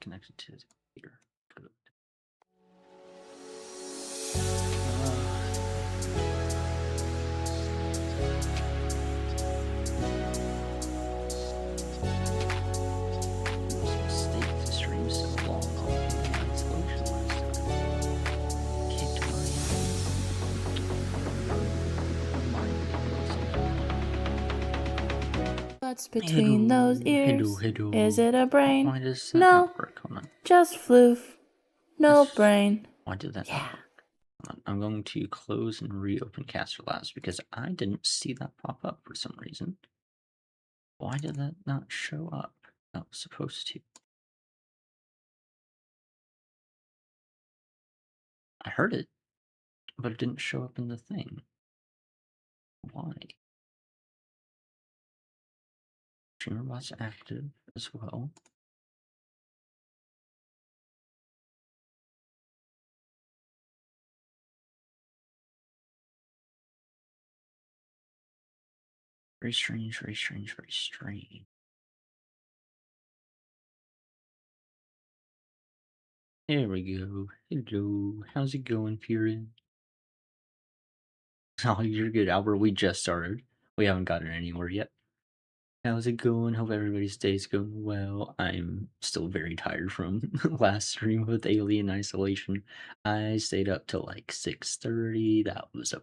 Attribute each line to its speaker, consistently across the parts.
Speaker 1: Connected to the computer. Good. Mistake to stream so long on isolation last time. Kicked
Speaker 2: What's between those ears?
Speaker 1: Hello.
Speaker 2: Is it a brain?
Speaker 1: Why does that
Speaker 2: No,
Speaker 1: not work? Hold on.
Speaker 2: just floof. No brain.
Speaker 1: Why did that not work? Hold on. I'm going to close and reopen Caster Labs because I didn't see that pop up for some reason. Why did that not show up? That was supposed to. I heard it, but it didn't show up in the thing. Why? StreamerBot's active as well. Very strange, very strange, very strange. There we go. Hello. How's it going, Furin? Oh, you're good, Albert. We just started. We haven't gotten anywhere yet. How's it going? Hope everybody's day's going well. I'm still very tired from last stream with Alien Isolation. I stayed up till like 6:30. That was a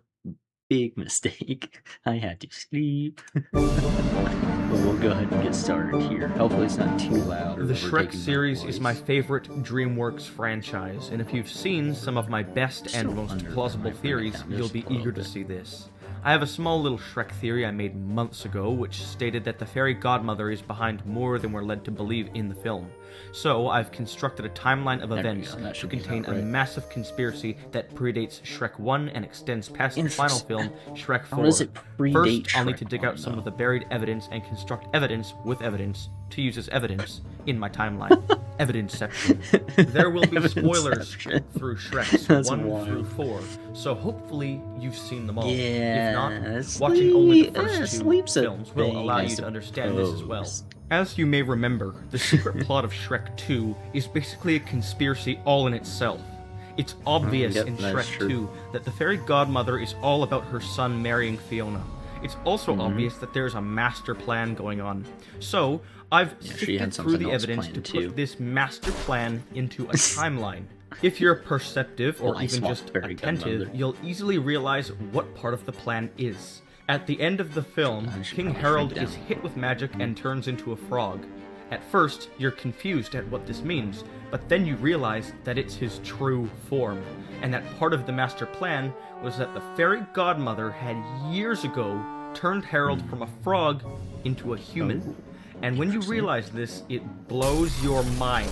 Speaker 1: big mistake. I had to sleep. But we'll go ahead and get started here. Hopefully it's not too loud.
Speaker 3: The Shrek series is my favorite DreamWorks franchise, and if you've seen some of my best and most plausible theories, you'll be eager to see this. I have a small little Shrek theory I made months ago, which stated that the fairy godmother is behind more than we're led to believe in the film. So, I've constructed a timeline of events to contain a massive conspiracy that predates Shrek 1 and extends past the final film, Shrek 4. First, I'll need to dig out some of the buried evidence and construct evidence with evidence to use as evidence in my timeline. Evidenceception. There will be spoilers through Shreks 1 through 4, so hopefully you've seen them all.
Speaker 1: Yeah,
Speaker 3: if not, watching only the first two films will allow you to understand this as well. As you may remember, the secret plot of Shrek 2 is basically a conspiracy all in itself. It's obvious in Shrek 2 that the fairy godmother is all about her son marrying Fiona. It's also obvious that there's a master plan going on. So, I've sifted through the evidence to put this master plan into a timeline. If you're perceptive or even just attentive, you'll easily realize what part of the plan is. At the end of the film, King Harold is hit with magic and turns into a frog. At first, you're confused at what this means, but then you realize that it's his true form, and that part of the master plan was that the fairy godmother had years ago turned Harold from a frog into a human. And when you realize this, it blows your mind.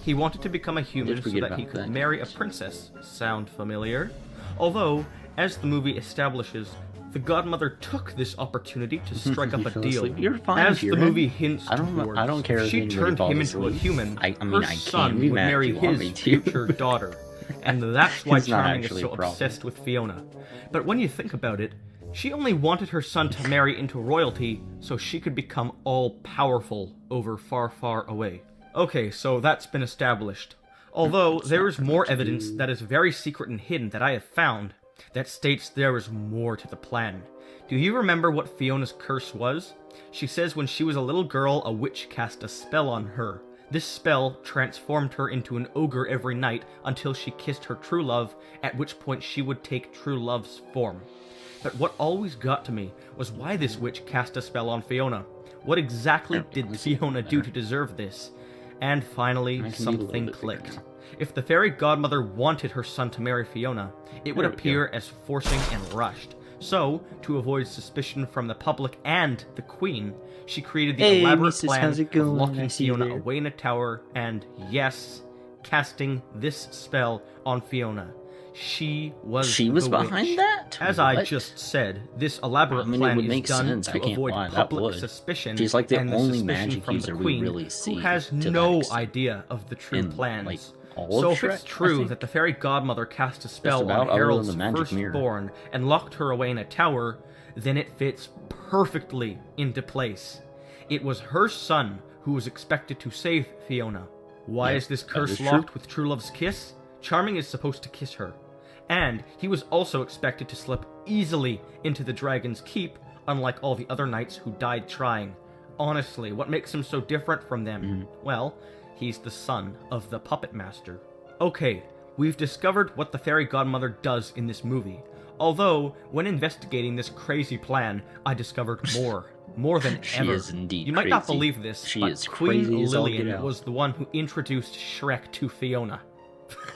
Speaker 3: He wanted to become a human so that he could marry a princess. Sound familiar? Although, as the movie establishes, the godmother took this opportunity to strike up a deal. As the movie hints towards, if she turned him into a human, her son would marry his future daughter. And that's why Charming is so obsessed with Fiona. But when you think about it, she only wanted her son to marry into royalty so she could become all-powerful over far, far away. Okay, so that's been established. Although, there is more evidence that is very secret and hidden that I have found that states there is more to the plan. Do you remember what Fiona's curse was? She says when she was a little girl, a witch cast a spell on her. This spell transformed her into an ogre every night until she kissed her true love, at which point she would take true love's form. But what always got to me was why this witch cast a spell on Fiona. What exactly did Fiona do to deserve this? And finally, something clicked. If the fairy godmother wanted her son to marry Fiona, it would appear as forcing and rushed. So, to avoid suspicion from the public and the queen, she created the elaborate plan of locking Fiona away in a tower and, yes, casting this spell on Fiona. She was
Speaker 1: She was
Speaker 3: the
Speaker 1: behind
Speaker 3: witch.
Speaker 1: that?
Speaker 3: As I
Speaker 1: What?
Speaker 3: just said, this elaborate
Speaker 1: I mean, it
Speaker 3: plan
Speaker 1: would
Speaker 3: is
Speaker 1: make
Speaker 3: done
Speaker 1: sense. I
Speaker 3: to
Speaker 1: can't
Speaker 3: avoid
Speaker 1: lie, that
Speaker 3: public
Speaker 1: would.
Speaker 3: suspicion
Speaker 1: She's like the
Speaker 3: and
Speaker 1: only
Speaker 3: suspicion
Speaker 1: magic
Speaker 3: from the
Speaker 1: user we
Speaker 3: queen,
Speaker 1: really
Speaker 3: who
Speaker 1: see
Speaker 3: has
Speaker 1: to that
Speaker 3: no
Speaker 1: extent.
Speaker 3: idea of the true
Speaker 1: In,
Speaker 3: plans.
Speaker 1: like, all
Speaker 3: So
Speaker 1: of
Speaker 3: if it's
Speaker 1: Shrek, I
Speaker 3: true
Speaker 1: think.
Speaker 3: that the fairy godmother cast a spell
Speaker 1: about,
Speaker 3: on
Speaker 1: other than
Speaker 3: Harold's
Speaker 1: the magic mirror.
Speaker 3: firstborn and locked her away in a tower, then it fits perfectly into place. It was her son who was expected to save Fiona. Why
Speaker 1: Yeah,
Speaker 3: is this
Speaker 1: that
Speaker 3: curse
Speaker 1: is true.
Speaker 3: locked with True Love's kiss? Charming is supposed to kiss her. And he was also expected to slip easily into the Dragon's Keep, unlike all the other knights who died trying. Honestly, what makes him so different from them? Well, he's the son of the puppet master. Okay, we've discovered what the fairy godmother does in this movie. Although, when investigating this crazy plan, I discovered more. More than
Speaker 1: She
Speaker 3: ever.
Speaker 1: is indeed
Speaker 3: You might not
Speaker 1: crazy.
Speaker 3: believe this,
Speaker 1: She
Speaker 3: but
Speaker 1: is
Speaker 3: Queen
Speaker 1: crazy as all get
Speaker 3: Lillian
Speaker 1: out.
Speaker 3: was the one who introduced Shrek to Fiona.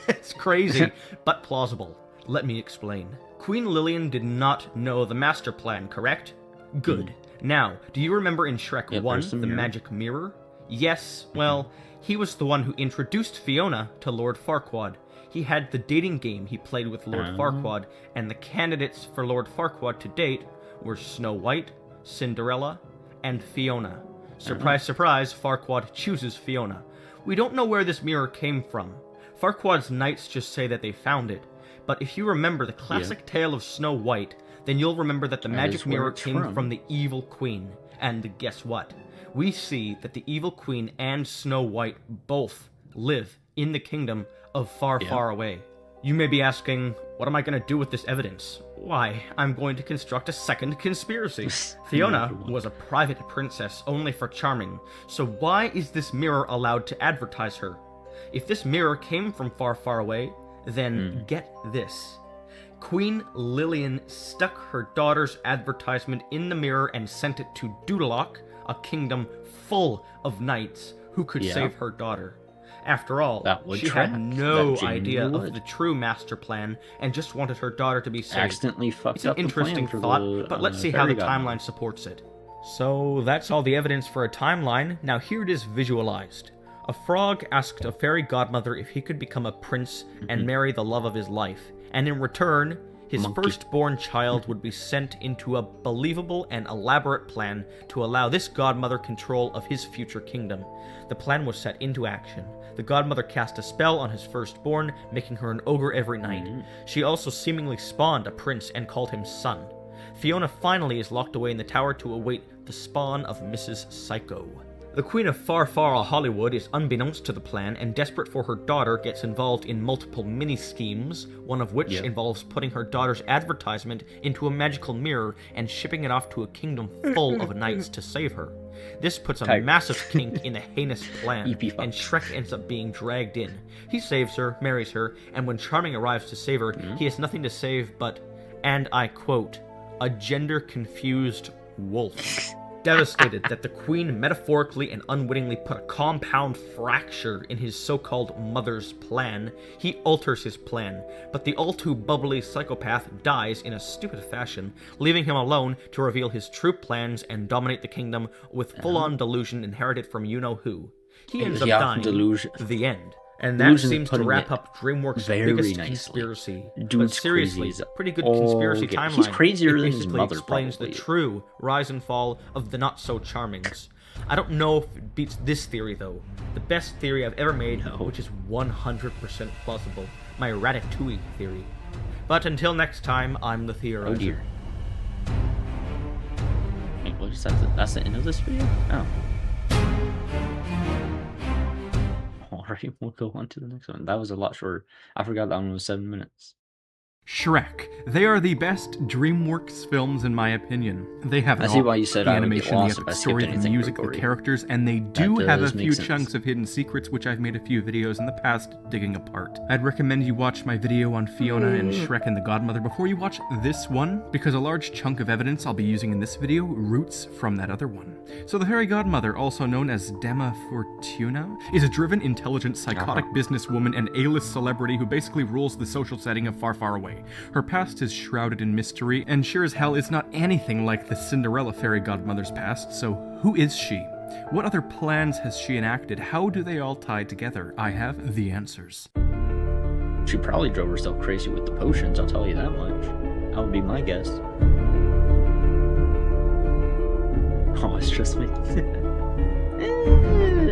Speaker 3: It's crazy, but plausible. Let me explain. Queen Lillian did not know the master plan, correct? Good. Now, do you remember in Shrek
Speaker 1: Yeah,
Speaker 3: 1,
Speaker 1: there's the
Speaker 3: the
Speaker 1: mirror.
Speaker 3: magic mirror? Yes, well, he was the one who introduced Fiona to Lord Farquaad. He had the dating game he played with Lord Farquaad, and the candidates for Lord Farquaad to date were Snow White, Cinderella, and Fiona. Surprise, surprise, Farquaad chooses Fiona. We don't know where this mirror came from. Farquaad's knights just say that they found it. But if you remember the classic tale of Snow White, then you'll remember that the
Speaker 1: That
Speaker 3: magic
Speaker 1: is where
Speaker 3: mirror
Speaker 1: it's
Speaker 3: came
Speaker 1: from.
Speaker 3: the evil queen. And guess what? We see that the evil queen and Snow White both live in the kingdom of Far, Far Away. You may be asking, what am I going to do with this evidence? Why, I'm going to construct a second conspiracy. Fiona was a private princess only for Charming, so why is this mirror allowed to advertise her? If this mirror came from Far, Far Away, then get this. Queen Lillian stuck her daughter's advertisement in the mirror and sent it to Doodalok, a kingdom full of knights who could save her daughter. After all,
Speaker 1: That would
Speaker 3: she
Speaker 1: track.
Speaker 3: had no
Speaker 1: That genuinely
Speaker 3: idea of
Speaker 1: would.
Speaker 3: the true master plan and just wanted her daughter to be saved.
Speaker 1: Accidentally fucked
Speaker 3: It's an
Speaker 1: up the plan
Speaker 3: interesting
Speaker 1: for
Speaker 3: thought,
Speaker 1: the,
Speaker 3: but let's see how the
Speaker 1: fairy godmother.
Speaker 3: timeline supports it. So that's all the evidence for a timeline. Now here it is visualized. A frog asked a fairy godmother if he could become a prince and marry the love of his life, and in return, his
Speaker 1: Monkey.
Speaker 3: firstborn child would be sent into a believable and elaborate plan to allow this godmother control of his future kingdom. The plan was set into action. The godmother cast a spell on his firstborn, making her an ogre every night. She also seemingly spawned a prince and called him son. Fiona finally is locked away in the tower to await the spawn of Mrs. Psycho. The Queen of Far Far Hollywood is unbeknownst to the plan and desperate for her daughter gets involved in multiple mini-schemes, one of which involves putting her daughter's advertisement into a magical mirror and shipping it off to a kingdom full of knights to save her. This puts a massive kink in the heinous plan, and Shrek ends up being dragged in. He saves her, marries her, and when Charming arrives to save her, he has nothing to save but, and I quote, a gender-confused wolf. Devastated that the queen metaphorically and unwittingly put a compound fracture in his so-called mother's plan, he alters his plan, but the all-too-bubbly psychopath dies in a stupid fashion, leaving him alone to reveal his true plans and dominate the kingdom with full-on delusion inherited from you-know-who. He ends up dying.
Speaker 1: Delusion.
Speaker 3: The end. And that
Speaker 1: Delusion's
Speaker 3: seems to
Speaker 1: putting
Speaker 3: wrap
Speaker 1: it
Speaker 3: up DreamWorks'
Speaker 1: very
Speaker 3: biggest
Speaker 1: nicely.
Speaker 3: conspiracy. But
Speaker 1: Dude's
Speaker 3: seriously,
Speaker 1: crazy as
Speaker 3: pretty good
Speaker 1: all
Speaker 3: conspiracy
Speaker 1: get.
Speaker 3: timeline.
Speaker 1: He's crazier
Speaker 3: It
Speaker 1: than his
Speaker 3: basically
Speaker 1: mother,
Speaker 3: explains
Speaker 1: probably.
Speaker 3: the true rise and fall of the not-so-charmings. I don't know if it beats this theory, though. The best theory I've ever made, which is 100% plausible. My Ratatouille theory. But until next time, I'm the Theorizer.
Speaker 1: Oh dear. Wait, what is that? That's the end of this video? Oh. Alright, we'll go on to the next one. That was a lot shorter. I forgot that one was 7 minutes.
Speaker 3: Shrek. They are the best DreamWorks films in my opinion. They have
Speaker 1: I see why you said
Speaker 3: the
Speaker 1: I would get
Speaker 3: animation,
Speaker 1: lost
Speaker 3: the
Speaker 1: if
Speaker 3: epic
Speaker 1: I skipped
Speaker 3: story, the
Speaker 1: anything
Speaker 3: music, the
Speaker 1: Gregory.
Speaker 3: characters, and they do
Speaker 1: That
Speaker 3: have a
Speaker 1: does
Speaker 3: few
Speaker 1: make sense.
Speaker 3: chunks of hidden secrets which I've made a few videos in the past digging apart. I'd recommend you watch my video on Fiona and Shrek and the Godmother before you watch this one, because a large chunk of evidence I'll be using in this video roots from that other one. So the Fairy Godmother, also known as Dama Fortuna, is a driven, intelligent, psychotic businesswoman and A-list celebrity who basically rules the social setting of Far, Far Away. Her past is shrouded in mystery, and sure as hell is not anything like the Cinderella Fairy Godmother's past, so who is she? What other plans has she enacted? How do they all tie together? I have the answers.
Speaker 1: She probably drove herself crazy with the potions, I'll tell you that much. That would be my guess. Oh, it's just me.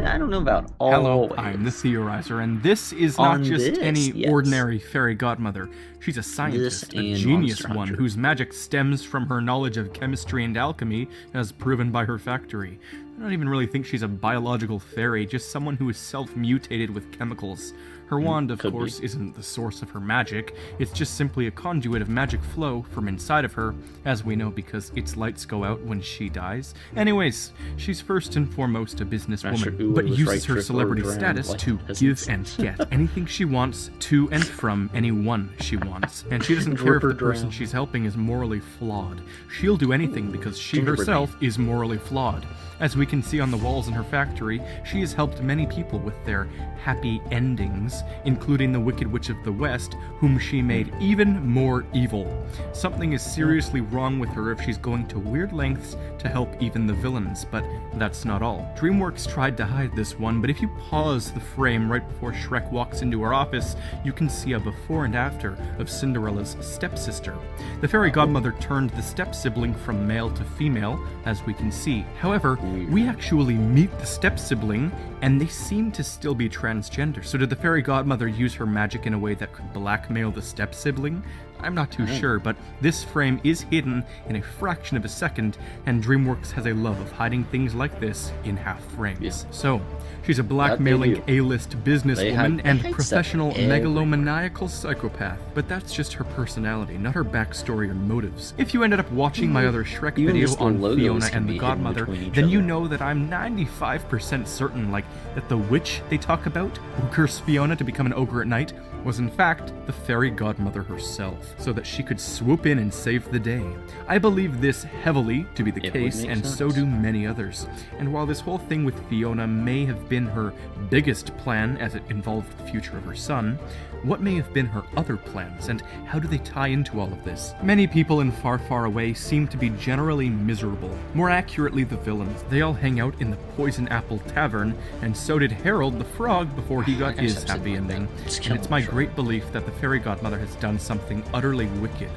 Speaker 1: I don't know about all.
Speaker 3: Hello, I'm the Theorizer, and this is not just any ordinary fairy godmother. She's a scientist, a genius one, whose magic stems from her knowledge of chemistry and alchemy, as proven by her factory. I don't even really think she's a biological fairy, just someone who is self-mutated with chemicals. Her wand, of course, isn't the source of her magic. It's just simply a conduit of magic flow from inside of her, as we know because its lights go out when she dies. Anyways, she's first and foremost a businesswoman, but uses her celebrity status to give and get anything she wants to and from anyone she wants. And she doesn't care if the person she's helping is morally flawed. She'll do anything because she herself is morally flawed. As we can see on the walls in her factory, she has helped many people with their happy endings, including the Wicked Witch of the West, whom she made even more evil. Something is seriously wrong with her if she's going to weird lengths to help even the villains, but that's not all. DreamWorks tried to hide this one, but if you pause the frame right before Shrek walks into her office, you can see a before and after of Cinderella's stepsister. The fairy godmother turned the step-sibling from male to female, as we can see. However, we actually meet the step-sibling, and they seem to still be transgender. So did the fairy godmother use her magic in a way that could blackmail the step-sibling? I'm not too sure, but this frame is hidden in a fraction of a second, and DreamWorks has a love of hiding things like this in half frames. Yeah. So, she's a blackmailing A-list businesswoman and professional megalomaniacal psychopath. But that's just her personality, not her backstory or motives. If you ended up watching my other Shrek video on Fiona and the Godmother, then you know that I'm 95% certain, that the witch they talk about, who cursed Fiona to become an ogre at night, was in fact the fairy godmother herself, so that she could swoop in and save the day. I believe this heavily to be the case, and so do many others. And while this whole thing with Fiona may have been her biggest plan as it involved the future of her son, what may have been her other plans, and how do they tie into all of this? Many people in Far, Far Away seem to be generally miserable. More accurately, the villains. They all hang out in the Poison Apple Tavern, and so did Harold the Frog before he got his happy ending. And it's my great belief that the fairy godmother has done something utterly wicked.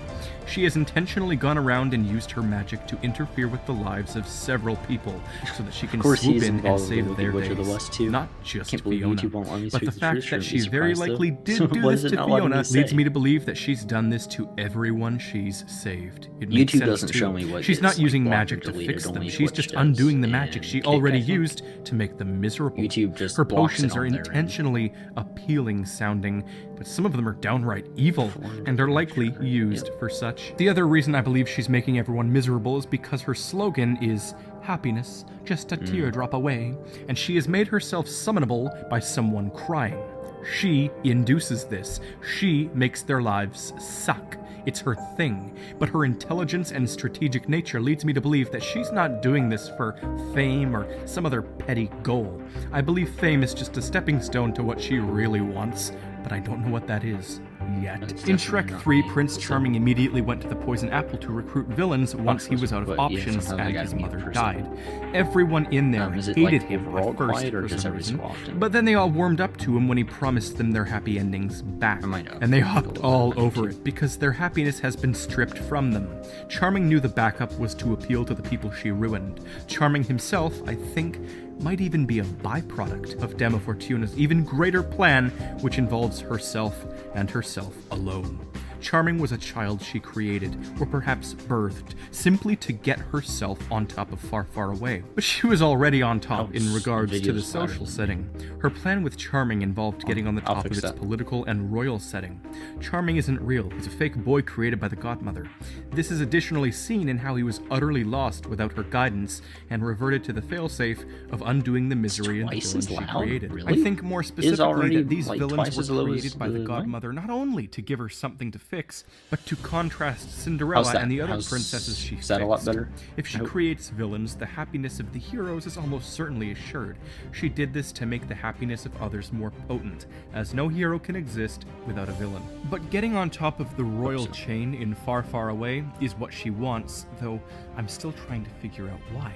Speaker 3: She has intentionally gone around and used her magic to interfere with the lives of several people so that she can swoop in and save their days. Not just Fiona, but the fact that she very likely did do this to Fiona leads me to believe that she's done this to everyone she's saved. It makes sense
Speaker 1: doesn't show me what
Speaker 3: she's not using magic to fix them. She's just undoing the magic she already used to make them miserable. Her potions are intentionally appealing sounding, but some of them are downright evil and are likely used for such. The other reason I believe she's making everyone miserable is because her slogan is happiness, just a teardrop away, and she has made herself summonable by someone crying. She induces this. She makes their lives suck. It's her thing, but her intelligence and strategic nature leads me to believe that she's not doing this for fame or some other petty goal. I believe fame is just a stepping stone to what she really wants, but I don't know what that is yet. In Shrek 3, Prince Charming immediately went to the Poison Apple to recruit villains once he was out of options and his mother died. Everyone in there hated him at first for some reason, but then they all warmed up to him when he promised them their happy endings back, and they hopped all over it because their happiness has been stripped from them. Charming knew the backup was to appeal to the people she ruined. Charming himself, I think, might even be a byproduct of Dama Fortuna's even greater plan, which involves herself and herself alone. Charming was a child she created, or perhaps birthed, simply to get herself on top of Far, Far Away. But she was already on top in regards to the social setting. Her plan with Charming involved getting on the top of its political and royal setting. Charming isn't real, he's a fake boy created by the godmother. This is additionally seen in how he was utterly lost without her guidance, and reverted to the failsafe of undoing the misery and villains she created. I think more specifically that these villains were created by the godmother not only to give her something to fix, but to contrast Cinderella and the other princesses she fixed.
Speaker 1: A lot better?
Speaker 3: If she creates villains, the happiness of the heroes is almost certainly assured. She did this to make the happiness of others more potent, as no hero can exist without a villain. But getting on top of the royal chain in Far, Far Away is what she wants, though I'm still trying to figure out why.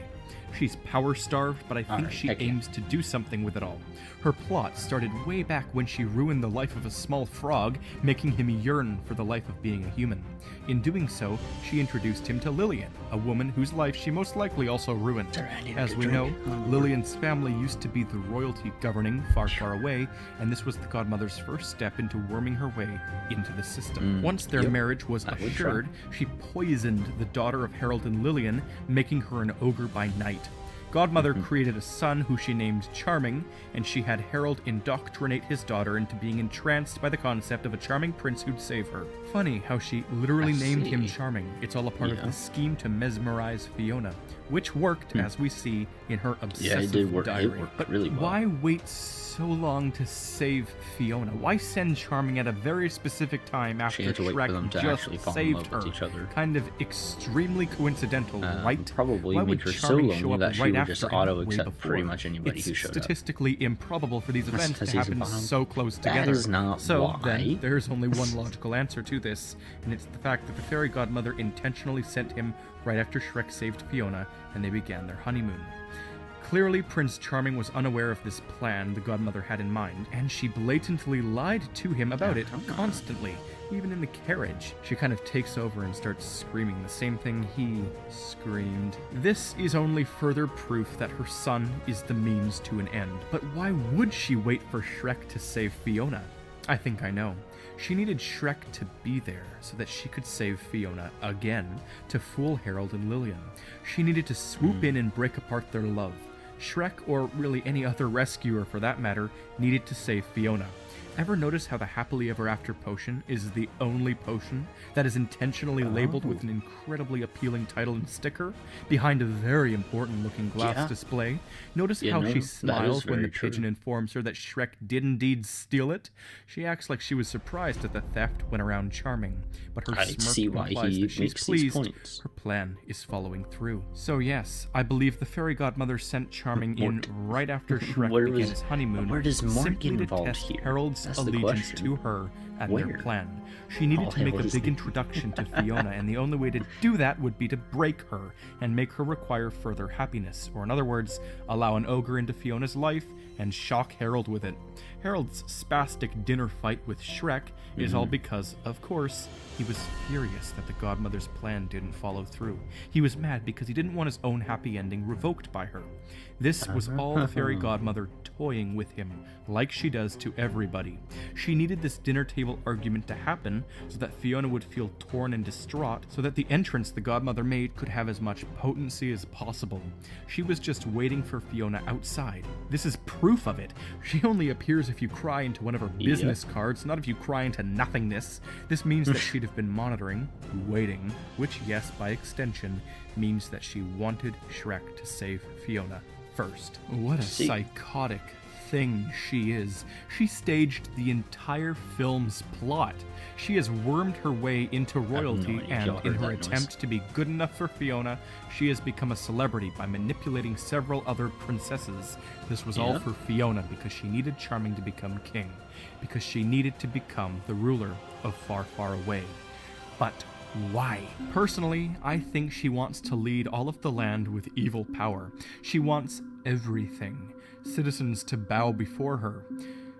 Speaker 3: She's power-starved, but I think
Speaker 1: Alright,
Speaker 3: she
Speaker 1: heck yeah.
Speaker 3: aims to do something with it all. Her plot started way back when she ruined the life of a small frog, making him yearn for the life of being a human. In doing so, she introduced him to Lillian, a woman whose life she most likely also ruined.
Speaker 1: Sorry, I need a
Speaker 3: As
Speaker 1: good
Speaker 3: we
Speaker 1: drink.
Speaker 3: know, Lillian's family used to be the royalty governing far, far away, and this was the godmother's first step into worming her way into the system. Once their
Speaker 1: yep.
Speaker 3: marriage was
Speaker 1: I would
Speaker 3: assured, she poisoned the daughter of Harold and Lillian, making her an ogre by night. Godmother created a son who she named Charming, and she had Harold indoctrinate his daughter into being entranced by the concept of a charming prince who'd save her. Funny how she literally named him Charming. It's all a part of the scheme to mesmerize Fiona, which worked, as we see, in her obsessive
Speaker 1: it did work.
Speaker 3: diary.
Speaker 1: It worked
Speaker 3: But
Speaker 1: really well.
Speaker 3: why wait so long to save Fiona? Why send Charming at a very specific time after
Speaker 1: She had to wait for them
Speaker 3: Shrek
Speaker 1: to
Speaker 3: just
Speaker 1: actually fall in
Speaker 3: saved
Speaker 1: love
Speaker 3: her?
Speaker 1: with each other.
Speaker 3: Kind of extremely coincidental, right?
Speaker 1: Probably
Speaker 3: Why
Speaker 1: made
Speaker 3: would
Speaker 1: her so
Speaker 3: Charming
Speaker 1: lonely
Speaker 3: show up
Speaker 1: that she
Speaker 3: right
Speaker 1: would
Speaker 3: after
Speaker 1: just
Speaker 3: him
Speaker 1: auto
Speaker 3: way
Speaker 1: accept
Speaker 3: before?
Speaker 1: pretty much anybody
Speaker 3: It's
Speaker 1: who showed up.
Speaker 3: statistically improbable for these events to
Speaker 1: because he's
Speaker 3: happen
Speaker 1: bottom.
Speaker 3: so close
Speaker 1: That
Speaker 3: together.
Speaker 1: is not
Speaker 3: so
Speaker 1: why.
Speaker 3: then, there's only one logical answer to this, and it's the fact that the fairy godmother intentionally sent him right after Shrek saved Fiona, and they began their honeymoon. Clearly, Prince Charming was unaware of this plan the godmother had in mind, and she blatantly lied to him about it constantly, even in the carriage. She kind of takes over and starts screaming the same thing he screamed. This is only further proof that her son is the means to an end. But why would she wait for Shrek to save Fiona? I think I know. She needed Shrek to be there so that she could save Fiona again, to fool Harold and Lillian. She needed to swoop in and break apart their love. Shrek, or really any other rescuer for that matter, needed to save Fiona. Ever notice how the Happily Ever After potion is the only potion that is intentionally labeled with an incredibly appealing title and sticker behind a very important looking glass display? Notice how she smiles when the pigeon informs her that Shrek did indeed steal it? She acts like she was surprised at the theft when around Charming, but her smirk implies that she's pleased her plan is following through. So yes, I believe the fairy godmother sent Charming in right after Shrek began his honeymoon,
Speaker 1: where does Mort
Speaker 3: simply
Speaker 1: get
Speaker 3: to
Speaker 1: involved
Speaker 3: test
Speaker 1: here?
Speaker 3: Harold's
Speaker 1: That's the
Speaker 3: allegiance
Speaker 1: question.
Speaker 3: to her and
Speaker 1: Where?
Speaker 3: their plan. She needed to make a big introduction to Fiona, and the only way to do that would be to break her and make her require further happiness, or in other words, allow an ogre into Fiona's life and shock Harold with it. Harold's spastic dinner fight with Shrek is all because, of course, he was furious that the godmother's plan didn't follow through. He was mad because he didn't want his own happy ending revoked by her. This was all the fairy godmother toying with him, like she does to everybody. She needed this dinner table argument to happen so that Fiona would feel torn and distraught, so that the entrance the godmother made could have as much potency as possible. She was just waiting for Fiona outside. This is proof of it. She only appears if you cry into one of her business cards, not if you cry into nothingness. This means that she'd have been monitoring, waiting, which, yes, by extension, means that she wanted Shrek to save Fiona first. What a psychotic thing she is. She staged the entire film's plot. She has wormed her way into royalty, and in her attempt to be good enough for Fiona, she has become a celebrity by manipulating several other princesses. This was all for Fiona because she needed Charming to become king, because she needed to become the ruler of Far, Far Away. But why? Personally, I think she wants to lead all of the land with evil power. She wants everything. Citizens to bow before her.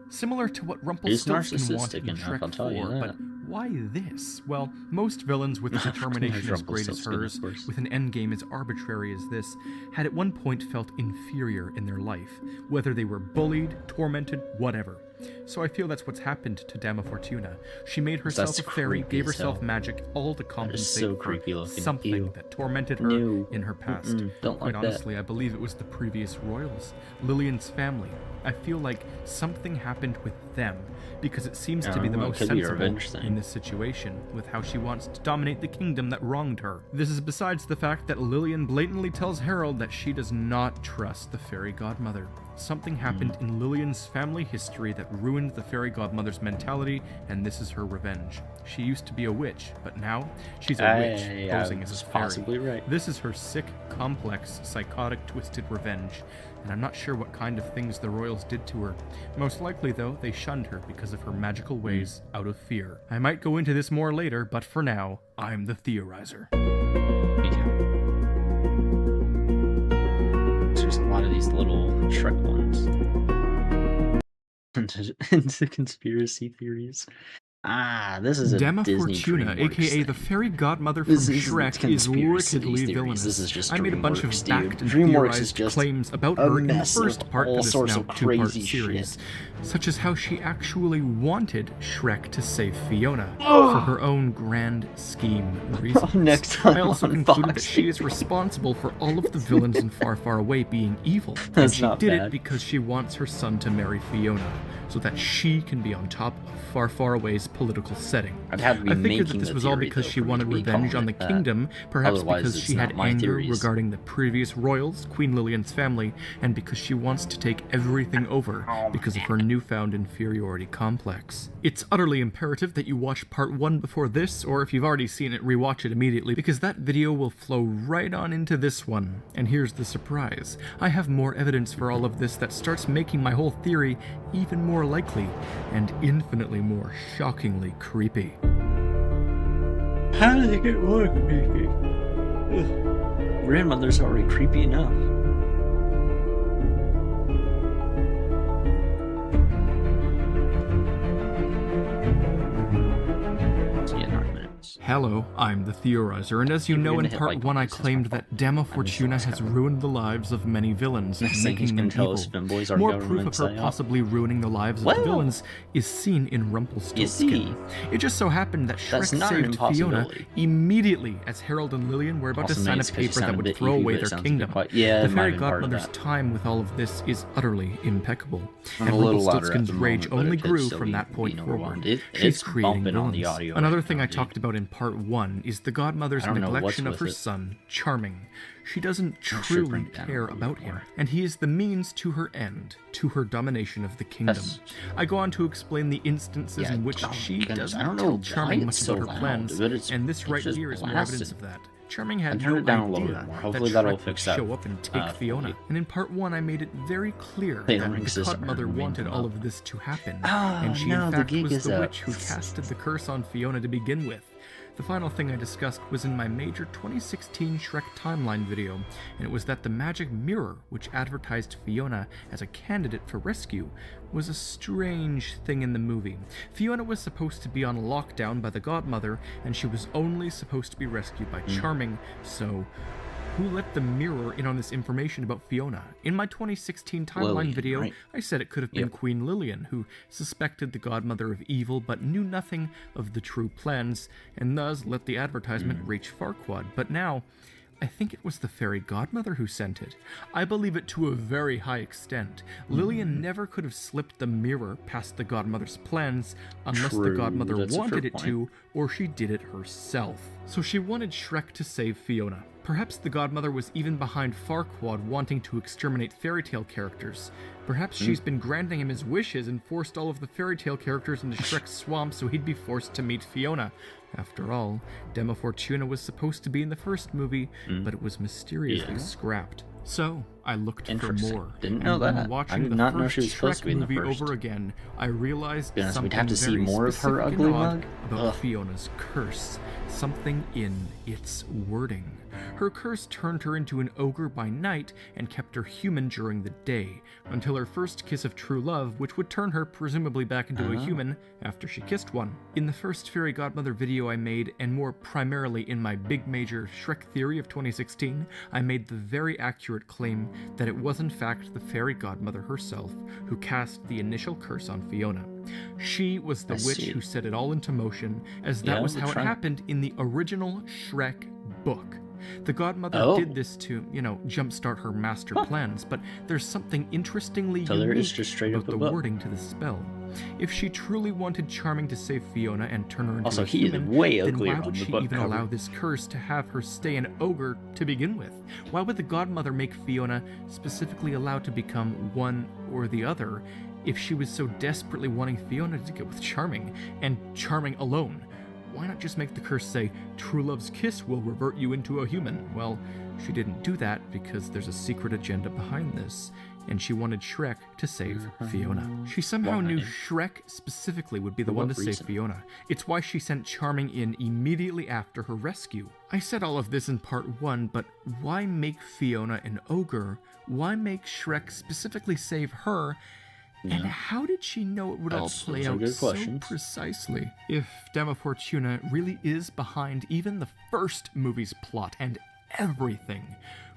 Speaker 3: Similar to what Rumpelstiltskin wanted in Shrek 4, but why this? Well, most villains with a determination as great as hers, with an endgame as arbitrary as this, had at one point felt inferior in their life, whether they were bullied, tormented, whatever. So I feel that's what's happened to Dama Fortuna. She made herself a fairy, gave herself magic, all to compensate for something that tormented her in her past. Quite honestly, I believe it was the previous royals, Lillian's family. I feel like something happened with them, because it seems to be the most sensible in this situation, with how she wants to dominate the kingdom that wronged her. This is besides the fact that Lillian blatantly tells Harold that she does not trust the fairy godmother. Something happened in Lillian's family history that ruined the fairy godmother's mentality, and this is her revenge. She used to be a witch, but now she's a witch posing as a fairy.
Speaker 1: Possibly right.
Speaker 3: This is her sick, complex, psychotic, twisted revenge, and I'm not sure what kind of things the royals did to her. Most likely, though, they shunned her because of her magical ways out of fear. I might go into this more later, but for now, I'm the Theorizer.
Speaker 1: Shrek ones. Into conspiracy theories. This is a
Speaker 3: Dama
Speaker 1: Disney
Speaker 3: Fortuna,
Speaker 1: DreamWorks
Speaker 3: aka
Speaker 1: thing.
Speaker 3: the fairy godmother from
Speaker 1: This is
Speaker 3: Shrek, is
Speaker 1: conspiracy
Speaker 3: wickedly
Speaker 1: theories.
Speaker 3: villainous.
Speaker 1: This is just
Speaker 3: I made a bunch of
Speaker 1: DreamWorks, dude.
Speaker 3: backed and
Speaker 1: DreamWorks is
Speaker 3: theorized
Speaker 1: just
Speaker 3: claims about
Speaker 1: a
Speaker 3: her in the
Speaker 1: mess
Speaker 3: first
Speaker 1: of
Speaker 3: part
Speaker 1: all
Speaker 3: of this
Speaker 1: sorts
Speaker 3: now
Speaker 1: of
Speaker 3: two-part
Speaker 1: crazy
Speaker 3: series,
Speaker 1: shit.
Speaker 3: such as how she actually wanted Shrek to save Fiona
Speaker 1: Oh.
Speaker 3: for her own grand scheme reasons.
Speaker 1: Next time
Speaker 3: I also
Speaker 1: on
Speaker 3: concluded that
Speaker 1: Fox
Speaker 3: she is responsible for all of the villains in Far Far Away being evil, and
Speaker 1: That's
Speaker 3: she
Speaker 1: not
Speaker 3: did it
Speaker 1: bad.
Speaker 3: because she wants her son to marry Fiona, so that she can be on top of Far Far Away's political setting.
Speaker 1: I'd have to be
Speaker 3: I figured that
Speaker 1: making
Speaker 3: this
Speaker 1: the
Speaker 3: was all
Speaker 1: theory,
Speaker 3: because
Speaker 1: though,
Speaker 3: she
Speaker 1: for me
Speaker 3: wanted
Speaker 1: to be
Speaker 3: revenge
Speaker 1: calling
Speaker 3: on the
Speaker 1: it that.
Speaker 3: kingdom, perhaps
Speaker 1: Otherwise,
Speaker 3: because
Speaker 1: it's
Speaker 3: she
Speaker 1: not
Speaker 3: had
Speaker 1: my
Speaker 3: anger
Speaker 1: theories.
Speaker 3: regarding the previous royals, Queen Lillian's family, and because she wants to take everything over because of her newfound inferiority complex. It's utterly imperative that you watch part 1 before this, or if you've already seen it, rewatch it immediately, because that video will flow right on into this one. And here's the surprise. I have more evidence for all of this that starts making my whole theory even more likely, and infinitely more shockingly creepy.
Speaker 1: How did it get more creepy? Grandmother's already creepy enough. See you in 9 minutes.
Speaker 3: Hello, I'm the Theorizer, and as you
Speaker 1: You're
Speaker 3: know, in
Speaker 1: gonna hit,
Speaker 3: part
Speaker 1: like,
Speaker 3: 1 I
Speaker 1: this is
Speaker 3: claimed
Speaker 1: my
Speaker 3: that Dama Fortuna
Speaker 1: this
Speaker 3: has
Speaker 1: cover.
Speaker 3: ruined the lives of many villains,
Speaker 1: Next thing he's
Speaker 3: making
Speaker 1: gonna
Speaker 3: them
Speaker 1: tell
Speaker 3: evil.
Speaker 1: us femboys are
Speaker 3: More proof
Speaker 1: government
Speaker 3: of her
Speaker 1: psyop.
Speaker 3: possibly ruining the lives of
Speaker 1: Well,
Speaker 3: the villains is seen in
Speaker 1: You
Speaker 3: Rumpelstiltskin.
Speaker 1: see,
Speaker 3: It just so happened that Shrek
Speaker 1: that's not an
Speaker 3: saved Fiona
Speaker 1: impossibility.
Speaker 3: immediately as Harold and Lillian were about to
Speaker 1: Also,
Speaker 3: sign
Speaker 1: maybe
Speaker 3: a
Speaker 1: it's 'cause you
Speaker 3: paper that
Speaker 1: sound a
Speaker 3: would
Speaker 1: bit
Speaker 3: throw
Speaker 1: iffy,
Speaker 3: away
Speaker 1: but it
Speaker 3: their
Speaker 1: sounds a bit
Speaker 3: kingdom.
Speaker 1: quiet. Yeah,
Speaker 3: The
Speaker 1: it might
Speaker 3: fairy
Speaker 1: have been part of
Speaker 3: godmother's
Speaker 1: that.
Speaker 3: time with all of this is utterly impeccable,
Speaker 1: I'm
Speaker 3: and
Speaker 1: a little louder at
Speaker 3: Rumpelstiltskin's
Speaker 1: the
Speaker 3: rage
Speaker 1: moment, but
Speaker 3: only
Speaker 1: it could
Speaker 3: grew
Speaker 1: still
Speaker 3: from
Speaker 1: be
Speaker 3: that point
Speaker 1: being
Speaker 3: forward.
Speaker 1: overwhelmed.
Speaker 3: She's
Speaker 1: It's
Speaker 3: creating
Speaker 1: bumping on the
Speaker 3: villains.
Speaker 1: audio
Speaker 3: Another
Speaker 1: right
Speaker 3: thing
Speaker 1: now,
Speaker 3: I
Speaker 1: dude.
Speaker 3: talked about in part 1 is the godmother's
Speaker 1: I don't know what's
Speaker 3: neglection of
Speaker 1: with
Speaker 3: her
Speaker 1: it.
Speaker 3: son, Charming. She doesn't
Speaker 1: should
Speaker 3: truly
Speaker 1: bring it down a
Speaker 3: care
Speaker 1: little
Speaker 3: about
Speaker 1: bit
Speaker 3: him,
Speaker 1: more.
Speaker 3: and he is the means to her end, to her domination of the kingdom.
Speaker 1: That's-
Speaker 3: I go on to explain the instances
Speaker 1: Yeah,
Speaker 3: in which
Speaker 1: oh,
Speaker 3: she
Speaker 1: goodness,
Speaker 3: doesn't
Speaker 1: I don't know
Speaker 3: tell
Speaker 1: why
Speaker 3: Charming
Speaker 1: it's
Speaker 3: much
Speaker 1: so
Speaker 3: about her
Speaker 1: loud,
Speaker 3: plans,
Speaker 1: but it's-
Speaker 3: and this
Speaker 1: it's
Speaker 3: right
Speaker 1: just
Speaker 3: here is more
Speaker 1: blasted.
Speaker 3: evidence of that. Charming had
Speaker 1: I turned
Speaker 3: no
Speaker 1: it down a
Speaker 3: idea
Speaker 1: little bit more.
Speaker 3: that
Speaker 1: Hopefully that'll
Speaker 3: Shrek would
Speaker 1: fix that,
Speaker 3: show up and take
Speaker 1: fully.
Speaker 3: Fiona. And in part 1, I made it very clear
Speaker 1: They
Speaker 3: that
Speaker 1: don't
Speaker 3: the
Speaker 1: exist,
Speaker 3: godmother
Speaker 1: I'm
Speaker 3: wanted
Speaker 1: making
Speaker 3: all
Speaker 1: them
Speaker 3: of this to happen,
Speaker 1: Ah,
Speaker 3: and she
Speaker 1: no,
Speaker 3: in
Speaker 1: the
Speaker 3: fact
Speaker 1: gig
Speaker 3: was
Speaker 1: is
Speaker 3: the
Speaker 1: up.
Speaker 3: witch who casted the curse on Fiona to begin with. The final thing I discussed was in my major 2016 Shrek timeline video, and it was that the magic mirror, which advertised Fiona as a candidate for rescue, was a strange thing in the movie. Fiona was supposed to be on lockdown by the godmother, and she was only supposed to be rescued by Charming, so who let the mirror in on this information about Fiona? In my 2016 timeline
Speaker 1: Lillian,
Speaker 3: video,
Speaker 1: right?
Speaker 3: I said it could have been
Speaker 1: Yep.
Speaker 3: Queen Lillian, who suspected the godmother of evil but knew nothing of the true plans, and thus let the advertisement reach Farquaad. But now, I think it was the fairy godmother who sent it. I believe it to a very high extent. Lillian never could have slipped the mirror past the godmother's plans unless the
Speaker 1: True,
Speaker 3: godmother
Speaker 1: that's a
Speaker 3: wanted
Speaker 1: fair
Speaker 3: it
Speaker 1: point.
Speaker 3: to, or she did it herself. So she wanted Shrek to save Fiona. Perhaps the godmother was even behind Farquaad wanting to exterminate fairy tale characters. Perhaps she's been granting him his wishes and forced all of the fairy tale characters into Shrek's swamp so he'd be forced to meet Fiona. After all, Dama Fortuna was supposed to be in the first movie, but it was mysteriously
Speaker 1: Yeah.
Speaker 3: scrapped. So, I looked for
Speaker 1: Interesting.
Speaker 3: more.
Speaker 1: Didn't
Speaker 3: and
Speaker 1: know
Speaker 3: when
Speaker 1: that. I
Speaker 3: watching
Speaker 1: did
Speaker 3: the
Speaker 1: not know
Speaker 3: first
Speaker 1: she was supposed
Speaker 3: Shrek
Speaker 1: to be in the
Speaker 3: movie
Speaker 1: first.
Speaker 3: over again, I realized
Speaker 1: Goodness, we'd
Speaker 3: something
Speaker 1: have to see
Speaker 3: very
Speaker 1: more of her
Speaker 3: specific and
Speaker 1: ugly
Speaker 3: odd
Speaker 1: mug?
Speaker 3: about
Speaker 1: Ugh.
Speaker 3: Fiona's curse. Something in its wording. Her curse turned her into an ogre by night and kept her human during the day, until her first kiss of true love, which would turn her presumably back into a human after she kissed one. In the first fairy godmother video I made, and more primarily in my big major Shrek theory of 2016, I made the very accurate claim that it was in fact the fairy godmother herself who cast the initial curse on Fiona. She was the
Speaker 1: I
Speaker 3: witch
Speaker 1: see.
Speaker 3: who set it all into motion, as that
Speaker 1: Yeah,
Speaker 3: was
Speaker 1: the
Speaker 3: how it
Speaker 1: trend.
Speaker 3: happened in the original Shrek book. The godmother
Speaker 1: Oh.
Speaker 3: did this to, jumpstart her master plans, but there's something interestingly
Speaker 1: So there is
Speaker 3: unique
Speaker 1: just straight
Speaker 3: about
Speaker 1: up
Speaker 3: the
Speaker 1: a book.
Speaker 3: wording to the spell. If she truly wanted Charming to save Fiona and turn her into
Speaker 1: Also,
Speaker 3: a
Speaker 1: he is
Speaker 3: human,
Speaker 1: way
Speaker 3: then
Speaker 1: uglier
Speaker 3: why
Speaker 1: on
Speaker 3: would
Speaker 1: the
Speaker 3: she
Speaker 1: book
Speaker 3: even
Speaker 1: cover.
Speaker 3: allow this curse to have her stay an ogre to begin with? Why would the godmother make Fiona specifically allowed to become one or the other if she was so desperately wanting Fiona to get with Charming, and Charming alone? Why not just make the curse say, true love's kiss will revert you into a human? Well, she didn't do that because there's a secret agenda behind this. and she wanted Shrek to save Fiona. She somehow knew Shrek specifically would be the one to save Fiona. It's why she sent Charming in immediately after her rescue. I said all of this in part 1, but why make Fiona an ogre? Why make Shrek specifically save her? And how did she know it would all play out so precisely? If Dama Fortuna really is behind even the first movie's plot and everything,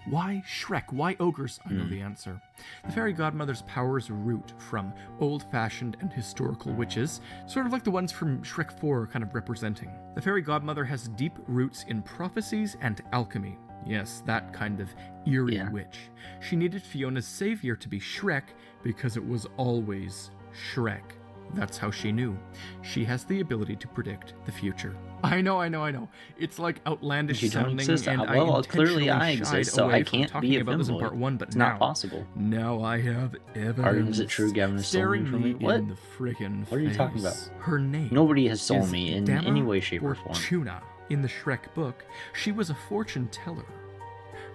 Speaker 3: why Shrek? Why ogres? I know the answer. The fairy godmother's powers root from old-fashioned and historical witches, sort of like the ones from Shrek 4 kind of representing. The fairy godmother has deep roots in prophecies and alchemy. Yes, that kind of eerie witch. She needed Fiona's savior to be Shrek because it was always Shrek. That's how she knew. She has the ability to predict the future. I know. It's like outlandish sounding, and I
Speaker 1: clearly I
Speaker 3: intentionally
Speaker 1: exist,
Speaker 3: shied
Speaker 1: so
Speaker 3: away
Speaker 1: I
Speaker 3: from
Speaker 1: can't
Speaker 3: talking
Speaker 1: be a
Speaker 3: about this in
Speaker 1: femboy.
Speaker 3: part 1, but
Speaker 1: It's not possible.
Speaker 3: Now I have evidence.
Speaker 1: Is it true Gavin has stolen
Speaker 3: staring
Speaker 1: from me?
Speaker 3: me
Speaker 1: What?
Speaker 3: in the frickin'
Speaker 1: What are you talking
Speaker 3: face.
Speaker 1: about?
Speaker 3: Her name.
Speaker 1: Nobody has stolen
Speaker 3: is
Speaker 1: me in
Speaker 3: Dama
Speaker 1: any way, shape, or form.
Speaker 3: Fortuna. In the Shrek book, she was a fortune teller.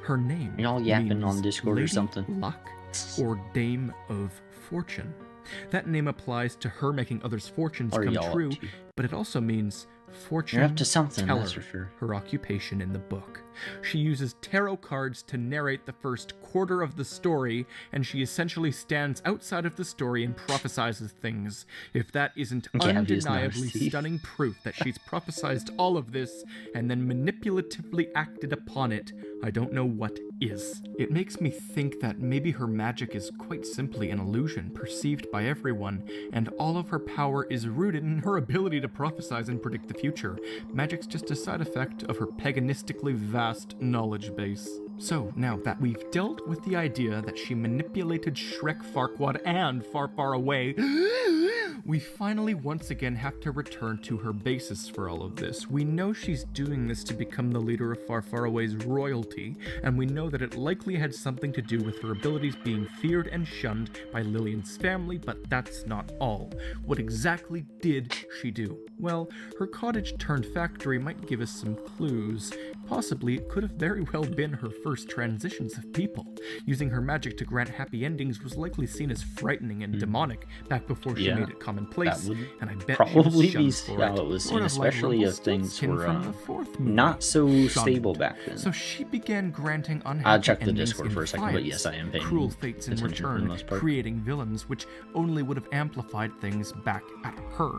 Speaker 3: Her name
Speaker 1: Y'all yapping
Speaker 3: means
Speaker 1: on Discord or
Speaker 3: Lady
Speaker 1: something?
Speaker 3: Luck or Dame of Fortune. That name applies to her making others' fortunes come true, but it also means fortune
Speaker 1: You're up to something,
Speaker 3: teller,
Speaker 1: that's for sure.
Speaker 3: her occupation in the book. She uses tarot cards to narrate the first quarter of the story, and she essentially stands outside of the story and prophesizes things. If that isn't undeniably stunning proof that she's prophesized all of this and then manipulatively acted upon it, I don't know what is. It makes me think that maybe her magic is quite simply an illusion perceived by everyone, and all of her power is rooted in her ability to prophesize and predict the future. Magic's just a side effect of her paganistically vast knowledge base. So, now that we've dealt with the idea that she manipulated Shrek, Farquaad, and Far Far Away, we finally once again have to return to her basis for all of this. We know she's doing this to become the leader of Far Far Away's royalty, and we know that it likely had something to do with her abilities being feared and shunned by Lillian's family, but that's not all. What exactly did she do? Well, her cottage-turned-factory might give us some clues. Possibly it could have very well been her first transitions of people. Using her magic to grant happy endings was likely seen as frightening and demonic back before she made it commonplace, and I bet
Speaker 1: probably
Speaker 3: she was shunned for
Speaker 1: how
Speaker 3: it.
Speaker 1: it was seen,
Speaker 3: Sort of
Speaker 1: especially
Speaker 3: like
Speaker 1: if things
Speaker 3: Rumpelstiltskin
Speaker 1: were
Speaker 3: from the fourth movie.
Speaker 1: not so
Speaker 3: Shunned.
Speaker 1: stable back then.
Speaker 3: So she began granting unhappy
Speaker 1: I'll check the
Speaker 3: endings
Speaker 1: Discord
Speaker 3: in
Speaker 1: for a second, but
Speaker 3: defiance,
Speaker 1: yes, I am paying
Speaker 3: cruel fates in
Speaker 1: attention for the
Speaker 3: return,
Speaker 1: most part.
Speaker 3: creating villains which only would have amplified things back at her,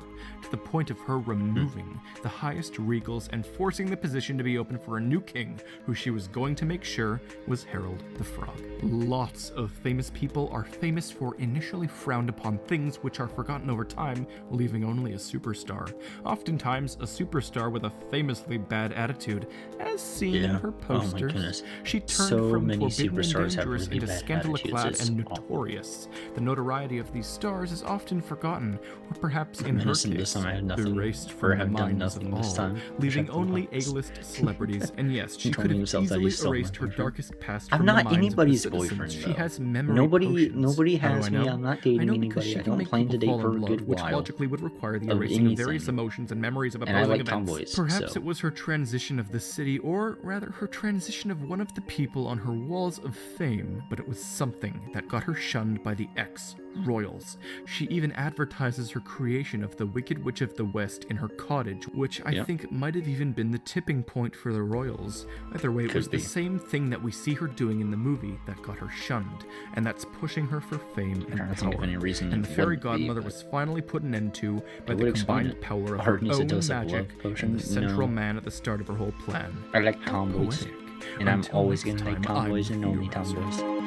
Speaker 3: to the point of her removing the highest regals and forcing the position to be open for a new king, who she was going to make sure was Harold the Frog. Lots of famous people are famous for initially frowned upon things which are forgotten over time, leaving only a superstar. Oftentimes, a superstar with a famously bad attitude, as seen in her posters.
Speaker 1: Oh my goodness.
Speaker 3: She turned
Speaker 1: So
Speaker 3: from
Speaker 1: many
Speaker 3: forbidden and
Speaker 1: superstars have
Speaker 3: dangerous
Speaker 1: really
Speaker 3: into
Speaker 1: bad
Speaker 3: scantily
Speaker 1: attitudes,
Speaker 3: clad
Speaker 1: it's
Speaker 3: and
Speaker 1: awful.
Speaker 3: notorious. The notoriety of these stars is often forgotten, or perhaps in her
Speaker 1: Innocent
Speaker 3: case,
Speaker 1: this time I had nothing,
Speaker 3: erased
Speaker 1: or
Speaker 3: from the
Speaker 1: have done
Speaker 3: minds of
Speaker 1: nothing this
Speaker 3: all,
Speaker 1: time.
Speaker 3: leaving
Speaker 1: Check the
Speaker 3: only
Speaker 1: box.
Speaker 3: A-list celebrities. And yes, she
Speaker 1: He told
Speaker 3: could
Speaker 1: me
Speaker 3: have
Speaker 1: himself that
Speaker 3: easily
Speaker 1: he's still my
Speaker 3: erased her
Speaker 1: boyfriend.
Speaker 3: darkest past
Speaker 1: I'm
Speaker 3: from
Speaker 1: not
Speaker 3: the minds
Speaker 1: anybody's
Speaker 3: of the
Speaker 1: boyfriend,
Speaker 3: citizens. She
Speaker 1: though.
Speaker 3: has memory
Speaker 1: Nobody
Speaker 3: potions. How
Speaker 1: has
Speaker 3: do I
Speaker 1: me.
Speaker 3: know?
Speaker 1: I'm not
Speaker 3: I
Speaker 1: dating
Speaker 3: know because
Speaker 1: anybody.
Speaker 3: she
Speaker 1: I
Speaker 3: can
Speaker 1: don't
Speaker 3: make
Speaker 1: plan to
Speaker 3: people
Speaker 1: date
Speaker 3: fall
Speaker 1: for
Speaker 3: in
Speaker 1: a
Speaker 3: love,
Speaker 1: good
Speaker 3: which
Speaker 1: while.
Speaker 3: logically would require the
Speaker 1: of
Speaker 3: erasing of various
Speaker 1: anything.
Speaker 3: emotions and memories of
Speaker 1: And I
Speaker 3: opposing
Speaker 1: like
Speaker 3: events.
Speaker 1: tomboys,
Speaker 3: Perhaps
Speaker 1: so.
Speaker 3: it was her transition of the city, or rather her transition of one of the people on her walls of fame, but it was something that got her shunned by the ex-royals. She even advertises her creation of the Wicked Witch of the West in her cottage, which I think might have even been the tipping point for the royals. Either way, it was the same thing that we see her doing in the movie that got her shunned, and that's pushing her for fame and
Speaker 1: I don't
Speaker 3: power.
Speaker 1: think of any reason
Speaker 3: And
Speaker 1: it
Speaker 3: the fairy
Speaker 1: wouldn't be,
Speaker 3: godmother
Speaker 1: but
Speaker 3: was finally put an end to by
Speaker 1: it
Speaker 3: the
Speaker 1: would explain
Speaker 3: combined
Speaker 1: it.
Speaker 3: power of her
Speaker 1: Art needs a
Speaker 3: own
Speaker 1: dose of
Speaker 3: magic
Speaker 1: love potion.
Speaker 3: and the central
Speaker 1: No.
Speaker 3: man at the start of her whole plan.
Speaker 1: I like
Speaker 3: How
Speaker 1: tomboys.
Speaker 3: poetic.
Speaker 1: And I'm
Speaker 3: Until
Speaker 1: always
Speaker 3: next
Speaker 1: gonna like
Speaker 3: time,
Speaker 1: tomboys
Speaker 3: I'm
Speaker 1: and only
Speaker 3: Heroes.
Speaker 1: tomboys. Still.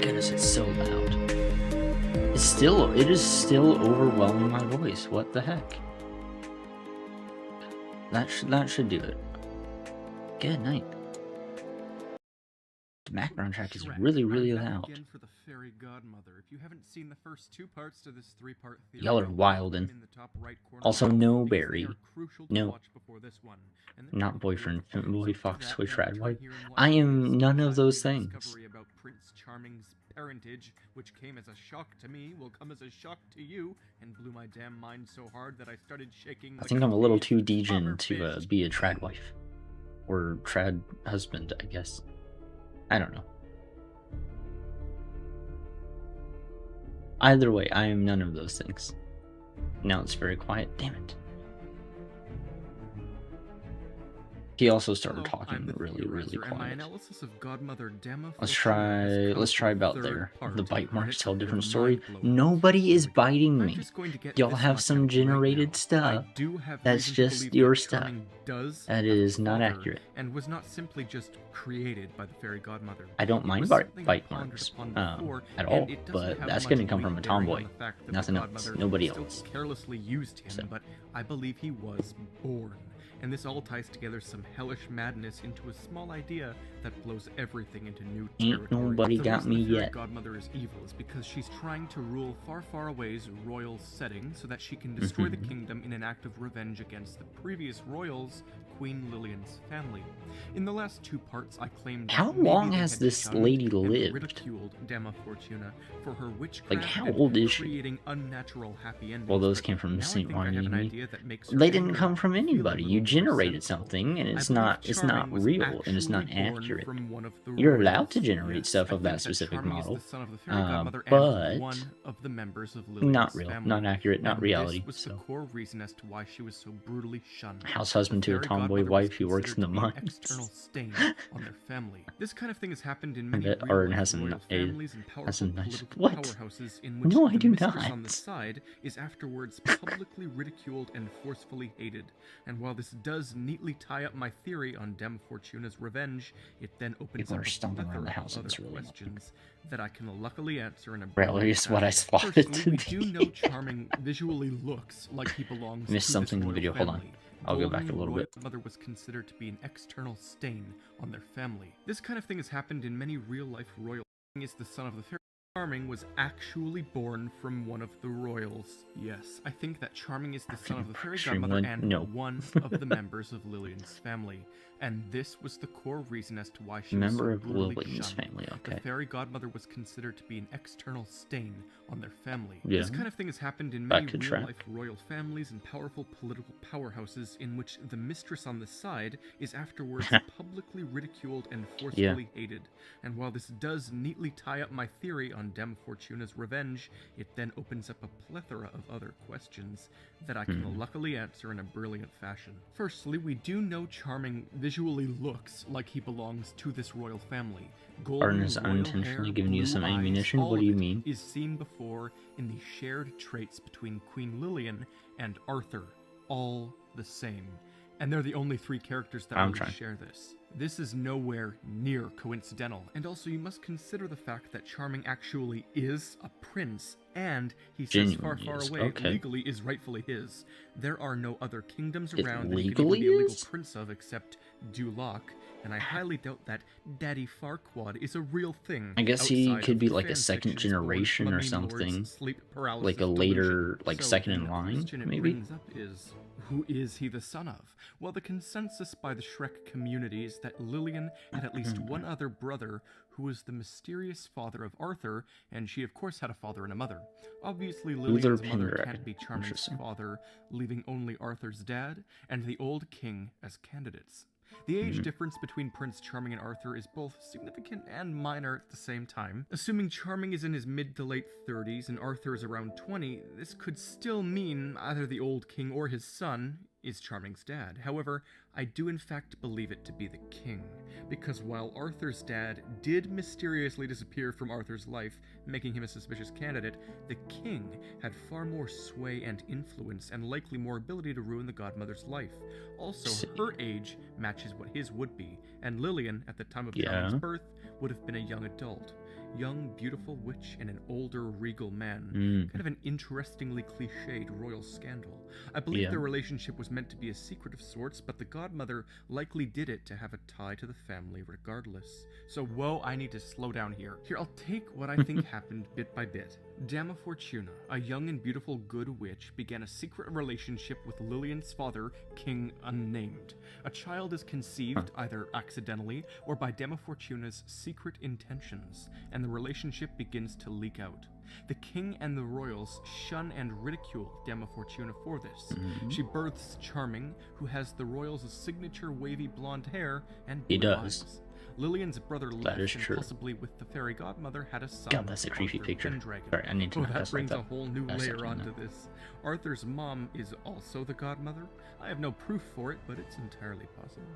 Speaker 1: Goodness, it's so loud. It is still overwhelming my voice. What the heck? That should do it. Good night. The background track is really, really loud.
Speaker 3: Again for the fairy godmother. If you haven't seen the first two parts to this three-part theory,
Speaker 1: Y'all are wildin'.
Speaker 3: in the top right corner
Speaker 1: Also,
Speaker 3: of the
Speaker 1: no
Speaker 3: because they
Speaker 1: Barry.
Speaker 3: are crucial to
Speaker 1: No.
Speaker 3: watch before this one. And the
Speaker 1: Not
Speaker 3: truth
Speaker 1: boyfriend,
Speaker 3: is,
Speaker 1: boy,
Speaker 3: after
Speaker 1: fox,
Speaker 3: that,
Speaker 1: toy,
Speaker 3: we'll
Speaker 1: trad
Speaker 3: return
Speaker 1: wife.
Speaker 3: here and watch
Speaker 1: I
Speaker 3: the
Speaker 1: am none of those
Speaker 3: fascinating
Speaker 1: things.
Speaker 3: discovery about Prince Charming's parentage, which came as a shock to me, will come as a shock to you, and blew my damn mind so hard that I started shaking.
Speaker 1: I
Speaker 3: like
Speaker 1: think I'm a little too
Speaker 3: caged
Speaker 1: degen
Speaker 3: bummer
Speaker 1: to
Speaker 3: bitch.
Speaker 1: be a trad wife. Or trad husband, I guess. I don't know. Either way, I am none of those things. Now it's very quiet. Damn it. He also started talking really quiet. Let's try about there. The bite marks tell a different story. Nobody is biting me. Y'all have some generated stuff. That's just your stuff. That is not accurate.
Speaker 3: And was not simply just created by the fairy godmother.
Speaker 1: I don't mind bite marks at all, but that's going to come from a tomboy. Nothing else. Nobody else.
Speaker 3: Carelessly used him, but I believe he was born. And this all ties together some hellish madness into a small idea that blows everything into new territory.
Speaker 1: Ain't nobody got me yet.
Speaker 3: Godmother is evil is because she's trying to rule far away's royal setting so that she can destroy the kingdom in an act of revenge against the previous royals, Queen Lillian's family. In the last 2 parts, I claimed
Speaker 1: how long has this lady lived?
Speaker 3: Ridiculed Dama Fortuna for her witchcraft.
Speaker 1: Like, how old is she?
Speaker 3: Creating unnatural happy endings.
Speaker 1: Well, those came from Saint Marnie. They didn't come from anybody. You generated something, and it's not real, and it's not accurate. You're allowed to generate stuff of that specific model, but not real, not accurate, not reality.
Speaker 3: So. The core reason as to why she was so brutally shunned.
Speaker 1: House husband to a tomboy wife who works in the mines.
Speaker 3: External stain on their family. This kind of thing has happened in many
Speaker 1: Arden has some
Speaker 3: families and powerful
Speaker 1: nice
Speaker 3: powerhouses in which
Speaker 1: no, I do
Speaker 3: mistress
Speaker 1: not.
Speaker 3: on the side is afterwards publicly ridiculed and forcefully hated. And while this does neatly tie up my theory on Dame Fortuna's revenge, it then opens up a plethora of other questions that I can luckily answer in a
Speaker 1: really is what I thought it to
Speaker 3: we
Speaker 1: be.
Speaker 3: do know Charming visually looks like he belongs
Speaker 1: Missed
Speaker 3: to
Speaker 1: something in the
Speaker 3: this
Speaker 1: video.
Speaker 3: royal
Speaker 1: Hold on.
Speaker 3: family.
Speaker 1: I'll go back a little bit.
Speaker 3: Mother was considered to be an external stain on their family. This kind of thing has happened in many real-life royal. Is the son of the fairy. Charming was actually born from one of the royals. Yes, I think that Charming is the son of the fairy godmother and one of the members of Lillian's family. And this was the core reason as to why she was so brutally shunned.
Speaker 1: Family, okay.
Speaker 3: The fairy godmother was considered to be an external stain on their family.
Speaker 1: Yeah.
Speaker 3: This kind of thing has happened in many real-life royal families and powerful political powerhouses in which the mistress on the side is afterwards publicly ridiculed and forcefully hated. And while this does neatly tie up my theory on Dame Fortuna's revenge, it then opens up a plethora of other questions that I can luckily answer in a brilliant fashion. Firstly, we do know Charming visually looks like he belongs to this royal family.
Speaker 1: Arden is unintentionally giving you some ammunition. What do you mean?
Speaker 3: Is seen before in the shared traits between Queen Lillian and Arthur, all the same. And they're the only 3 characters that really share this. This is nowhere near coincidental, and also you must consider the fact that Charming actually is a prince, and he sits far away, legally is rightfully his. There are no other kingdoms around that he could even be a legal prince of except Duloc, and I highly doubt that Daddy Farquaad is a real thing.
Speaker 1: I guess he could be like a second generation or something, like a later, like second in line, maybe?
Speaker 3: Who is he the son of? Well, the consensus by the Shrek community is that Lillian had at least one other brother who was the mysterious father of Arthur, and she of course had a father and a mother. Obviously, Lillian's mother can't be Charming's father, leaving only Arthur's dad and the old king as candidates. The age difference between Prince Charming and Arthur is both significant and minor at the same time. Assuming Charming is in his mid to late 30s and Arthur is around 20, this could still mean either the old king or his son is Charming's dad. However, I do in fact believe it to be the king, because while Arthur's dad did mysteriously disappear from Arthur's life, making him a suspicious candidate, the king had far more sway and influence and likely more ability to ruin the godmother's life. Also, her age matches what his would be, and Lillian, at the time of Charming's birth, would have been a young adult. Young, beautiful witch and an older, regal man. Kind of an interestingly cliched royal scandal. I believe their relationship was meant to be a secret of sorts, but the godmother likely did it to have a tie to the family regardless. So, whoa, I need to slow down here. Here, I'll take what I think happened bit by bit. Dama Fortuna, a young and beautiful good witch, began a secret relationship with Lillian's father, King Unnamed. A child is conceived either accidentally or by Dama Fortuna's secret intentions, and the relationship begins to leak out. The king and the royals shun and ridicule Dama Fortuna for this. She births Charming, who has the royals' signature wavy blonde hair and blue eyes. Lillian's brother left, and possibly with the fairy godmother, had a son.
Speaker 1: God, that's a creepy picture.
Speaker 3: Pendragon.
Speaker 1: Sorry, I need to know
Speaker 3: that brings
Speaker 1: like
Speaker 3: a whole new layer onto this. Arthur's mom is also the godmother. I have no proof for it, but it's entirely possible.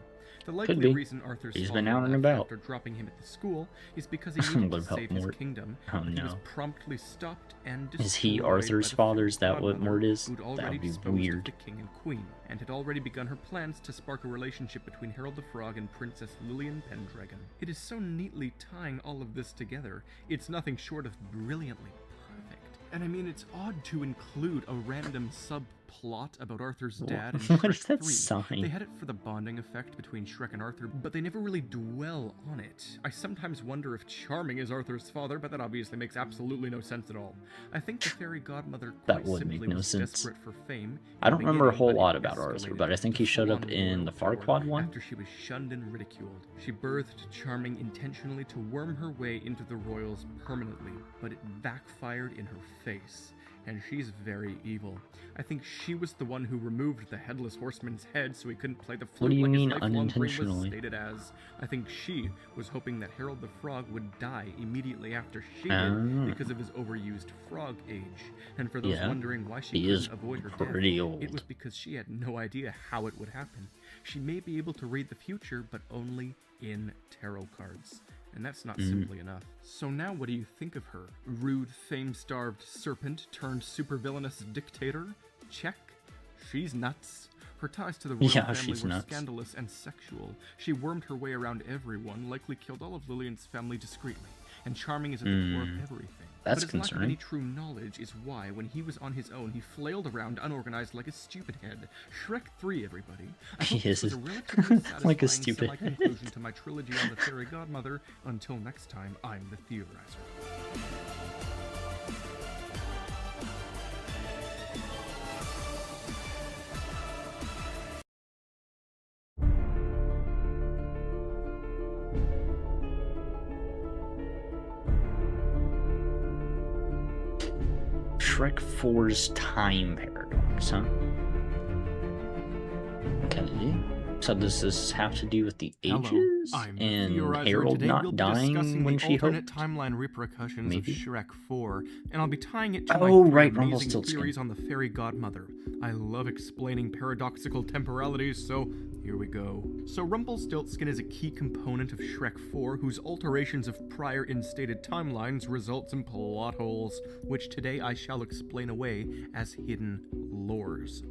Speaker 3: The likely reason Arthur's father left after dropping him at the school is because he needed to save his kingdom. He was promptly stopped and destroyed.
Speaker 1: Is he Arthur's father? Is that what Mort is? That would be weird.
Speaker 3: The king and queen, and had already begun her plans to spark a relationship between Harold the Frog and Princess Lillian Pendragon. It is so neatly tying all of this together, it's nothing short of brilliantly perfect. And I mean, it's odd to include a random subplot about Arthur's dad in
Speaker 1: What is
Speaker 3: Shrek
Speaker 1: that
Speaker 3: 3.
Speaker 1: sign?
Speaker 3: They had it for the bonding effect between Shrek and Arthur, but they never really dwell on it. I sometimes wonder if Charming is Arthur's father, but that obviously makes absolutely no sense at all. I think the fairy godmother quite simply was desperate for fame.
Speaker 1: I don't remember a whole lot about Arthur, but I think he showed up in the Farquaad one.
Speaker 3: After she was shunned and ridiculed, she birthed Charming intentionally to worm her way into the royals permanently, but it backfired in her face. And she's very evil. I think she was the one who removed the headless horseman's head so he couldn't play the flute.
Speaker 1: What do you
Speaker 3: like
Speaker 1: mean
Speaker 3: his lifelong dream was
Speaker 1: unintentionally?
Speaker 3: stated as. I think she was hoping that Harold the Frog would die immediately after she did because of his overused frog age. And for those wondering why she couldn't avoid her death, it was because she had no idea how it would happen. She may be able to read the future, but only in tarot cards. And that's not simply enough. So now what do you think of her? Rude, fame-starved serpent turned supervillainous dictator? Check. She's nuts. Her ties to the royal family were scandalous and sexual. She wormed her way around everyone, likely killed all of Lillian's family discreetly. And Charming is at the core of everything.
Speaker 1: That's
Speaker 3: but his lack of
Speaker 1: concerning.
Speaker 3: any true knowledge is why, when he was on his own, he flailed around unorganized like a stupid head. Shrek 3, everybody. I hope this was a relatively
Speaker 1: like a
Speaker 3: satisfying
Speaker 1: stupid head.
Speaker 3: conclusion to my trilogy on the fairy godmother. Until next time, I'm the Theorizer.
Speaker 1: Shrek 4's time paradox, huh? Okay. So does this have to do with the ages and Harold not dying when she hoped?
Speaker 3: Timeline repercussions
Speaker 1: Maybe?
Speaker 3: of Shrek 4, and I'll be tying it to
Speaker 1: Oh,
Speaker 3: my
Speaker 1: right,
Speaker 3: amazing
Speaker 1: Rumpelstiltskin.
Speaker 3: theories on the fairy godmother. I love explaining paradoxical temporalities, so here we go. So Rumpelstiltskin is a key component of Shrek 4, whose alterations of prior instated timelines results in plot holes, which today I shall explain away as hidden lores.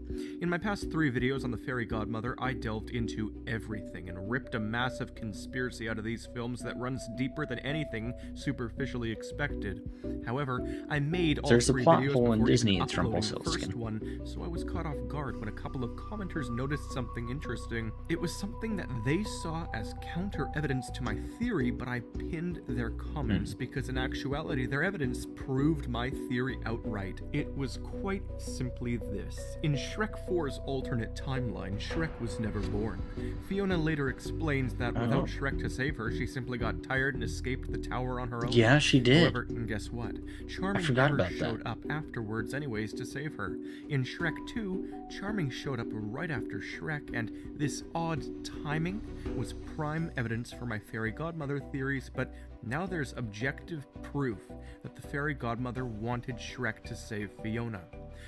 Speaker 3: In my past 3 videos on the fairy godmother, I delved into everything and ripped a massive conspiracy out of these films that runs deeper than anything superficially expected. However, I made all
Speaker 1: There's a
Speaker 3: 3
Speaker 1: plot
Speaker 3: videos
Speaker 1: hole in
Speaker 3: before
Speaker 1: Disney,
Speaker 3: even
Speaker 1: it's
Speaker 3: uploading the
Speaker 1: Rumpelstiltskin.
Speaker 3: first one, so I was caught off guard when a couple of commenters noticed something interesting. It was something that they saw as counter evidence to my theory, but I pinned their comments because in actuality their evidence proved my theory outright. It was quite simply this. In Shrek 4's alternate timeline, Shrek was never born. Fiona later explains that without Shrek to save her, she simply got tired and escaped the tower on her own.
Speaker 1: Yeah, she did.
Speaker 3: However, guess what? Charming
Speaker 1: forgot
Speaker 3: never
Speaker 1: about that.
Speaker 3: showed up afterwards anyways to save her. In Shrek 2, Charming showed up right after Shrek, and this odd timing was prime evidence for my fairy godmother theories, but now there's objective proof that the fairy godmother wanted Shrek to save Fiona.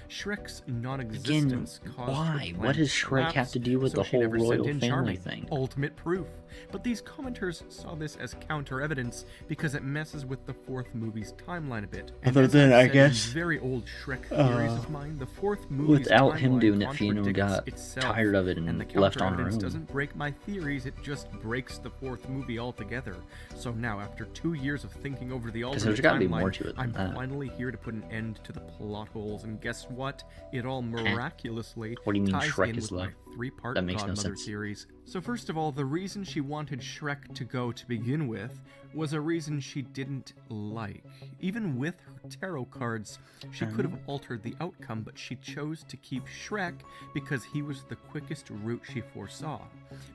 Speaker 3: Shrek's non-existence caused her
Speaker 1: why?
Speaker 3: plan
Speaker 1: What does
Speaker 3: to
Speaker 1: Shrek have
Speaker 3: collapse,
Speaker 1: to do with
Speaker 3: so
Speaker 1: the
Speaker 3: she
Speaker 1: whole
Speaker 3: never sent
Speaker 1: royal
Speaker 3: in
Speaker 1: family
Speaker 3: Charming.
Speaker 1: thing?
Speaker 3: Ultimate proof. But these commenters saw this as counter evidence because it messes with the 4th movie's timeline a bit. And
Speaker 1: Other
Speaker 3: as
Speaker 1: than,
Speaker 3: I've
Speaker 1: I
Speaker 3: said in
Speaker 1: guess,
Speaker 3: very old Shrek theories of mine, the 4th movie's
Speaker 1: without him
Speaker 3: timeline
Speaker 1: doing it, Fiona
Speaker 3: contradicts
Speaker 1: got
Speaker 3: itself,
Speaker 1: tired of it
Speaker 3: and the
Speaker 1: and left on her
Speaker 3: counter-evidence
Speaker 1: own.
Speaker 3: doesn't break my theories, it just breaks the 4th movie altogether. So now, after 2 years of thinking over the alternate
Speaker 1: there's gotta be
Speaker 3: timeline,
Speaker 1: more to it than
Speaker 3: I'm
Speaker 1: that.
Speaker 3: finally here to put an end to the plot holes, and guess what? It all miraculously
Speaker 1: What do you mean
Speaker 3: ties
Speaker 1: Shrek
Speaker 3: in
Speaker 1: is
Speaker 3: with
Speaker 1: love?
Speaker 3: my 3-part
Speaker 1: That makes no
Speaker 3: Godmother
Speaker 1: sense.
Speaker 3: series. So first of all, the reason she wanted Shrek to go to begin with was a reason she didn't like. Even with her tarot cards, she could have altered the outcome, but she chose to keep Shrek because he was the quickest route she foresaw,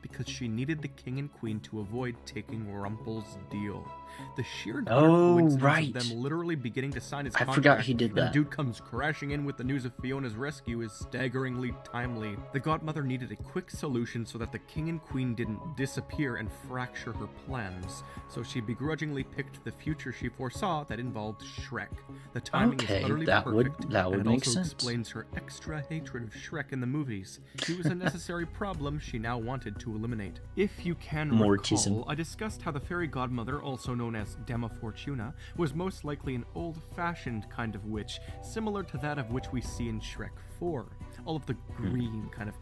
Speaker 3: because she needed the king and queen to avoid taking Rumpel's deal. The sheer coincidence of them literally beginning to sign his contract,
Speaker 1: forgot he did
Speaker 3: and
Speaker 1: that.
Speaker 3: the dude comes crashing in with the news of Fiona's rescue is staggeringly timely. The godmother needed a quick solution so that the king and queen didn't disappear and fracture her plans, so she begrudgingly picked the future she foresaw that involved Shrek. The timing is utterly perfect, and it
Speaker 1: make
Speaker 3: also
Speaker 1: sense.
Speaker 3: explains her extra hatred of Shrek in the movies. He was a necessary problem she now wanted to eliminate. If you can
Speaker 1: Mortism.
Speaker 3: recall, I discussed how the fairy godmother, also known as Dama Fortuna, was most likely an old-fashioned kind of witch, similar to that of which we see in Shrek 4. All of the green kind of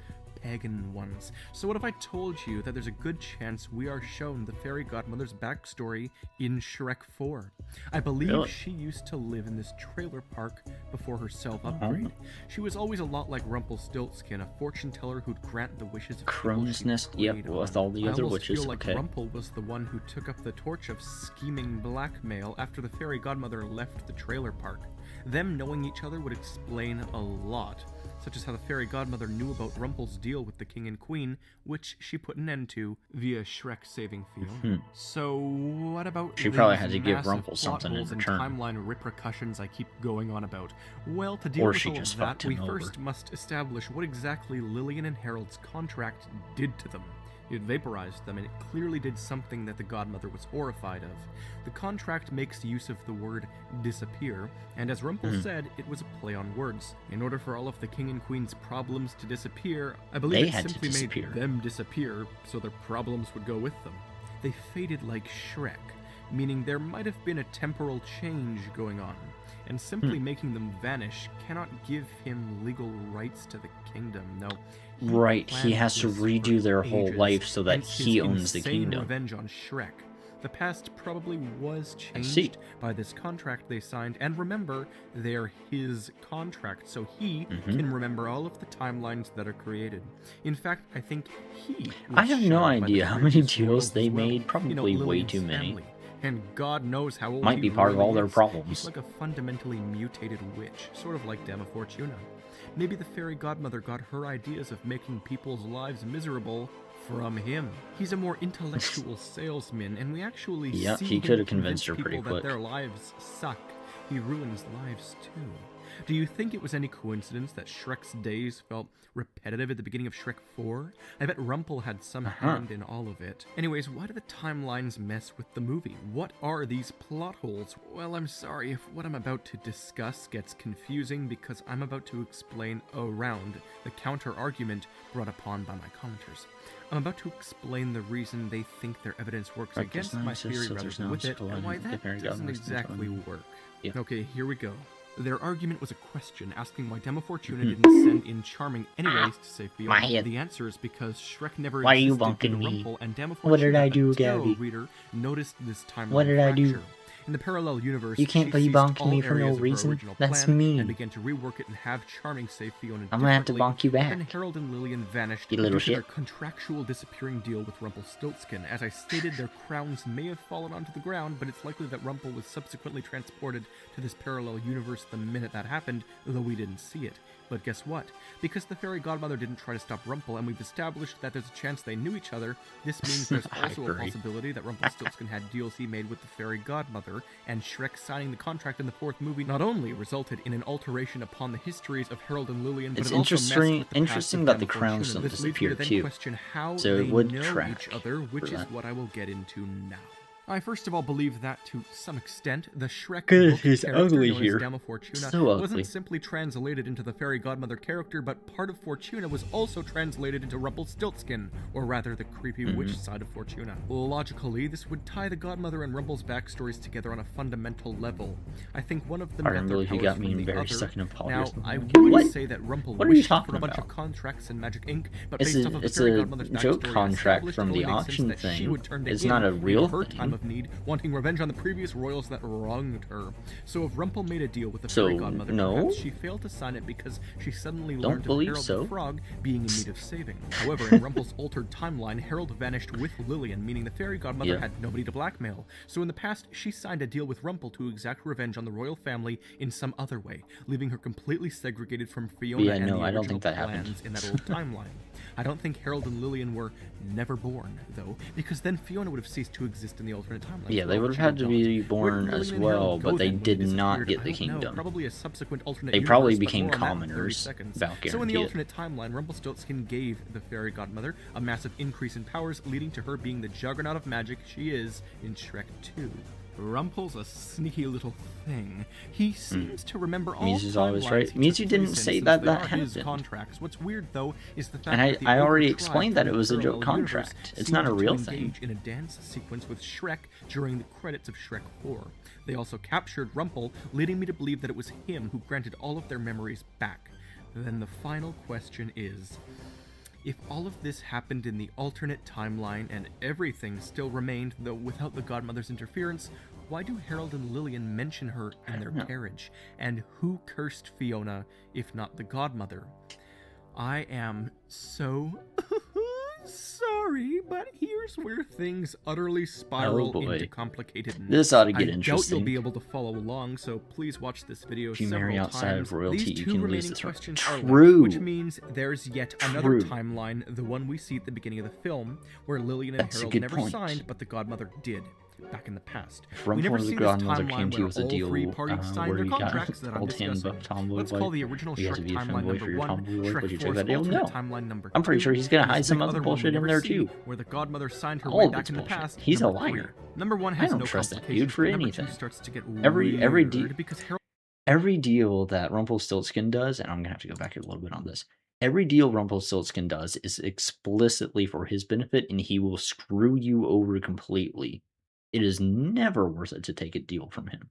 Speaker 3: pagan ones. So what if I told you that there's a good chance we are shown the fairy godmother's backstory in Shrek 4? I believe she used to live in this trailer park before her self-upgrade. She was always a lot like Rumpelstiltskin, a fortune teller who'd grant the wishes of
Speaker 1: Crow's Nest, yep, with all the other witches.
Speaker 3: I feel like Rumpel was the one who took up the torch of scheming blackmail after the fairy godmother left the trailer park. Them knowing each other would explain a lot, such as how the fairy godmother knew about Rumpel's deal with the king and queen, which she put an end to via Shrek saving Fiona. So what about
Speaker 1: She probably had
Speaker 3: these
Speaker 1: to give
Speaker 3: massive
Speaker 1: Rumpel
Speaker 3: plot
Speaker 1: something in
Speaker 3: holes and
Speaker 1: return.
Speaker 3: timeline repercussions I keep going on about? Well, to deal
Speaker 1: Or
Speaker 3: with
Speaker 1: she
Speaker 3: all
Speaker 1: just
Speaker 3: of that,
Speaker 1: fucked
Speaker 3: we
Speaker 1: him over.
Speaker 3: first must establish what exactly Lillian and Harold's contract did to them. It vaporized them, and it clearly did something that the godmother was horrified of. The contract makes use of the word disappear, and as Rumpel said, it was a play on words. In order for all of the king and queen's problems to disappear, I believe
Speaker 1: They
Speaker 3: it
Speaker 1: had to
Speaker 3: simply
Speaker 1: disappear.
Speaker 3: made them disappear so their problems would go with them. They faded like Shrek, meaning there might have been a temporal change going on, and simply making them vanish cannot give him legal rights to the kingdom. No.
Speaker 1: Right, he
Speaker 3: planned
Speaker 1: has to
Speaker 3: this
Speaker 1: redo
Speaker 3: for
Speaker 1: their whole
Speaker 3: ages,
Speaker 1: life so that
Speaker 3: hence
Speaker 1: he
Speaker 3: his
Speaker 1: owns the
Speaker 3: insane
Speaker 1: kingdom.
Speaker 3: revenge on Shrek. The past probably was
Speaker 1: I see.
Speaker 3: changed by this contract they signed, and remember, they're his contract, so he can remember all of the timelines that are created. In fact, I think he was
Speaker 1: I have no
Speaker 3: shamed by the
Speaker 1: idea how many
Speaker 3: previous
Speaker 1: deals
Speaker 3: worlds
Speaker 1: they
Speaker 3: as well.
Speaker 1: made, probably way
Speaker 3: Lillian's
Speaker 1: too many.
Speaker 3: family. And God knows how old
Speaker 1: Might
Speaker 3: he
Speaker 1: be part of
Speaker 3: really
Speaker 1: all their
Speaker 3: is.
Speaker 1: problems.
Speaker 3: He's like a fundamentally mutated witch, sort of like Dama Fortuna. Maybe the fairy godmother got her ideas of making people's lives miserable from him. He's a more intellectual salesman, and we actually
Speaker 1: Yeah,
Speaker 3: see
Speaker 1: he
Speaker 3: him
Speaker 1: could have
Speaker 3: convince
Speaker 1: convinced her pretty
Speaker 3: people
Speaker 1: quick.
Speaker 3: that their lives suck. He ruins lives too. Do you think it was any coincidence that Shrek's days felt repetitive at the beginning of Shrek 4? I bet Rumpel had some hand in all of it. Anyways, why do the timelines mess with the movie? What are these plot holes? Well, I'm sorry if what I'm about to discuss gets confusing because I'm about to explain around the counter-argument brought upon by my commenters. I'm about to explain the reason they think their evidence works against my theory rather than with it, and why that doesn't exactly work.
Speaker 1: Yeah.
Speaker 3: Okay, here we go. Their argument was a question asking why Dama Fortuna didn't send in Charming anyways to save
Speaker 1: My
Speaker 3: Fiona.
Speaker 1: head.
Speaker 3: The answer is because Shrek never
Speaker 1: Why are you
Speaker 3: existed due to
Speaker 1: bonking me?
Speaker 3: Rumpel, and Dama
Speaker 1: What did
Speaker 3: Fortuna,
Speaker 1: I do,
Speaker 3: a tarot
Speaker 1: Gabby?
Speaker 3: reader, noticed this timeline
Speaker 1: What did I do?
Speaker 3: fracture. In the parallel universe,
Speaker 1: You can't
Speaker 3: she
Speaker 1: be
Speaker 3: seized
Speaker 1: bonking
Speaker 3: all
Speaker 1: me for no
Speaker 3: areas of her
Speaker 1: reason.
Speaker 3: original
Speaker 1: That's
Speaker 3: plan
Speaker 1: mean.
Speaker 3: and began to rework it and have Charming save Fiona
Speaker 1: I'm gonna have to
Speaker 3: differently,
Speaker 1: bonk you
Speaker 3: but Then
Speaker 1: back.
Speaker 3: Harold and Lillian vanished
Speaker 1: You
Speaker 3: due
Speaker 1: little
Speaker 3: to their
Speaker 1: shit.
Speaker 3: contractual disappearing deal with Rumpelstiltskin. As I stated, their crowns may have fallen onto the ground, but it's likely that Rumpel was subsequently transported to this parallel universe the minute that happened, though we didn't see it. But guess what? Because the fairy godmother didn't try to stop Rumpel, and we've established that there's a chance they knew each other, this means there's
Speaker 1: I
Speaker 3: also a
Speaker 1: agree.
Speaker 3: possibility that Rumpelstiltskin had deals he made with the fairy godmother, and Shrek signing the contract in the fourth movie not only resulted in an alteration upon the histories of Harold and Lillian, but
Speaker 1: It's
Speaker 3: it also messed
Speaker 1: interesting-
Speaker 3: with the
Speaker 1: interesting
Speaker 3: past
Speaker 1: that
Speaker 3: of
Speaker 1: the
Speaker 3: Dama
Speaker 1: crowns
Speaker 3: Fortuna.
Speaker 1: don't
Speaker 3: This leads me to
Speaker 1: disappear,
Speaker 3: then
Speaker 1: too.
Speaker 3: question how
Speaker 1: So it
Speaker 3: they
Speaker 1: would
Speaker 3: know
Speaker 1: track
Speaker 3: each other, which
Speaker 1: for
Speaker 3: is
Speaker 1: that.
Speaker 3: what I will get into now. I first of all believe that, to some extent, the Shrek
Speaker 1: Good,
Speaker 3: book
Speaker 1: he's
Speaker 3: character
Speaker 1: ugly
Speaker 3: known as
Speaker 1: here.
Speaker 3: Dama Fortuna
Speaker 1: So ugly.
Speaker 3: wasn't simply translated into the fairy godmother character, but part of Fortuna was also translated into Rumpelstiltskin, or rather the creepy witch side of Fortuna. Logically, this would tie the godmother and Rumpel's backstories together on a fundamental level. I think one of them
Speaker 1: I
Speaker 3: got their
Speaker 1: really
Speaker 3: powers
Speaker 1: got me
Speaker 3: from
Speaker 1: in
Speaker 3: the
Speaker 1: very
Speaker 3: other.
Speaker 1: stuck in a
Speaker 3: Now,
Speaker 1: polyester.
Speaker 3: I would
Speaker 1: What?
Speaker 3: say that Rumpel
Speaker 1: What are you
Speaker 3: wished
Speaker 1: talking
Speaker 3: for a bunch
Speaker 1: about?
Speaker 3: of contracts and magic ink, but
Speaker 1: It's
Speaker 3: based
Speaker 1: a-
Speaker 3: off of the
Speaker 1: it's
Speaker 3: fairy
Speaker 1: a
Speaker 3: godmother's
Speaker 1: joke
Speaker 3: backstory,
Speaker 1: contract
Speaker 3: established
Speaker 1: from
Speaker 3: it
Speaker 1: the
Speaker 3: only makes sense
Speaker 1: auction
Speaker 3: that she
Speaker 1: thing.
Speaker 3: would turn to
Speaker 1: It's
Speaker 3: him
Speaker 1: not a
Speaker 3: when
Speaker 1: real
Speaker 3: her
Speaker 1: thing.
Speaker 3: time of need, wanting revenge on the previous royals that wronged her. So if Rumpel made a deal with the fairy godmother, perhaps she failed to sign it because she suddenly learned of Harold the Frog being in need of saving. However, in Rumpel's altered timeline, Harold vanished with Lillian, meaning the fairy godmother had nobody to blackmail. So in the past, she signed a deal with Rumpel to exact revenge on the royal family in some other way, leaving her completely segregated from Fiona and the original plans in that old timeline. I don't think Harold and Lillian were never born, though, because then Fiona would have ceased to exist in the alternate timeline.
Speaker 1: Yeah, they would have had to be born as well, but they did not get the kingdom.
Speaker 3: Probably a subsequent alternate
Speaker 1: they probably became commoners.
Speaker 3: So in the alternate timeline, Rumpelstiltskin gave the fairy godmother a massive increase in powers, leading to her being the juggernaut of magic she is in Shrek 2. Rumpel's a sneaky little thing. He seems to remember all
Speaker 1: Mizu's always right. Mizu didn't say that happened.
Speaker 3: Contracts. What's weird though is the fact
Speaker 1: and
Speaker 3: that
Speaker 1: I already explained that it was a joke contract. It's not a real thing.
Speaker 3: In a dance sequence with Shrek during the credits of Shrek 4. They also captured Rumpel, leading me to believe that it was him who granted all of their memories back. Then the final question is, if all of this happened in the alternate timeline and everything still remained, though without the godmother's interference, why do Harold and Lillian mention her in their carriage? And who cursed Fiona, if not the godmother? I am so sorry, but here's where things utterly spiral into complicatedness.
Speaker 1: This ought to get interesting.
Speaker 3: I doubt you'll be able to follow along, so please watch this video
Speaker 1: if you
Speaker 3: several
Speaker 1: marry outside
Speaker 3: times.
Speaker 1: of royalty,
Speaker 3: These
Speaker 1: you
Speaker 3: two
Speaker 1: can
Speaker 3: remaining
Speaker 1: lose the throne.
Speaker 3: questions are
Speaker 1: True.
Speaker 3: left, which means there's yet another timeline, the one we see at the beginning of the film, where Lillian and Harold never signed, but the godmother did. Back in the past.
Speaker 1: We never see this timeline where all three parties signed their contracts that I'm discussing.
Speaker 3: Let's call the original Shrek timeline number 1, Shrek 4's alternate timeline number 2.
Speaker 1: I'm pretty sure he's gonna hide some other bullshit in there too.
Speaker 3: Where the godmother signed her way back in the past.
Speaker 1: He's a liar.
Speaker 3: Number 1 has no
Speaker 1: trust that dude for anything.
Speaker 3: Starts to get
Speaker 1: every deal that Rumpelstiltskin does, and I'm gonna have to go back a little bit on this. Every deal Rumpelstiltskin does is explicitly for his benefit, and he will screw you over completely. It is never worth it to take a deal from him.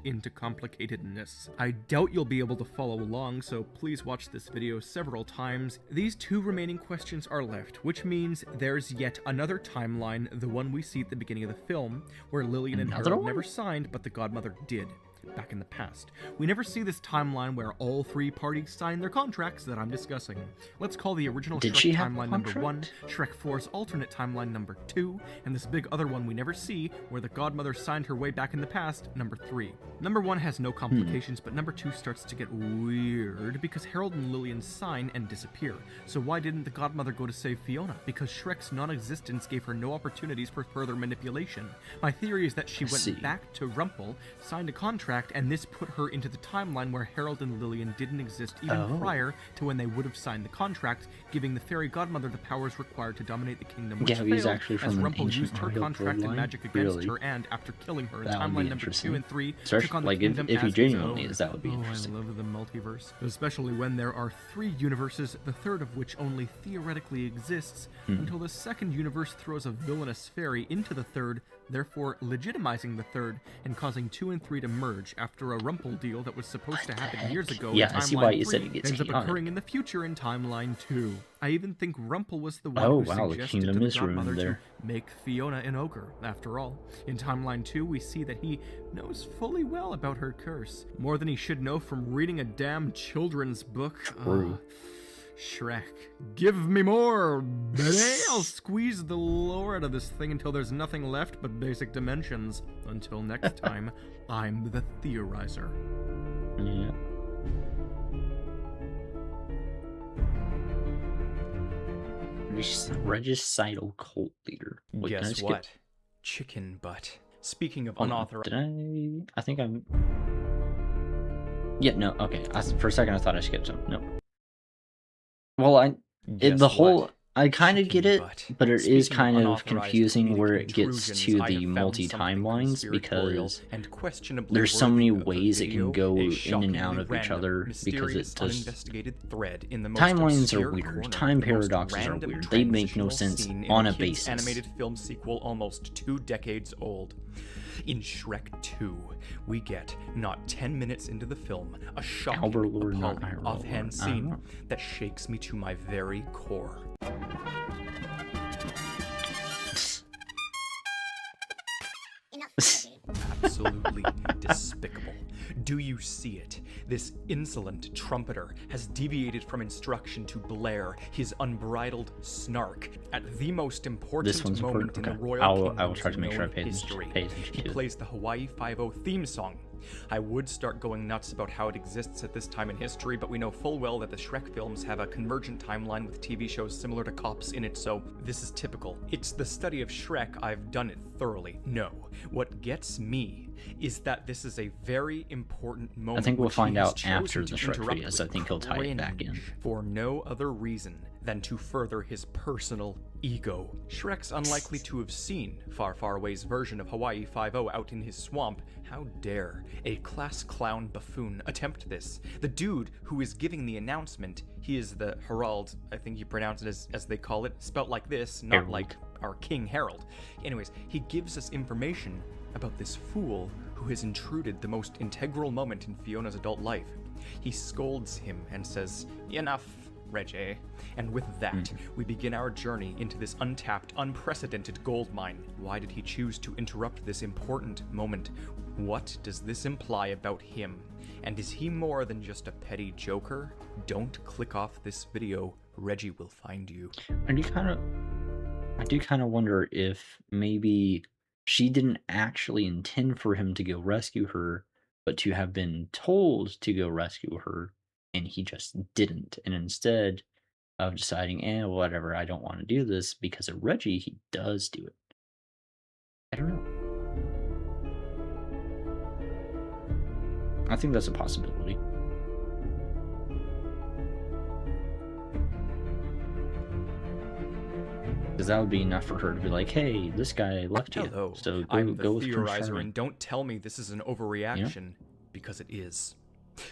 Speaker 3: Into complicatedness. I doubt you'll be able to follow along, so please watch this video several times. These two remaining questions are left, which means there's yet another timeline, the one we see at the beginning of the film, where Lillian and Harold never signed, but the godmother did. Back in the past. We never see this timeline where all three parties sign their contracts that I'm discussing. Let's call the original Shrek timeline number 1, Shrek 4's alternate timeline number 2, and this big other one we never see, where the godmother signed her way back in the past, number 3. Number 1 has no complications, but number 2 starts to get weird, because Harold and Lillian sign and disappear. So why didn't the godmother go to save Fiona? Because Shrek's non-existence gave her no opportunities for further manipulation. My theory is that she went back to Rumpel, signed a contract, and this put her into the timeline where Harold and Lillian didn't exist even prior to when they would have signed the contract, giving the fairy godmother the powers required to dominate the kingdom, which failed,
Speaker 1: actually from
Speaker 3: as Rumpel used her contract and magic against her, and after killing her in timeline number 2 and 3, took on the kingdom
Speaker 1: if he
Speaker 3: as
Speaker 1: genuinely
Speaker 3: his
Speaker 1: is, that would be
Speaker 3: own.
Speaker 1: interesting.
Speaker 3: I love the multiverse, especially when there are 3 universes, the third of which only theoretically exists, until the second universe throws a villainous fairy into the third, therefore legitimizing the third and causing 2 and 3 to merge after a Rumpel deal that was supposed to happen years ago in timeline
Speaker 1: I see why you
Speaker 3: 3
Speaker 1: said it gets
Speaker 3: ends up
Speaker 1: chaotic.
Speaker 3: occurring in the future in timeline 2. I even think Rumpel was the one who suggested to the godmother to make Fiona an ogre, after all. In timeline 2, we see that he knows fully well about her curse, more than he should know from reading a damn children's book. Shrek. Give me more, baby! I'll squeeze the lore out of this thing until there's nothing left but basic dimensions. Until next time, I'm the Theorizer.
Speaker 1: Yeah. Regicidal cult leader. Wait,
Speaker 4: guess what? Chicken butt. Speaking of unauthorized...
Speaker 1: Did I think I'm... Yeah, no, okay. For a second I thought I skipped some. No. Well, I kind of get it, but it is kind of confusing where it gets to the multi-timelines, because there's so many ways it can go in and out of each other, because it just... Timelines are weird. Time paradoxes are weird. They make no sense on a basis.
Speaker 4: Animated film sequel almost 2 decades old. In Shrek 2, we get, not 10 minutes into the film, a shocking, appalling, offhand scene that shakes me to my very core. despicable. Do you see it? This insolent trumpeter has deviated from instruction to blare his unbridled snark at the most important moment in the Royal
Speaker 1: I will try to make sure I pay
Speaker 4: history.
Speaker 1: attention
Speaker 4: He plays the Hawaii Five-0 theme song. I would start going nuts about how it exists at this time in history, but we know full well that the Shrek films have a convergent timeline with TV shows similar to Cops in it, so this is typical. It's the study of Shrek, I've done it thoroughly. No, what gets me is that this is a very important moment.
Speaker 1: I think we'll find out after the Shrek videos. I think he'll tie it back in.
Speaker 4: For no other reason than to further his personal ego. Shrek's unlikely to have seen Far Far Away's version of Hawaii Five-0 out in his swamp. How dare a class clown buffoon attempt this? The dude who is giving the announcement, he is the Herald, I think you pronounce it as they call it, spelt like this, not
Speaker 1: Herald.
Speaker 4: like our King Harold. Anyways, he gives us information about this fool who has intruded the most integral moment in Fiona's adult life. He scolds him and says, "Enough, Reggie." And with that, we begin our journey into this untapped, unprecedented gold mine. Why did he choose to interrupt this important moment? What does this imply about him? And is he more than just a petty joker? Don't click off this video. Reggie will find you.
Speaker 1: I do kind of wonder if maybe she didn't actually intend for him to go rescue her, but to have been told to go rescue her, and he just didn't. And instead of deciding, whatever, I don't want to do this, because of Reggie, he does do it. I don't know. I think that's a possibility. Because that would be enough for her to be like, hey, this guy left you.
Speaker 4: Hello,
Speaker 1: So
Speaker 4: I'm the
Speaker 1: go with Prince
Speaker 4: theorizer,
Speaker 1: Charming.
Speaker 4: and don't tell me this is an overreaction, because it is.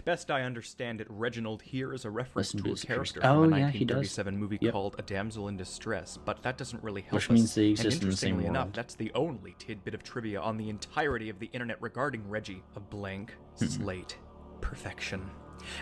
Speaker 4: Best I understand it, Reginald here is a reference to a character from a 1937 movie called A Damsel in Distress, but that doesn't really help
Speaker 1: Which
Speaker 4: us.
Speaker 1: means they exist
Speaker 4: And
Speaker 1: in the same
Speaker 4: interestingly enough,
Speaker 1: world.
Speaker 4: that's the only tidbit of trivia on the entirety of the internet regarding Reggie. A blank slate. Perfection.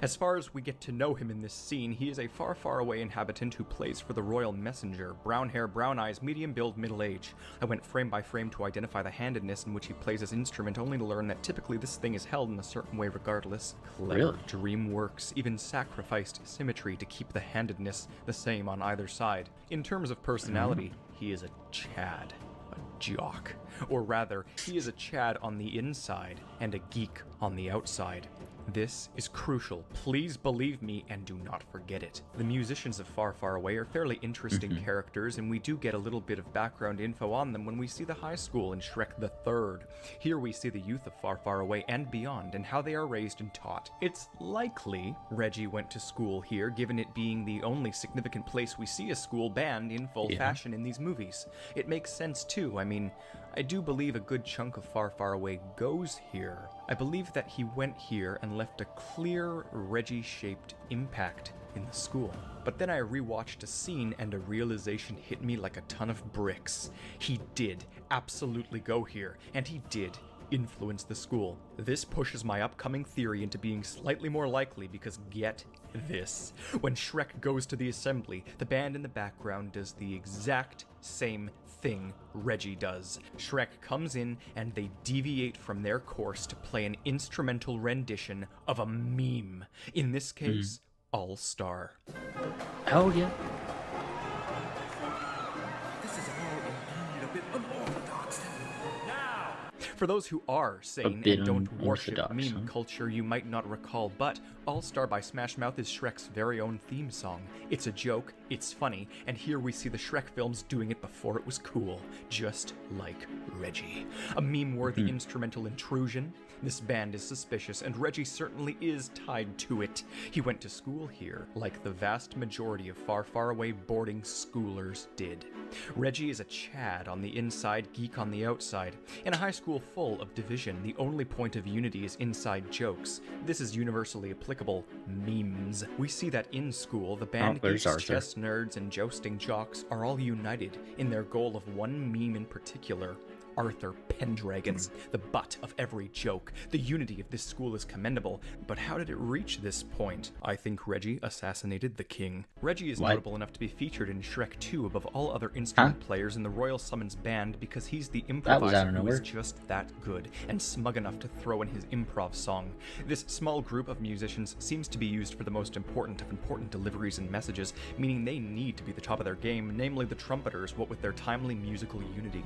Speaker 4: As far as we get to know him in this scene, he is a far, far away inhabitant who plays for the Royal Messenger. Brown hair, brown eyes, medium build, middle age. I went frame by frame to identify the handedness in which he plays his instrument, only to learn that typically this thing is held in a certain way regardless. Clever. DreamWorks even sacrificed symmetry to keep the handedness the same on either side. In terms of personality, he is a Chad. A jock. Or rather, he is a Chad on the inside and a geek on the outside. This is crucial. Please believe me and do not forget it. The musicians of Far, Far Away are fairly interesting characters, and we do get a little bit of background info on them when we see the high school in Shrek the Third. Here we see the youth of Far, Far Away and beyond, and how they are raised and taught. It's likely Reggie went to school here, given it being the only significant place we see a school band in full fashion in these movies. It makes sense too. I mean, I do believe a good chunk of Far, Far Away goes here. I believe that he went here and left a clear Reggie-shaped impact in the school. But then I rewatched a scene and a realization hit me like a ton of bricks. He did absolutely go here, and he did influence the school. This pushes my upcoming theory into being slightly more likely because get this. When Shrek goes to the assembly, the band in the background does the exact same thing Reggie does. Shrek comes in and they deviate from their course to play an instrumental rendition of a meme. In this case, All Star.
Speaker 1: Oh, yeah.
Speaker 4: For those who are sane and don't worship meme culture, you might not recall, but All Star by Smash Mouth is Shrek's very own theme song. It's a joke, it's funny, and here we see the Shrek films doing it before it was cool, just like Reggie. A meme-worthy instrumental intrusion? This band is suspicious, and Reggie certainly is tied to it. He went to school here, like the vast majority of Far, Far Away boarding schoolers did. Reggie is a Chad on the inside, geek on the outside. In a high school full of division, the only point of unity is inside jokes. This is universally applicable. Memes. We see that in school, the band geeks, chess nerds, and jousting jocks are all united in their goal of one meme in particular. Arthur Pendragon, the butt of every joke. The unity of this school is commendable, but how did it reach this point? I think Reggie assassinated the king. Reggie is notable enough to be featured in Shrek 2 above all other instrument players in the Royal Summons Band because he's the improviser who is just that good and smug enough to throw in his improv song. This small group of musicians seems to be used for the most important of important deliveries and messages, meaning they need to be the top of their game, namely the trumpeters, what with their timely musical unity.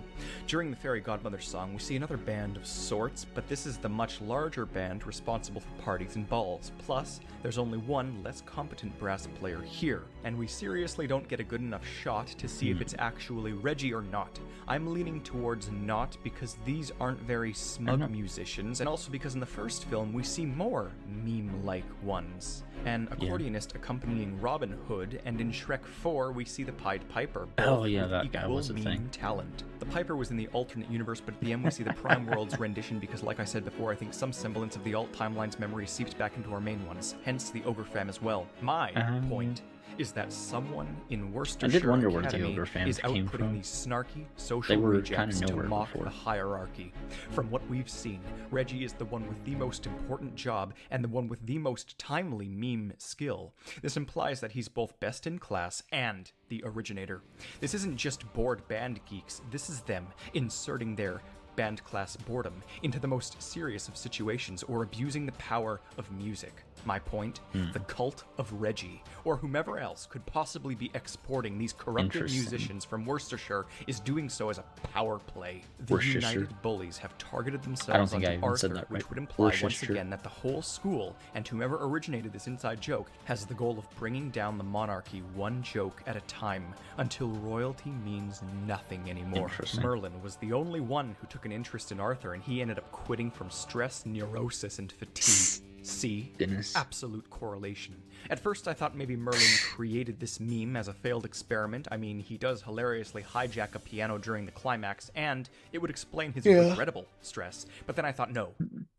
Speaker 4: During the Fairy Godmother song, we see another band of sorts, but this is the much larger band responsible for parties and balls. Plus, there's only one less competent brass player here, and we seriously don't get a good enough shot to see if it's actually Reggie or not. I'm leaning towards not because these aren't very smug musicians, and also because in the first film we see more meme-like ones. An accordionist accompanying Robin Hood, and in Shrek 4 we see the Pied Piper, both with
Speaker 1: that guy
Speaker 4: equal
Speaker 1: was a
Speaker 4: meme
Speaker 1: thing.
Speaker 4: talent. The Piper was in the alternate universe, but at the end we see the Prime World's rendition because, like I said before, I think some semblance of the alt timeline's memory seeped back into our main ones, hence the Ogre Fam as well. My point is that someone in Worcestershire Academy is outputting these snarky social rejects to mock the hierarchy. From what we've seen, Reggie is the one with the most important job and the one with the most timely meme skill. This implies that he's both best in class and the originator. This isn't just bored band geeks, this is them inserting their band class boredom into the most serious of situations or abusing the power of music. My point, the cult of Reggie, or whomever else could possibly be exporting these corrupted musicians from Worcestershire, is doing so as a power play. The United Bullies have targeted themselves onto Arthur, which would imply once again that the whole school, and whomever originated this inside joke, has the goal of bringing down the monarchy one joke at a time, until royalty means nothing anymore. Merlin was the only one who took an interest in Arthur, and he ended up quitting from stress, neurosis, and fatigue. See? Absolute correlation. At first I thought maybe Merlin created this meme as a failed experiment. I mean, he does hilariously hijack a piano during the climax, and it would explain his regrettable stress. But then I thought, no,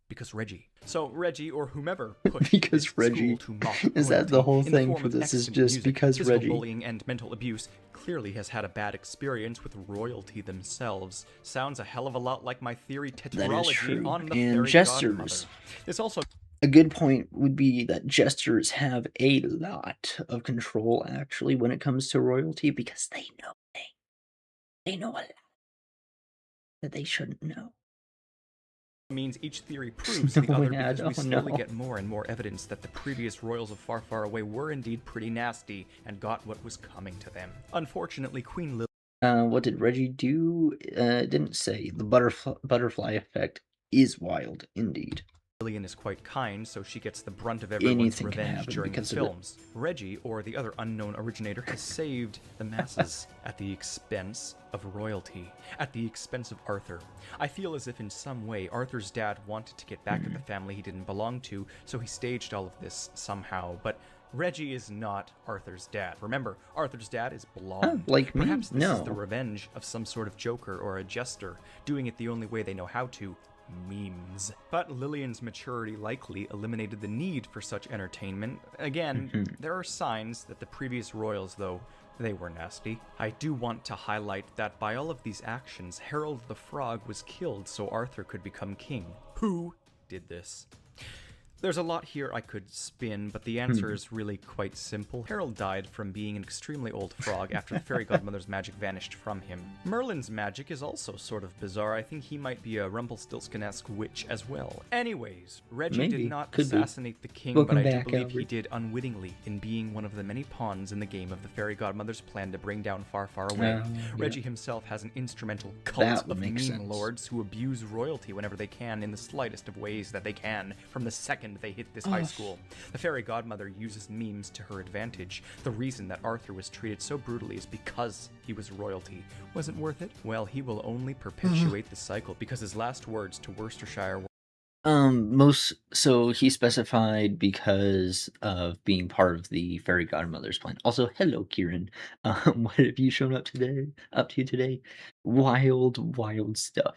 Speaker 4: because Reggie. So Reggie, or whomever, pushed
Speaker 1: because Reggie.
Speaker 4: To mock
Speaker 1: is that the whole thing for this? Is just
Speaker 4: music,
Speaker 1: because Reggie.
Speaker 4: Bullying and mental abuse clearly has had a bad experience with royalty themselves. Sounds a hell of a lot like my theory tetralogy on the Fairy Godmother. This also.
Speaker 1: A good point would be that jesters have a lot of control, actually, when it comes to royalty, because they know they know a lot that they shouldn't know.
Speaker 4: Means each theory proves the other because we slowly get more and more evidence that the previous royals of Far, Far Away were indeed pretty nasty and got what was coming to them. Unfortunately, Queen Lily...
Speaker 1: what did Reggie do? Didn't say. The butterfly effect is wild, indeed.
Speaker 4: Lillian is quite kind, so she gets the brunt of everyone's revenge during the films. Reggie, or the other unknown originator, has saved the masses at the expense of royalty, at the expense of Arthur. I feel as if in some way Arthur's dad wanted to get back at the family he didn't belong to, so he staged all of this somehow, but Reggie is not Arthur's dad. Remember, Arthur's dad is blonde.
Speaker 1: Like me?
Speaker 4: Perhaps this is the revenge of some sort of joker or a jester, doing it the only way they know how to. Memes. But Lillian's maturity likely eliminated the need for such entertainment. Again, there are signs that the previous royals, though, they were nasty. I do want to highlight that by all of these actions, Harold the Frog was killed so Arthur could become king. Who did this? There's a lot here I could spin, but the answer is really quite simple. Harold died from being an extremely old frog after the fairy godmother's magic vanished from him. Merlin's magic is also sort of bizarre. I think he might be a Rumpelstiltskin-esque witch as well. Anyways, Reggie did not assassinate the king, but I do believe he did unwittingly in being one of the many pawns in the game of the fairy godmother's plan to bring down Far, Far Away. Reggie himself has an instrumental cult of meme lords who abuse royalty whenever they can in the slightest of ways that they can from the second they hit this high school. The fairy godmother uses memes to her advantage. The reason that Arthur was treated so brutally is because he was royalty. Was it worth it? Well, he will only perpetuate the cycle because his last words to Worcestershire were
Speaker 1: so he specified because of being part of the fairy godmother's plan. Also, hello, Kieran. What have you shown up to today? Wild stuff.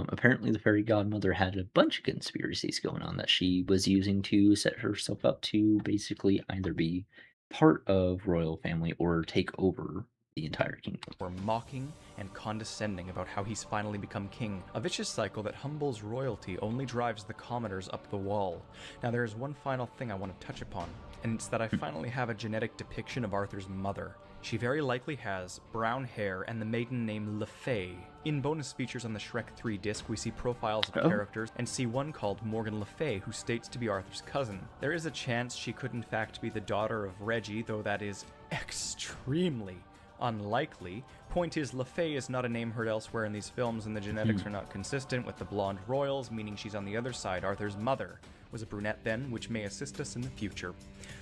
Speaker 1: Apparently the fairy godmother had a bunch of conspiracies going on that she was using to set herself up to basically either be part of royal family or take over the entire kingdom.
Speaker 4: Or mocking and condescending about how he's finally become king. A vicious cycle that humbles royalty only drives the commoners up the wall. Now there is one final thing I want to touch upon, and it's that I finally have a genetic depiction of Arthur's mother. She very likely has brown hair and the maiden name LeFay. In bonus features on the Shrek 3 disc, we see profiles of characters and see one called Morgan Le Fay, who states to be Arthur's cousin. There is a chance she could in fact be the daughter of Reggie, though that is extremely unlikely. Point is, Le Fay is not a name heard elsewhere in these films, and the genetics are not consistent with the blonde royals, meaning she's on the other side. Arthur's mother was a brunette then, which may assist us in the future.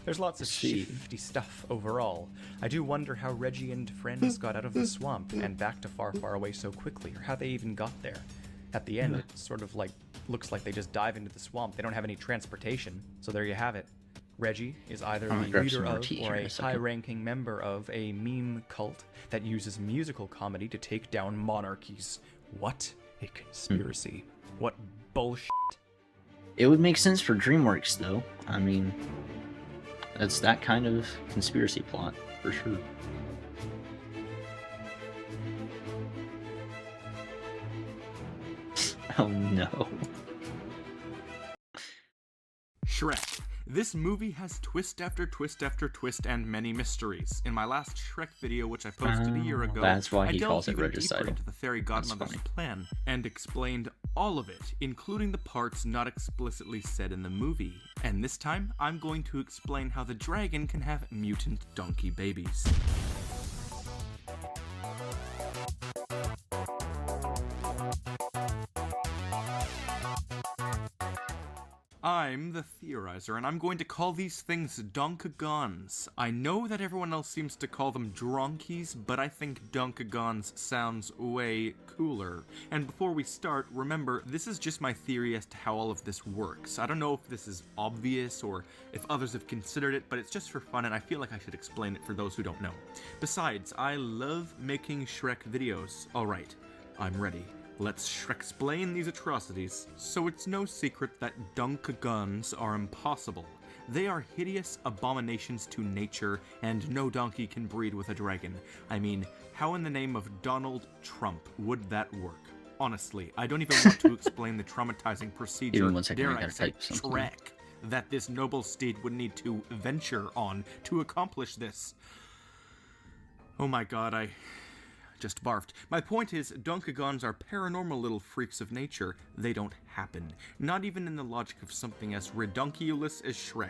Speaker 4: There's lots of shifty stuff overall. I do wonder how Reggie and friends got out of the swamp and back to far, far away so quickly, or how they even got there. At the end, it sort of like looks like they just dive into the swamp. They don't have any transportation, so there you have it. Reggie is either the leader of or a high-ranking member of a meme cult that uses musical comedy to take down monarchies. What a conspiracy. What bullshit.
Speaker 1: It would make sense for DreamWorks, though. I mean, that's that kind of conspiracy plot, for sure. Oh no.
Speaker 5: Shrek. This movie has twist after twist after twist and many mysteries. In my last Shrek video, which I posted a year ago,
Speaker 1: that's why he
Speaker 5: I
Speaker 1: calls
Speaker 5: delved
Speaker 1: it
Speaker 5: even deeper
Speaker 1: regicidal.
Speaker 5: into the fairy godmother's plan and explained all of it, including the parts not explicitly said in the movie. And this time, I'm going to explain how the dragon can have mutant donkey babies. I'm the theorizer, and I'm going to call these things donkagons. I know that everyone else seems to call them dronkies, but I think donkagons sounds way cooler. And before we start, remember, this is just my theory as to how all of this works. I don't know if this is obvious or if others have considered it, but it's just for fun, and I feel like I should explain it for those who don't know. Besides, I love making Shrek videos. Alright, I'm ready. Let's Shrek-splain these atrocities. So it's no secret that donkagons are impossible. They are hideous abominations to nature, and no donkey can breed with a dragon. I mean, how in the name of Donald Trump would that work? Honestly, I don't even want to explain the traumatizing procedure, dare I say, Shrek, that this noble steed would need to venture on to accomplish this. Oh my god, I just barfed. My point is, donkagons are paranormal little freaks of nature. They don't happen. Not even in the logic of something as redonkulous as Shrek.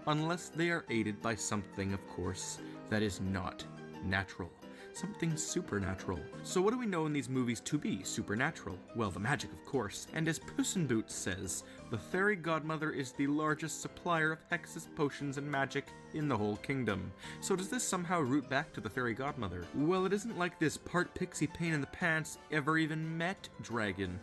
Speaker 5: Unless they are aided by something, of course, that is not natural. Something supernatural. So what do we know in these movies to be supernatural? Well, the magic, of course. And as Puss in Boots says, the fairy godmother is the largest supplier of hexes, potions, and magic in the whole kingdom. So does this somehow root back to the fairy godmother? Well, it isn't like this part pixie pain in the pants ever even met Dragon.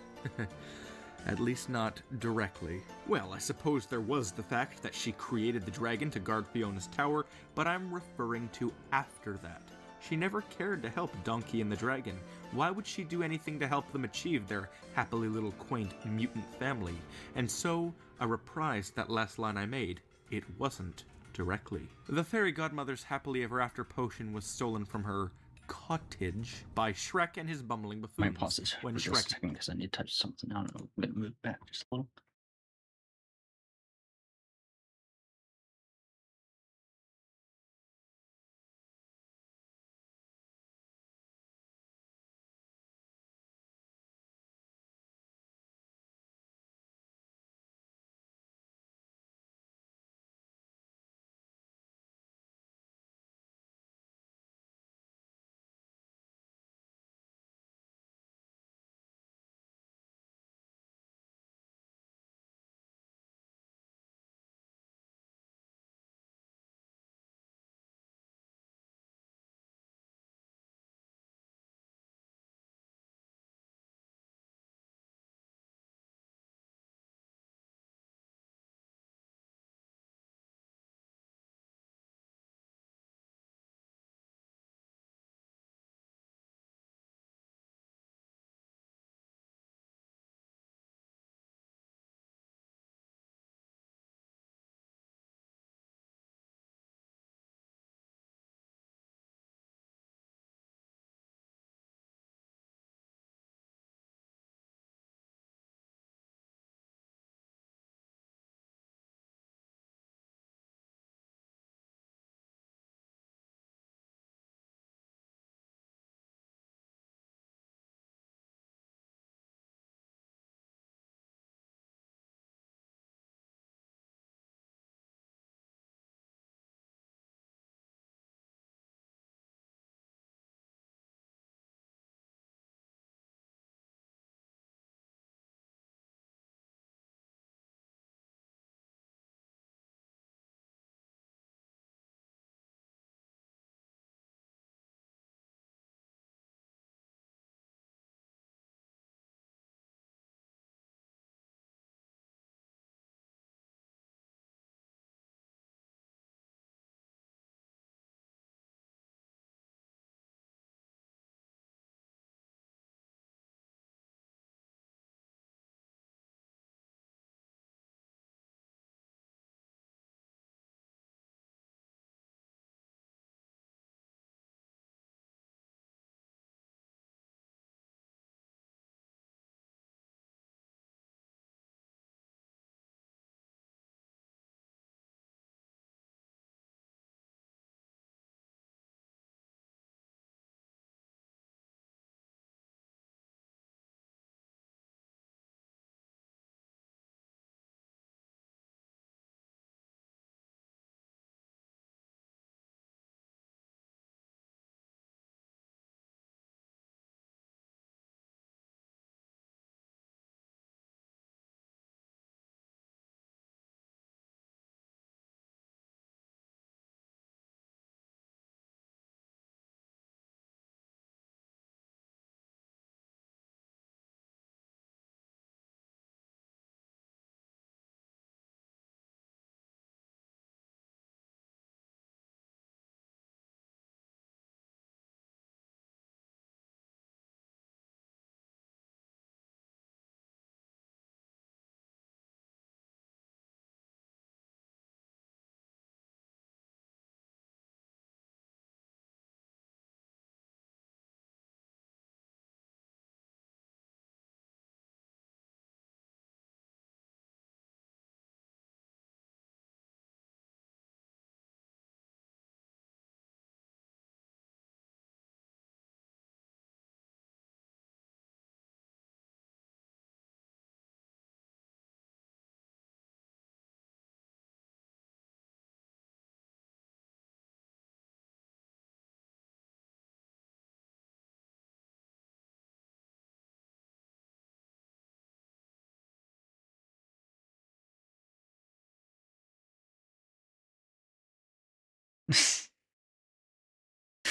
Speaker 5: At least not directly. Well, I suppose there was the fact that she created the dragon to guard Fiona's tower, but I'm referring to after that. She never cared to help Donkey and the dragon. Why would she do anything to help them achieve their happily little quaint mutant family? And so, I reprised that last line I made. It wasn't directly. The fairy godmother's happily ever after potion was stolen from her cottage by Shrek and his bumbling buffoons.
Speaker 1: Might pause this for just a second because I need to touch something. I don't know. I'm gonna move back just a little.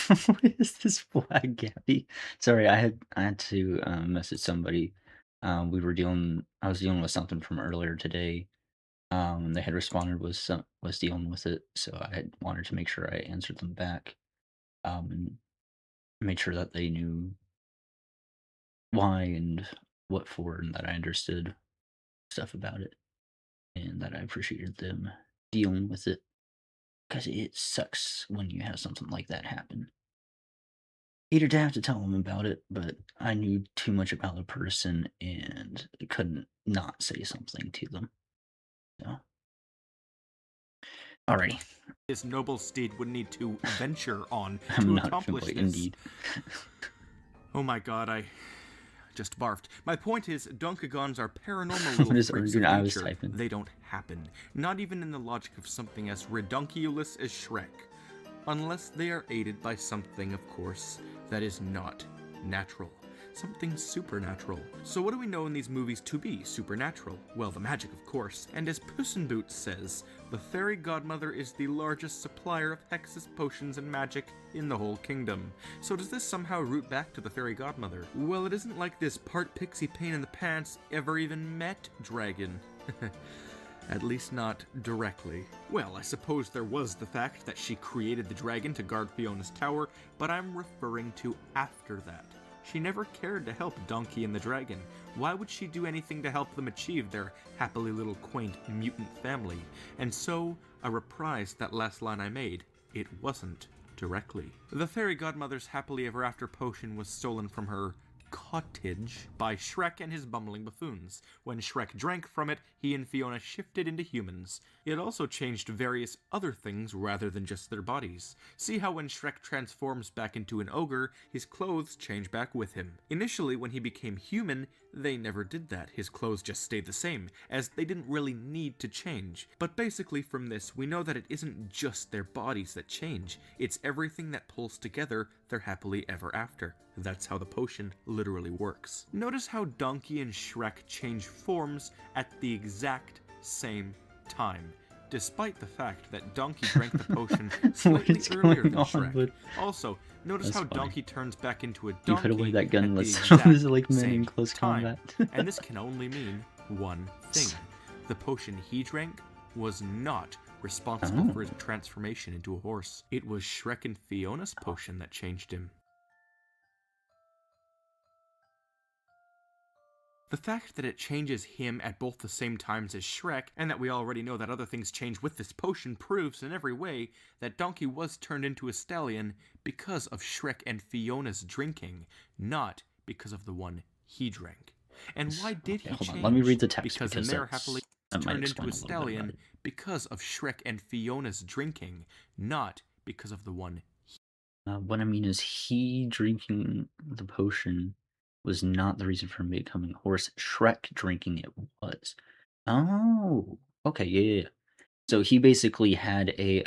Speaker 1: What is this flag, Gabby? Sorry, I had to message somebody. I was dealing with something from earlier today. They had responded was dealing with it, so I had wanted to make sure I answered them back. And made sure that they knew why and what for, and that I understood stuff about it, and that I appreciated them dealing with it because it sucks when you have something like that happen. Hated to have to tell them about it, but I knew too much about the person and couldn't not say something to them. So, alrighty,
Speaker 5: His noble steed would need to venture on
Speaker 1: I'm
Speaker 5: to
Speaker 1: not
Speaker 5: accomplish
Speaker 1: fanboy,
Speaker 5: this.
Speaker 1: indeed.
Speaker 5: Oh my god, I just barfed. My point is, Dunkagons are paranormal little
Speaker 1: What is
Speaker 5: freaks
Speaker 1: Arjun?
Speaker 5: of
Speaker 1: I was
Speaker 5: nature.
Speaker 1: typing.
Speaker 5: They don't happen. Not even in the logic of something as redunculous as Shrek. Unless they are aided by something, of course, that is not natural. Something supernatural. So what do we know in these movies to be supernatural? Well, the magic, of course. And as Puss in Boots says, the fairy godmother is the largest supplier of hexes, potions, and magic in the whole kingdom. So does this somehow root back to the fairy godmother? Well, it isn't like this part pixie pain in the pants ever even met Dragon. At least not directly. Well, I suppose there was the fact that she created the dragon to guard Fiona's tower, but I'm referring to after that. She never cared to help Donkey and the dragon. Why would she do anything to help them achieve their happily little quaint mutant family? And so, I reprised that last line I made. It wasn't directly. The fairy godmother's happily ever after potion was stolen from her cottage by Shrek and his bumbling buffoons. When Shrek drank from it, he and Fiona shifted into humans. It also changed various other things rather than just their bodies. See how when Shrek transforms back into an ogre, his clothes change back with him. Initially, when he became human, they never did that. His clothes just stayed the same, as they didn't really need to change. But basically from this, we know that it isn't just their bodies that change. It's everything that pulls together their happily ever after. That's how the potion literally works. Notice how Donkey and Shrek change forms at the exact same time, despite the fact that Donkey drank the potion slightly earlier than Shrek. Also, notice how Donkey turns back into a donkey
Speaker 1: You put away that gun,
Speaker 5: at the
Speaker 1: let's
Speaker 5: exact
Speaker 1: was like men in
Speaker 5: same
Speaker 1: close
Speaker 5: time.
Speaker 1: combat.
Speaker 5: And this can only mean one thing. The potion he drank was not responsible for his transformation into a horse. It was Shrek and Fiona's potion that changed him. The fact that it changes him at both the same times as Shrek, and that we already know that other things change with this potion, proves in every way that Donkey was turned into a stallion because of Shrek and Fiona's drinking, not because of the one he drank. And why did he change?
Speaker 1: Let me read the text
Speaker 5: because in there happily turned into a stallion because of Shrek and Fiona's drinking, not because of the one.
Speaker 1: What I mean is, he drinking the potion was not the reason for him becoming a horse. Shrek drinking it was. Oh, okay, yeah. So he basically had a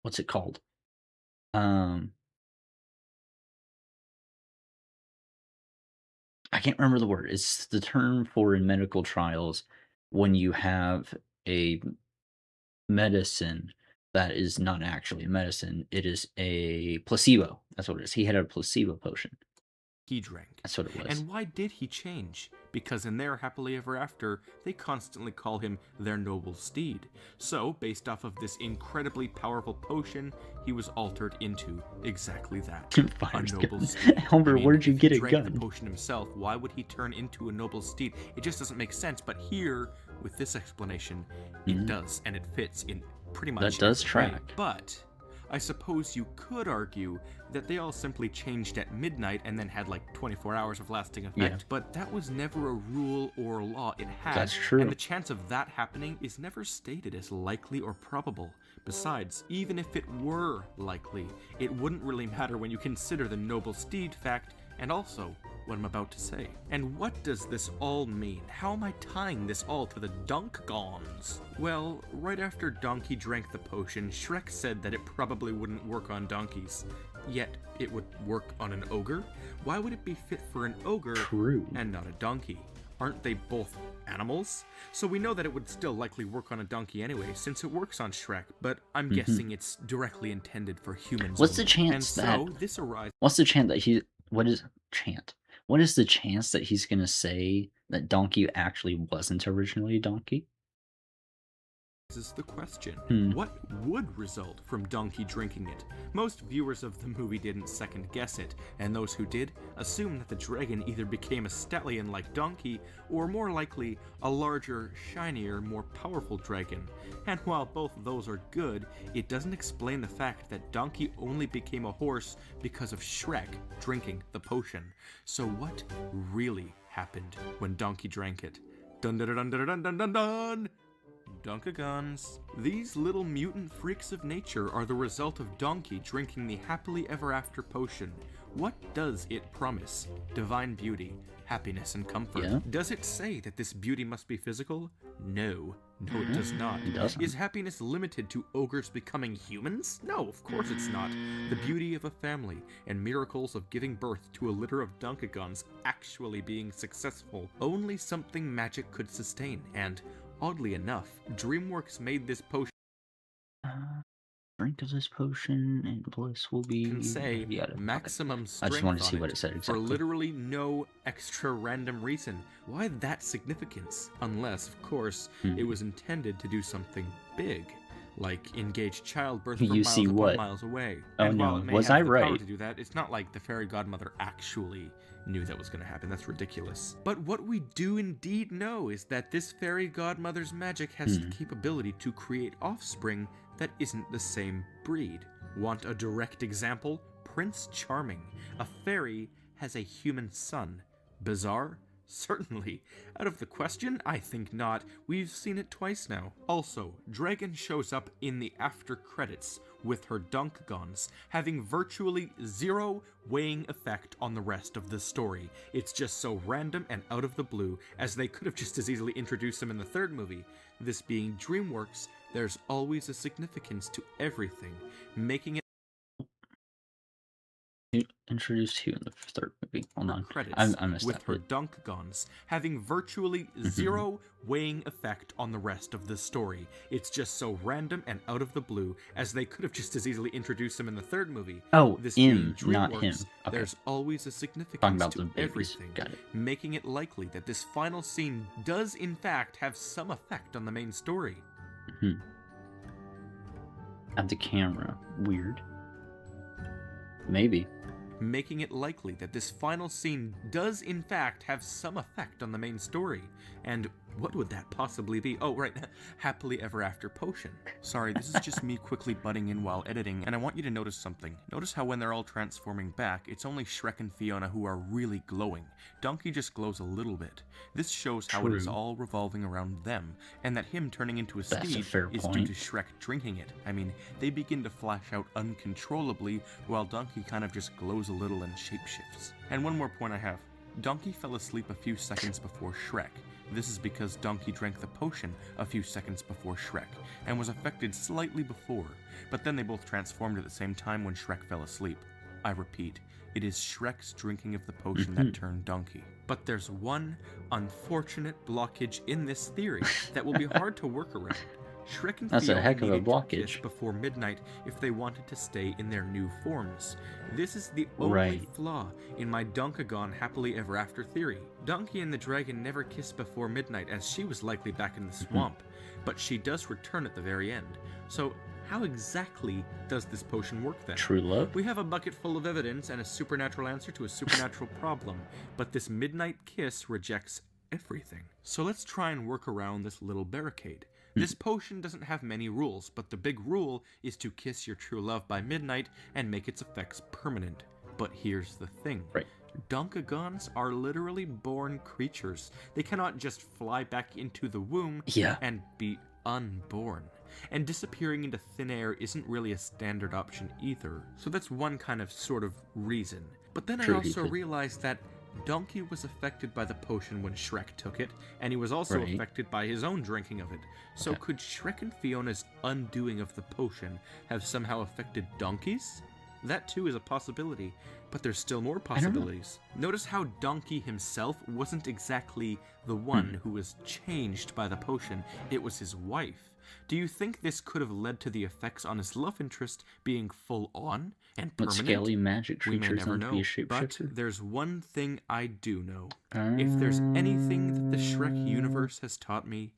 Speaker 1: what's it called? I can't remember the word. It's the term for in medical trials when you have a medicine that is not actually a medicine. It is a placebo. That's what it is. He had a placebo potion.
Speaker 5: He drank.
Speaker 1: That's what it was.
Speaker 5: And why did he change? Because in their happily ever after, they constantly call him their noble steed. So, based off of this incredibly powerful potion, he was altered into exactly that. A noble steed.
Speaker 1: Elmer, where did you get a gun?
Speaker 5: If he drank the potion himself, why would he turn into a noble steed? It just doesn't make sense. But here, with this explanation, it does, and it fits in pretty much
Speaker 1: that does
Speaker 5: every way.
Speaker 1: track.
Speaker 5: But I suppose you could argue that they all simply changed at midnight and then had like 24 hours of lasting effect.
Speaker 1: Yeah.
Speaker 5: But that was never a rule or a law. It had.
Speaker 1: That's true.
Speaker 5: And the chance of that happening is never stated as likely or probable. Besides, even if it were likely, it wouldn't really matter when you consider the noble steed fact and also what I'm about to say. And what does this all mean? How am I tying this all to the Dunkagons? Well, right after Donkey drank the potion, Shrek said that it probably wouldn't work on donkeys. Yet, it would work on an ogre? Why would it be fit for an ogre
Speaker 1: True.
Speaker 5: and not a donkey? aren't they both animals? So we know that it would still likely work on a donkey anyway, since it works on Shrek, but I'm guessing it's directly intended for humans.
Speaker 1: What's the
Speaker 5: only.
Speaker 1: chance
Speaker 5: and
Speaker 1: that...
Speaker 5: so this arises
Speaker 1: What's the chance that he... What is the chance that he's gonna say that Donkey actually wasn't originally a donkey?
Speaker 5: is the question.
Speaker 1: Hmm.
Speaker 5: What would result from Donkey drinking it? Most viewers of the movie didn't second guess it, and those who did assumed that the dragon either became a stallion like Donkey, or more likely, a larger, shinier, more powerful dragon. And while both of those are good, it doesn't explain the fact that Donkey only became a horse because of Shrek drinking the potion. So what really happened when Donkey drank it? Dun dun dun dun dun dun dun dun! Dunkagons. These little mutant freaks of nature are the result of Donkey drinking the happily ever after potion. What does it promise? Divine beauty, happiness, and comfort.
Speaker 1: Yeah.
Speaker 5: Does it say that this beauty must be physical? No. No, it does not.
Speaker 1: It doesn't.
Speaker 5: Is happiness limited to ogres becoming humans? No, of course it's not. The beauty of a family and miracles of giving birth to a litter of Dunkagons actually being successful, only something magic could sustain, and oddly enough, DreamWorks made this potion
Speaker 1: Drink of this potion and bliss will be...
Speaker 5: can say
Speaker 1: Yada.
Speaker 5: maximum
Speaker 1: I
Speaker 5: strength
Speaker 1: just wanted to
Speaker 5: on
Speaker 1: see what it said
Speaker 5: for
Speaker 1: exactly.
Speaker 5: literally no extra random reason. Why that significance? Unless, of course, it was intended to do something big, like engage childbirth from
Speaker 1: You
Speaker 5: miles
Speaker 1: see
Speaker 5: upon
Speaker 1: what?
Speaker 5: miles away.
Speaker 1: Oh
Speaker 5: And while
Speaker 1: no,
Speaker 5: it may
Speaker 1: was
Speaker 5: have
Speaker 1: I
Speaker 5: the power
Speaker 1: right?
Speaker 5: to do that, it's not like the fairy godmother actually knew that was going to happen. That's ridiculous. But what we do indeed know is that this fairy godmother's magic has the capability to create offspring that isn't the same breed. Want a direct example? Prince Charming. A fairy has a human son. Bizarre? Certainly. Out of the question? I think not. We've seen it twice now. Also, Dragon shows up in the after credits with her Dunkagons, having virtually zero weighing effect on the rest of the story. It's just so random and out of the blue, as they could have just as easily introduced them in the third movie. This being DreamWorks, there's always a significance to everything, making it
Speaker 1: Introduced who in the third movie? Hold on.
Speaker 5: credits
Speaker 1: I missed
Speaker 5: with
Speaker 1: that
Speaker 5: her
Speaker 1: bit.
Speaker 5: Dunkagons, having virtually zero weighing effect on the rest of the story. It's just so random and out of the blue, as they could have just as easily introduced them in the third movie.
Speaker 1: Oh,
Speaker 5: This
Speaker 1: him,
Speaker 5: being
Speaker 1: not him.
Speaker 5: DreamWorks,
Speaker 1: Okay.
Speaker 5: there's always a
Speaker 1: Talking
Speaker 5: significance
Speaker 1: about
Speaker 5: to
Speaker 1: the babies.
Speaker 5: everything,
Speaker 1: Got it.
Speaker 5: making it likely that this final scene does in fact have some effect on the main story.
Speaker 1: At the camera. Weird. Maybe.
Speaker 5: Making it likely that this final scene does in fact have some effect on the main story. And what would that possibly be? Oh, right, happily ever after potion. Sorry, this is just me quickly butting in while editing, and I want you to notice something. Notice how when they're all transforming back, it's only Shrek and Fiona who are really glowing. Donkey just glows a little bit. This shows how it is
Speaker 1: True.
Speaker 5: all revolving around them, and that him turning into a
Speaker 1: That's a
Speaker 5: steed
Speaker 1: fair
Speaker 5: is due
Speaker 1: point.
Speaker 5: to Shrek drinking it. I mean, they begin to flash out uncontrollably, while Donkey kind of just glows a little and shapeshifts. And one more point I have. Donkey fell asleep a few seconds before Shrek. This is because Donkey drank the potion a few seconds before Shrek, and was affected slightly before, but then they both transformed at the same time when Shrek fell asleep. I repeat, it is Shrek's drinking of the potion that turned Donkey. But there's one unfortunate blockage in this theory that will be hard to work around. Shrek and
Speaker 1: That's a
Speaker 5: Fiona
Speaker 1: heck of a
Speaker 5: needed to kiss
Speaker 1: blockage.
Speaker 5: before midnight if they wanted to stay in their new forms. This is the only
Speaker 1: Right.
Speaker 5: flaw in my Dunkagon happily ever after theory. Donkey and the dragon never kissed before midnight, as she was likely back in the swamp, but she does return at the very end. So how exactly does this potion work then?
Speaker 1: True love?
Speaker 5: We have a bucket full of evidence and a supernatural answer to a supernatural problem, but this midnight kiss rejects everything. So let's try and work around this little barricade. This potion doesn't have many rules, but the big rule is to kiss your true love by midnight and make its effects permanent. But here's the thing.
Speaker 1: Right.
Speaker 5: Dunkagons are literally born creatures. They cannot just fly back into the womb
Speaker 1: Yeah.
Speaker 5: and be unborn. And disappearing into thin air isn't really a standard option either. So that's one kind of sort of reason. But then
Speaker 1: True,
Speaker 5: I also
Speaker 1: Ethan.
Speaker 5: realized that Donkey was affected by the potion when Shrek took it, and he was also
Speaker 1: Right.
Speaker 5: affected by his own drinking of it. So
Speaker 1: Okay.
Speaker 5: could Shrek and Fiona's undoing of the potion have somehow affected donkeys? That too is a possibility, but there's still more possibilities. Notice how Donkey himself wasn't exactly the one who was changed by the potion, it was his wife. Do you think this could have led to the effects on his love interest being full on and permanent?
Speaker 1: With scaly magic
Speaker 5: We may
Speaker 1: creatures
Speaker 5: never
Speaker 1: and to
Speaker 5: know,
Speaker 1: be a
Speaker 5: but
Speaker 1: shapeshifter?
Speaker 5: there's one thing I do know. If there's anything that the Shrek universe has taught me,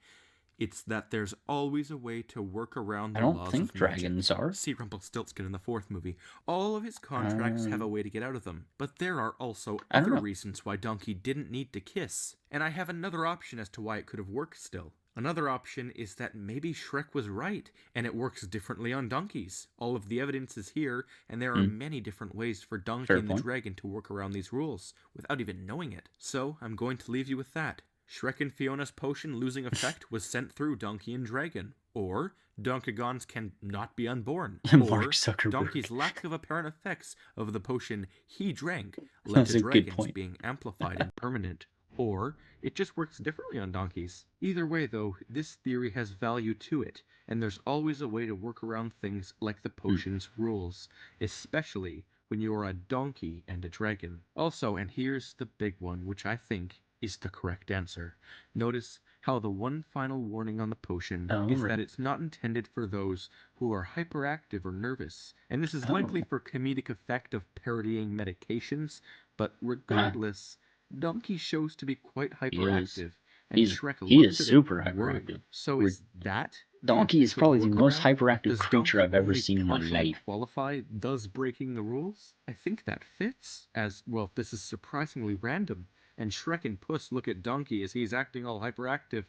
Speaker 5: it's that there's always a way to work around the
Speaker 1: I
Speaker 5: laws
Speaker 1: don't
Speaker 5: of
Speaker 1: think
Speaker 5: magic.
Speaker 1: dragons are.
Speaker 5: See Rumpelstiltskin in the 4th movie. All of his contracts have a way to get out of them, but there are also
Speaker 1: I don't
Speaker 5: other
Speaker 1: know.
Speaker 5: reasons why Donkey didn't need to kiss. And I have another option as to why it could have worked still. Another option is that maybe Shrek was right, and it works differently on donkeys. All of the evidence is here, and there are many different ways for Donkey
Speaker 1: Fair
Speaker 5: and the
Speaker 1: point.
Speaker 5: Dragon to work around these rules, without even knowing it. So, I'm going to leave you with that. Shrek and Fiona's potion losing effect was sent through Donkey and Dragon. Or, Donkagons can not be unborn.
Speaker 1: Mark
Speaker 5: Or,
Speaker 1: Zuckerberg.
Speaker 5: Donkey's lack of apparent effects of the potion he drank led
Speaker 1: That's
Speaker 5: to
Speaker 1: a good
Speaker 5: dragons
Speaker 1: point.
Speaker 5: being amplified and permanent. Or, it just works differently on donkeys. Either way, though, this theory has value to it, and there's always a way to work around things like the potion's rules, especially when you are a donkey and a dragon. Also, and here's the big one, which I think is the correct answer. Notice how the one final warning on the potion is that it's not intended for those who are hyperactive or nervous, and this is likely for comedic effect of parodying medications, but regardless, Donkey shows to be quite hyperactive, and Shrek
Speaker 1: He
Speaker 5: looks
Speaker 1: is
Speaker 5: at it
Speaker 1: super
Speaker 5: worried.
Speaker 1: hyperactive.
Speaker 5: So is that
Speaker 1: Donkey is
Speaker 5: good
Speaker 1: probably the most
Speaker 5: workaround?
Speaker 1: hyperactive
Speaker 5: Does
Speaker 1: creature
Speaker 5: Donkey
Speaker 1: I've ever
Speaker 5: only
Speaker 1: seen in my
Speaker 5: partially
Speaker 1: life.
Speaker 5: qualify thus breaking the rules? I think that fits, as, well, this is surprisingly random, and Shrek and Puss look at Donkey as he's acting all hyperactive.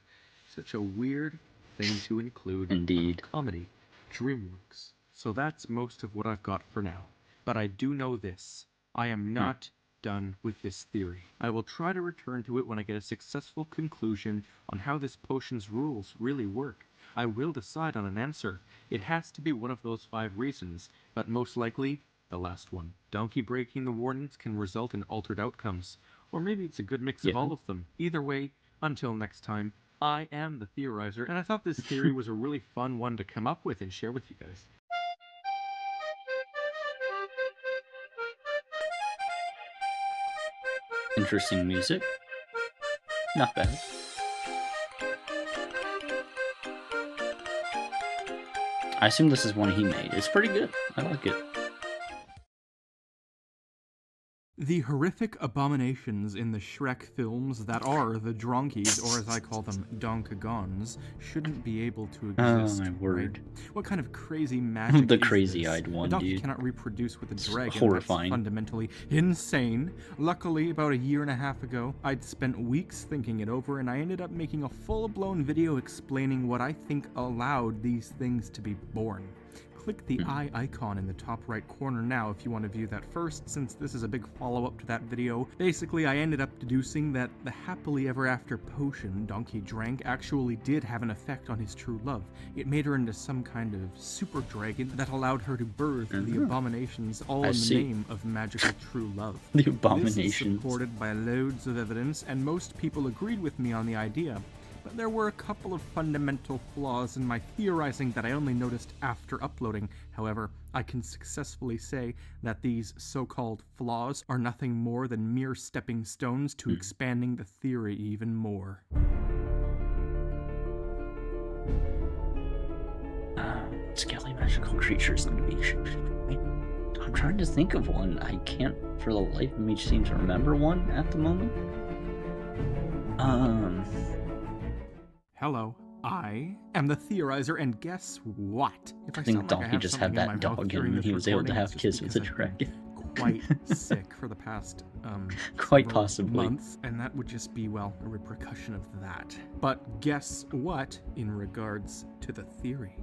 Speaker 5: Such a weird thing to include
Speaker 1: Indeed.
Speaker 5: in a comedy. DreamWorks. So that's most of what I've got for now. But I do know this. I am not done with this theory. I will try to return to it when I get a successful conclusion on how this potion's rules really work. I will decide on an answer. It has to be one of those 5 reasons, but most likely the last one. Donkey breaking the warnings can result in altered outcomes, or maybe it's a good mix of all of them. Either way, until next time, I am the Theorizer, and I thought this theory was a really fun one to come up with and share with you guys.
Speaker 1: Interesting music. Not bad. I assume this is one he made. It's pretty good. I like it.
Speaker 4: The horrific abominations in the Shrek films that are the Dronkies, or as I call them, Donkagons, shouldn't be able to exist.
Speaker 1: Oh my word.
Speaker 4: Right? What kind of crazy magic
Speaker 1: The
Speaker 4: is
Speaker 1: crazy-eyed
Speaker 4: this?
Speaker 1: one,
Speaker 4: A donkey
Speaker 1: dude.
Speaker 4: cannot reproduce with a dragon.
Speaker 1: horrifying.
Speaker 4: That's fundamentally insane. Luckily, about a year and a half ago, I'd spent weeks thinking it over, and I ended up making a full-blown video explaining what I think allowed these things to be born. Click the eye icon in the top right corner now if you want to view that first, since this is a big follow-up to that video. Basically, I ended up deducing that the happily ever after potion Donkey drank actually did have an effect on his true love. It made her into some kind of super dragon that allowed her to birth the abominations, all in the name of magical true love.
Speaker 1: The
Speaker 4: This is
Speaker 1: abominations.
Speaker 4: supported by loads of evidence, and most people agreed with me on the idea. But there were a couple of fundamental flaws in my theorizing that I only noticed after uploading. However, I can successfully say that these so-called flaws are nothing more than mere stepping stones to expanding the theory even more.
Speaker 1: Scaly magical creatures and to be shapeshifter. I'm trying to think of one. I can't for the life of me seem to remember one at the moment.
Speaker 4: Hello, I am the Theorizer, and guess what? If
Speaker 1: I think
Speaker 4: sound like
Speaker 1: Donkey
Speaker 4: have
Speaker 1: just
Speaker 4: something
Speaker 1: had
Speaker 4: in my
Speaker 1: that
Speaker 4: mouth
Speaker 1: dog
Speaker 4: during
Speaker 1: and
Speaker 4: this
Speaker 1: he was able to
Speaker 4: recording,
Speaker 1: have
Speaker 4: it's just
Speaker 1: kiss with a
Speaker 4: because I've been
Speaker 1: dragon.
Speaker 4: quite sick for the past
Speaker 1: Quite
Speaker 4: several
Speaker 1: possibly.
Speaker 4: months, and that would just be, well, a repercussion of that. But guess what in regards to the theory?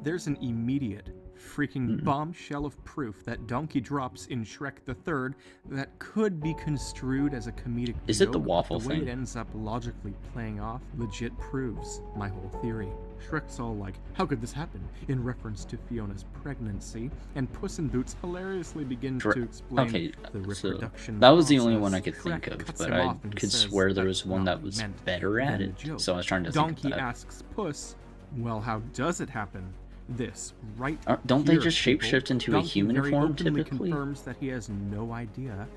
Speaker 4: There's an immediate freaking bombshell of proof that Donkey drops in Shrek the Third that could be construed as a comedic
Speaker 1: Is it
Speaker 4: joke,
Speaker 1: the
Speaker 4: but
Speaker 1: waffle
Speaker 4: the way
Speaker 1: thing?
Speaker 4: it ends up logically playing off legit proves my whole theory. Shrek's all like, how could this happen? In reference to Fiona's pregnancy, and Puss in Boots hilariously begins to explain the
Speaker 1: so
Speaker 4: reproduction
Speaker 1: that was the only
Speaker 4: process.
Speaker 1: one I could
Speaker 4: Shrek
Speaker 1: think of,
Speaker 4: cuts
Speaker 1: but
Speaker 4: him
Speaker 1: I
Speaker 4: off and
Speaker 1: could
Speaker 4: says
Speaker 1: swear there
Speaker 4: that's
Speaker 1: was one
Speaker 4: not
Speaker 1: that was
Speaker 4: meant
Speaker 1: better at
Speaker 4: in the
Speaker 1: it.
Speaker 4: joke.
Speaker 1: So I was trying to
Speaker 4: Donkey
Speaker 1: think of that.
Speaker 4: asks Puss, well, how does it happen?
Speaker 3: This, right
Speaker 1: Don't they
Speaker 3: here,
Speaker 1: just
Speaker 3: people,
Speaker 1: shapeshift into a
Speaker 3: Donkey
Speaker 1: human
Speaker 3: very
Speaker 1: form,
Speaker 3: openly
Speaker 1: typically?
Speaker 3: confirms that he has no idea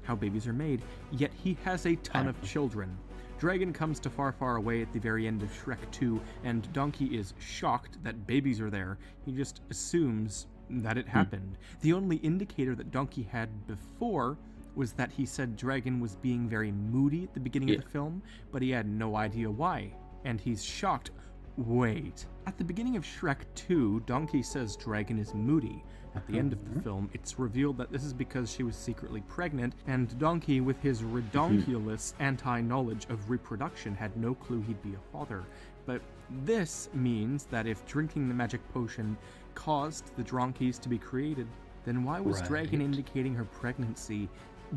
Speaker 3: how babies are made, yet he has a ton of children. Dragon comes to Far Far Away at the very end of Shrek 2, and Donkey is shocked that babies are there. He just assumes that it happened. The only indicator that Donkey had before was that he said Dragon was being very moody at the beginning of the film, but he had no idea why. And he's shocked. Wait. At the beginning of Shrek 2, Donkey says Dragon is moody. At the end of the film, it's revealed that this is because she was secretly pregnant, and Donkey, with his redonkulous anti-knowledge of reproduction, had no clue he'd be a father. But this means that if drinking the magic potion caused the Dronkies to be created, then why was Dragon indicating her pregnancy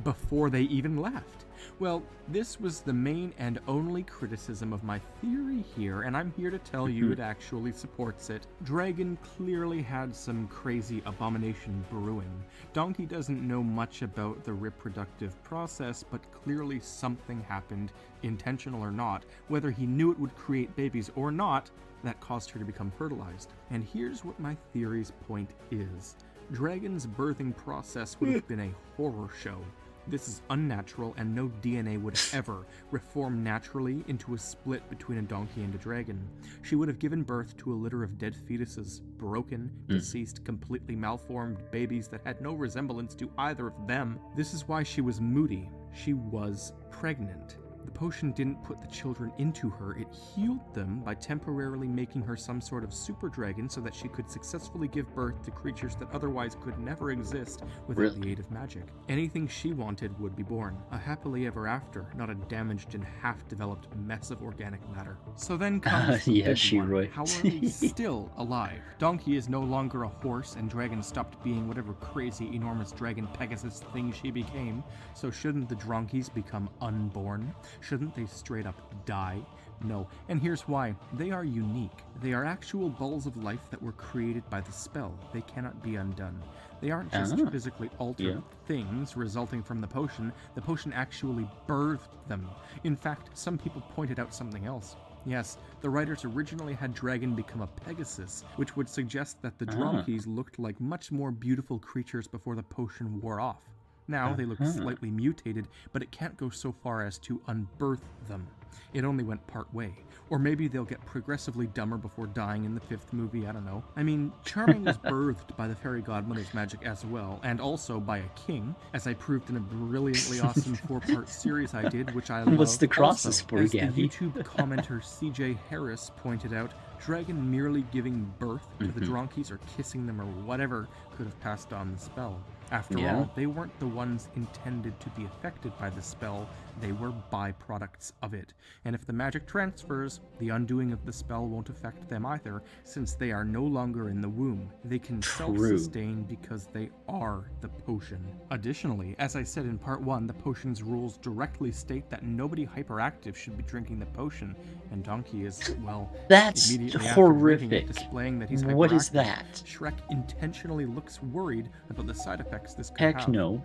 Speaker 3: before they even left? Well, this was the main and only criticism of my theory here, and I'm here to tell you it actually supports it. Dragon clearly had some crazy abomination brewing. Donkey doesn't know much about the reproductive process, but clearly something happened, intentional or not, whether he knew it would create babies or not, that caused her to become fertilized. And here's what my theory's point is. Dragon's birthing process would have been a horror show. This is unnatural, and no DNA would ever reform naturally into a split between a donkey and a dragon. She would have given birth to a litter of dead fetuses, broken, deceased, completely malformed babies that had no resemblance to either of them. This is why she was moody. She was pregnant. The potion didn't put the children into her, it healed them by temporarily making her some sort of super dragon so that she could successfully give birth to creatures that otherwise could never exist without the aid of magic. Anything she wanted would be born. A happily ever after, not a damaged and half-developed mess of organic matter. So then comes the big one. How are we still alive? Donkey is no longer a horse, and Dragon stopped being whatever crazy, enormous dragon Pegasus thing she became, so shouldn't the Dronkies become unborn? Shouldn't they straight up die? No, and here's why. They are unique. They are actual balls of life that were created by the spell. They cannot be undone. They aren't just physically altered things resulting from the potion. The potion actually birthed them. In fact, some people pointed out something else. Yes, the writers originally had Dragon become a Pegasus, which would suggest that the Dronkies looked like much more beautiful creatures before the potion wore off. Now they look slightly mutated, but it can't go so far as to unbirth them. It only went part way. Or maybe they'll get progressively dumber before dying in the 5th movie, I don't know. I mean, Charming was birthed by the fairy godmother's magic as well, and also by a king, as I proved in a brilliantly awesome 4-part series I did, which I love.
Speaker 1: What's the crosses for,
Speaker 3: as
Speaker 1: Gabby?
Speaker 3: the YouTube commenter CJ Harris pointed out, Dragon merely giving birth to the Dronkies or kissing them or whatever could have passed on the spell. After all, they weren't the ones intended to be affected by the spell, they were byproducts of it. And if the magic transfers, the undoing of the spell won't affect them either, since they are no longer in the womb. They can self-sustain because they are the potion. Additionally, as I said in part 1, the potion's rules directly state that nobody hyperactive should be drinking the potion, and Donkey is, well,
Speaker 1: that's
Speaker 3: immediately
Speaker 1: horrific.
Speaker 3: after drinking it, displaying that he's hyperactive.
Speaker 1: What is that?
Speaker 3: Shrek intentionally looks worried about the side effects this could
Speaker 1: Heck
Speaker 3: have.
Speaker 1: no.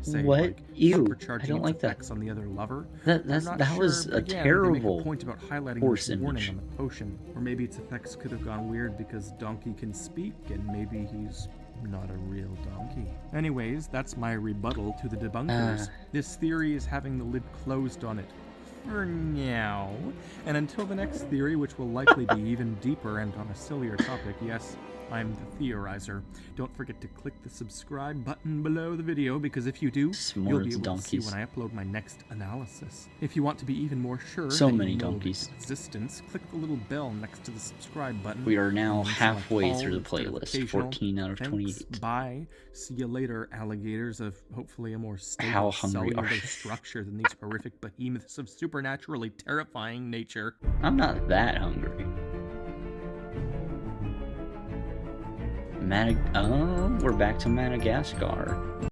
Speaker 3: Say,
Speaker 1: What?
Speaker 3: like,
Speaker 1: Ew,
Speaker 3: supercharging
Speaker 1: I don't
Speaker 3: its
Speaker 1: like that.
Speaker 3: effects on the other lover.
Speaker 1: That
Speaker 3: I'm
Speaker 1: was
Speaker 3: not
Speaker 1: a
Speaker 3: sure, but yeah, they make
Speaker 1: terrible
Speaker 3: a point about highlighting
Speaker 1: horse
Speaker 3: this warning
Speaker 1: image.
Speaker 3: on the potion. Or maybe its effects could have gone weird because Donkey can speak, and maybe he's not a real donkey. Anyways, that's my rebuttal to the debunkers. This theory is having the lid closed on it. For now. And until the next theory, which will likely be even deeper and on a sillier topic, yes, I'm the Theorizer. Don't forget to click the subscribe button below the video, because if you do, you'll be able to see when I upload my next analysis. If you want to be even more sure
Speaker 1: So
Speaker 3: that
Speaker 1: many
Speaker 3: you know
Speaker 1: donkeys.
Speaker 3: its existence, click the little bell next to the subscribe button.
Speaker 1: We are now
Speaker 3: and select
Speaker 1: halfway
Speaker 3: all
Speaker 1: through the
Speaker 3: instead of
Speaker 1: playlist.
Speaker 3: occasional.
Speaker 1: 14 out of
Speaker 3: Thanks,
Speaker 1: 28.
Speaker 3: bye. See you later, alligators of hopefully a more
Speaker 1: How
Speaker 3: stable
Speaker 1: hungry
Speaker 3: cellular
Speaker 1: are you?
Speaker 3: structure than these horrific behemoths of supernaturally terrifying nature.
Speaker 1: I'm not that hungry. We're back to Madagascar.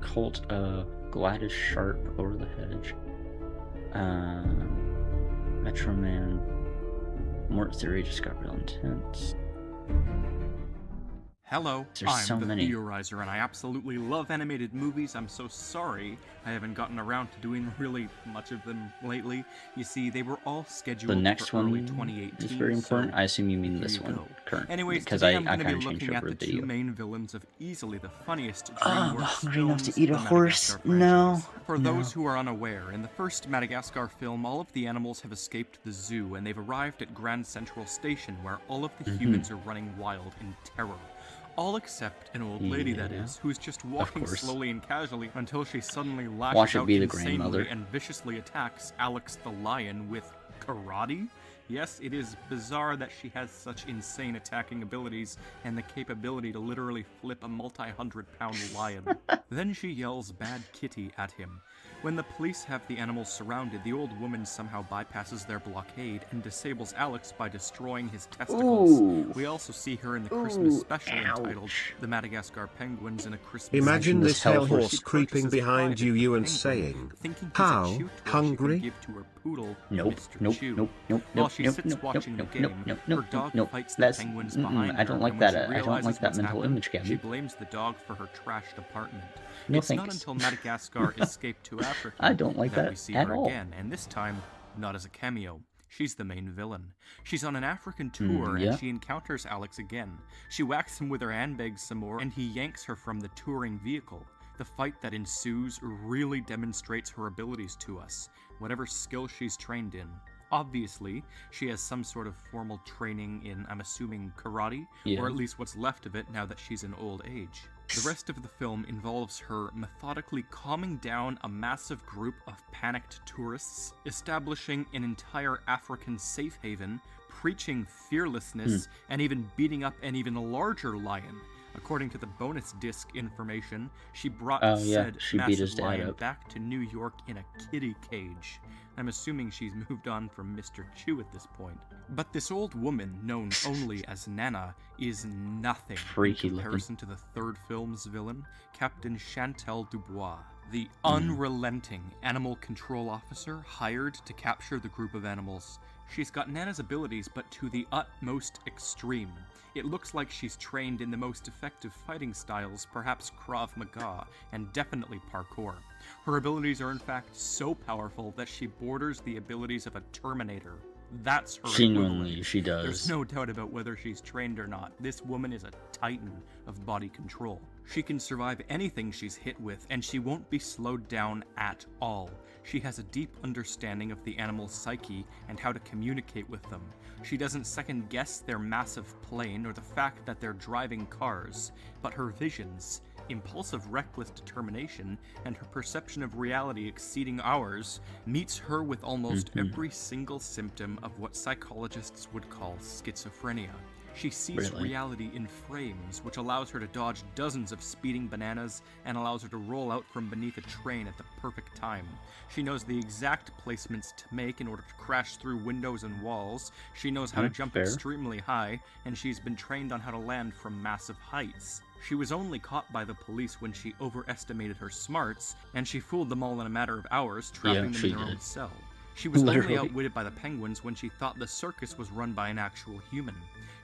Speaker 1: Cult of Gladys Sharp over the hedge. Metro Man. Mort theory just got real intense.
Speaker 5: Hello,
Speaker 1: There's
Speaker 5: I'm
Speaker 1: so
Speaker 5: the
Speaker 1: many.
Speaker 5: Theorizer, and I absolutely love animated movies. I'm so sorry I haven't gotten around to doing really much of them lately. You see, they were all scheduled
Speaker 1: The next
Speaker 5: for early
Speaker 1: one
Speaker 5: 2018.
Speaker 1: is very important.
Speaker 5: So
Speaker 1: I assume you mean
Speaker 5: here
Speaker 1: this
Speaker 5: you
Speaker 1: one,
Speaker 5: go.
Speaker 1: current,
Speaker 5: Anyways,
Speaker 1: because
Speaker 5: today
Speaker 1: I
Speaker 5: I'm going to be
Speaker 1: kind of changed
Speaker 5: looking at
Speaker 1: over
Speaker 5: the
Speaker 1: the
Speaker 5: two
Speaker 1: video.
Speaker 5: main villains of easily the funniest
Speaker 1: Oh, I'm
Speaker 5: DreamWorks
Speaker 1: hungry enough
Speaker 5: films,
Speaker 1: to eat a
Speaker 5: the
Speaker 1: horse.
Speaker 5: Madagascar
Speaker 1: No,
Speaker 5: franchise. For
Speaker 1: no.
Speaker 5: those who are unaware, in the first Madagascar film, all of the animals have escaped the zoo, and they've arrived at Grand Central Station, where all of the humans are running wild in terror. All except an old lady, that
Speaker 1: Yeah.
Speaker 5: is, who is just walking
Speaker 1: course.
Speaker 5: slowly and casually until she suddenly
Speaker 1: Watch
Speaker 5: lashes
Speaker 1: it
Speaker 5: out
Speaker 1: be the
Speaker 5: insanely
Speaker 1: grandmother.
Speaker 5: and viciously attacks Alex the lion with karate? Yes, it is bizarre that she has such insane attacking abilities and the capability to literally flip a multi-hundred-pound lion. Then she yells "Bad Kitty" at him. When the police have the animals surrounded, the old woman somehow bypasses their blockade and disables Alex by destroying his testicles.
Speaker 1: Ooh.
Speaker 5: We also see her in the Christmas
Speaker 1: Ooh,
Speaker 5: special entitled
Speaker 1: ouch.
Speaker 5: "The Madagascar Penguins in a Christmas."
Speaker 6: Imagine
Speaker 1: this
Speaker 6: this hell
Speaker 1: hell
Speaker 6: horse
Speaker 5: She
Speaker 6: creeping
Speaker 5: purchases
Speaker 6: behind
Speaker 5: pride
Speaker 6: you,
Speaker 5: in the
Speaker 6: and
Speaker 5: penguin,
Speaker 6: saying,
Speaker 5: thinking he's
Speaker 6: "How?
Speaker 5: a cute toy she can
Speaker 6: Hungry?"
Speaker 5: give to her poodle,
Speaker 1: Nope,
Speaker 5: Mr.
Speaker 1: nope,
Speaker 5: Chew.
Speaker 1: nope, nope,
Speaker 5: While
Speaker 1: nope,
Speaker 5: she
Speaker 1: nope,
Speaker 5: sits
Speaker 1: nope,
Speaker 5: watching
Speaker 1: nope,
Speaker 5: the
Speaker 1: nope,
Speaker 5: game,
Speaker 1: nope,
Speaker 5: her
Speaker 1: nope,
Speaker 5: dog
Speaker 1: nope.
Speaker 5: fights the
Speaker 1: That's
Speaker 5: penguins
Speaker 1: mm-mm,
Speaker 5: behind
Speaker 1: I don't
Speaker 5: her,
Speaker 1: like
Speaker 5: and when
Speaker 1: that.
Speaker 5: she
Speaker 1: I don't like
Speaker 5: realizes
Speaker 1: that
Speaker 5: what's
Speaker 1: mental
Speaker 5: happened,
Speaker 1: image,
Speaker 5: she
Speaker 1: Gabby.
Speaker 5: blames the dog for her trashed apartment.
Speaker 1: No
Speaker 5: It's not
Speaker 1: thanks.
Speaker 5: until Madagascar escaped to Africa
Speaker 1: I don't like
Speaker 5: that
Speaker 1: that
Speaker 5: we see
Speaker 1: at
Speaker 5: her
Speaker 1: all.
Speaker 5: again, and this time, not as a cameo. She's the main villain. She's on an African tour
Speaker 1: yeah.
Speaker 5: and she encounters Alex again. She whacks him with her handbags some more and he yanks her from the touring vehicle. The fight that ensues really demonstrates her abilities to us, whatever skill she's trained in. Obviously, she has some sort of formal training in, I'm assuming, karate,
Speaker 1: Yeah.
Speaker 5: or at least what's left of it now that she's in old age. The rest of the film involves her methodically calming down a massive group of panicked tourists, establishing an entire African safe haven, preaching fearlessness, and even beating up an even larger lion. According to the bonus disc information, she brought
Speaker 1: Oh, yeah,
Speaker 5: said
Speaker 1: she beat his
Speaker 5: massive
Speaker 1: dad
Speaker 5: lion
Speaker 1: up.
Speaker 5: back to New York in a kitty cage. I'm assuming she's moved on from Mr. Chew at this point. But this old woman, known only as Nana, is nothing
Speaker 1: Freaky
Speaker 5: in
Speaker 1: looking.
Speaker 5: comparison to the third film's villain, Captain Chantal Dubois, the unrelenting animal control officer hired to capture the group of animals. She's got Nana's abilities, but to the utmost extreme. It looks like she's trained in the most effective fighting styles, perhaps Krav Maga, and definitely parkour. Her abilities are in fact so powerful that she borders the abilities of a Terminator. That's her
Speaker 1: Genuinely,
Speaker 5: equivalent.
Speaker 1: she does.
Speaker 5: There's no doubt about whether she's trained or not. This woman is a titan of body control. She can survive anything she's hit with, and she won't be slowed down at all. She has a deep understanding of the animal's psyche and how to communicate with them. She doesn't second guess their massive plane or the fact that they're driving cars, but her visions, impulsive, reckless determination, and her perception of reality exceeding ours meets her with almost every single symptom of what psychologists would call schizophrenia. She sees
Speaker 1: Really?
Speaker 5: reality in frames, which allows her to dodge dozens of speeding bananas and allows her to roll out from beneath a train at the perfect time. She knows the exact placements to make in order to crash through windows and walls. She knows how to jump
Speaker 1: fair.
Speaker 5: extremely high, and she's been trained on how to land from massive heights. She was only caught by the police when she overestimated her smarts, and she fooled them all in a matter of hours, trapping them
Speaker 1: she
Speaker 5: in their own
Speaker 1: did.
Speaker 5: cell. She was
Speaker 1: Literally.
Speaker 5: only outwitted by the penguins when she thought the circus was run by an actual human.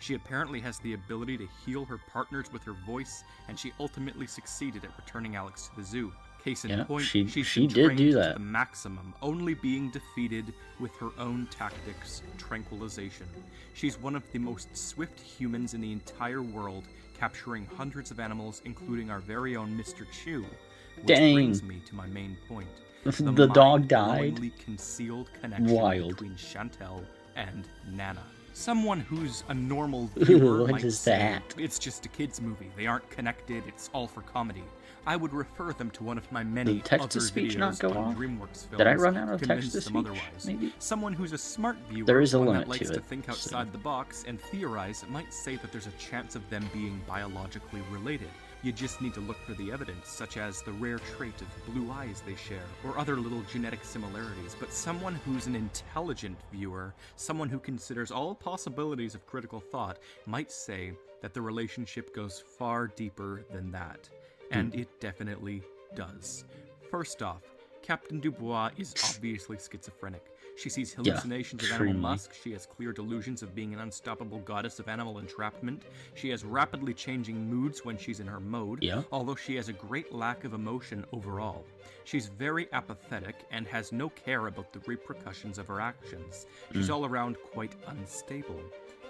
Speaker 5: She apparently has the ability to heal her partners with her voice, and she ultimately succeeded at returning Alex to the zoo. Case in
Speaker 1: Yeah,
Speaker 5: point,
Speaker 1: she
Speaker 5: she's
Speaker 1: did
Speaker 5: been trained
Speaker 1: do
Speaker 5: to
Speaker 1: that.
Speaker 5: the maximum, only being defeated with her own tactics, tranquilization. She's one of the most swift humans in the entire world, capturing hundreds of animals, including our very own Mr. Chew. Which
Speaker 1: Dang.
Speaker 5: brings me to my main point.
Speaker 1: The dog died?
Speaker 5: mind-blowingly concealed connection
Speaker 1: Wild.
Speaker 5: between Chantal and Nana. Someone who's a normal viewer
Speaker 1: What
Speaker 5: might
Speaker 1: is
Speaker 5: say,
Speaker 1: that?
Speaker 5: it's just a kid's movie. They aren't connected. It's all for comedy. I would refer them to one of my many
Speaker 1: Did text-to-speech
Speaker 5: other
Speaker 1: not
Speaker 5: videos
Speaker 1: go
Speaker 5: on
Speaker 1: off?
Speaker 5: DreamWorks films.
Speaker 1: Did I run out of
Speaker 5: to convince
Speaker 1: text-to-speech,
Speaker 5: them otherwise.
Speaker 1: maybe?
Speaker 5: Someone who's a smart viewer,
Speaker 1: There is a
Speaker 5: one
Speaker 1: limit
Speaker 5: that likes
Speaker 1: to
Speaker 5: to
Speaker 1: it,
Speaker 5: think
Speaker 1: so-
Speaker 5: outside the box and theorize, might say that there's a chance of them being biologically related. You just need to look for the evidence, such as the rare trait of blue eyes they share, or other little genetic similarities. But someone who's an intelligent viewer, someone who considers all possibilities of critical thought, might say that the relationship goes far deeper than that. And it definitely does. First off, Captain Dubois is obviously schizophrenic. She sees
Speaker 1: Yeah,
Speaker 5: hallucinations of Animal
Speaker 1: extremely.
Speaker 5: Musk. She has clear delusions of being an unstoppable goddess of animal entrapment. She has rapidly changing moods when she's in her mode,
Speaker 1: Yeah.
Speaker 5: although she has a great lack of emotion overall. She's very apathetic and has no care about the repercussions of her actions. She's all around quite unstable.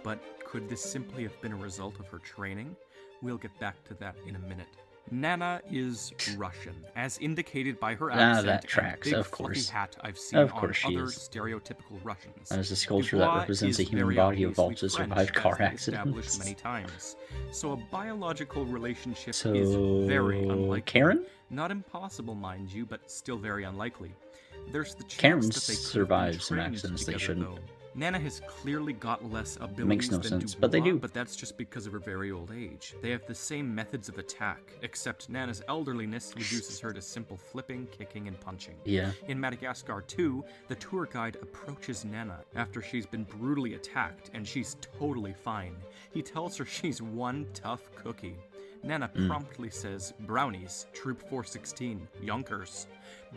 Speaker 5: But could this simply have been a result of her training? We'll get back to that in a minute. Nana is Russian, as indicated by her accent
Speaker 1: that tracks,
Speaker 5: and big
Speaker 1: of
Speaker 5: fluffy
Speaker 1: course.
Speaker 5: hat I've seen
Speaker 1: Of
Speaker 5: on
Speaker 1: course she
Speaker 5: other
Speaker 1: is.
Speaker 5: stereotypical Russians.
Speaker 1: That is a sculpture that
Speaker 5: Dubois
Speaker 1: represents a
Speaker 5: is
Speaker 1: human
Speaker 5: very
Speaker 1: body evolved to
Speaker 5: obviously
Speaker 1: survive
Speaker 5: French,
Speaker 1: car
Speaker 5: as they established
Speaker 1: accidents.
Speaker 5: many times. So a biological relationship
Speaker 1: So,
Speaker 5: is very unlikely.
Speaker 1: Karen?
Speaker 5: Not impossible, mind you, but still very unlikely. There's the chance
Speaker 1: Karen
Speaker 5: that they could have been
Speaker 1: survives some
Speaker 5: trained
Speaker 1: accidents they
Speaker 5: together,
Speaker 1: shouldn't.
Speaker 5: though. Nana has clearly got less abilities
Speaker 1: Makes no
Speaker 5: than
Speaker 1: sense,
Speaker 5: Dubois,
Speaker 1: but they do.
Speaker 5: but that's just because of her very old age. They have the same methods of attack, except Nana's elderliness reduces her to simple flipping, kicking, and punching.
Speaker 1: Yeah.
Speaker 5: In Madagascar 2, the tour guide approaches Nana after she's been brutally attacked, and she's totally fine. He tells her she's one tough cookie. Nana promptly says, "Brownies, Troop 416, Yonkers."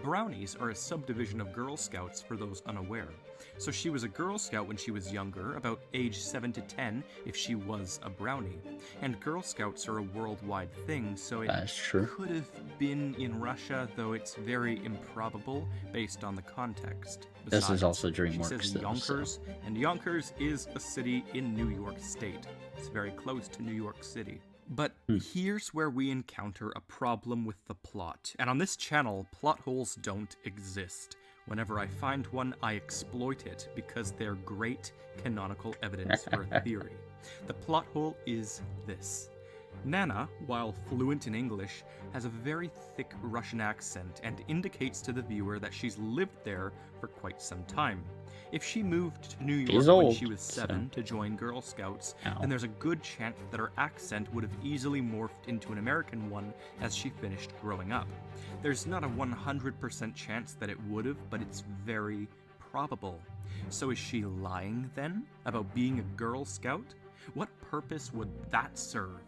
Speaker 5: Brownies are a subdivision of Girl Scouts for those unaware. So she was a Girl Scout when she was younger, about age 7 to 10 if she was a brownie. And Girl Scouts are a worldwide thing, so it
Speaker 1: That's true.
Speaker 5: could have been in Russia, though it's very improbable based on the context.
Speaker 1: This is
Speaker 5: Besides,
Speaker 1: also
Speaker 5: she
Speaker 1: DreamWorks,
Speaker 5: says
Speaker 1: though,
Speaker 5: Yonkers, and Yonkers is a city in New York State. It's very close to New York City. But here's where we encounter a problem with the plot. And on this channel, plot holes don't exist. Whenever I find one, I exploit it because they're great canonical evidence for a theory. The plot hole is this. Nana, while fluent in English, has a very thick Russian accent and indicates to the viewer that she's lived there for quite some time. If she moved to New York
Speaker 1: She's
Speaker 5: when
Speaker 1: old,
Speaker 5: she was 7
Speaker 1: so-
Speaker 5: to join Girl Scouts,
Speaker 1: Ow.
Speaker 5: then there's a good chance that her accent would have easily morphed into an American one as she finished growing up. There's not a 100% chance that it would have, but it's very probable. So is she lying then about being a Girl Scout? What purpose would that serve?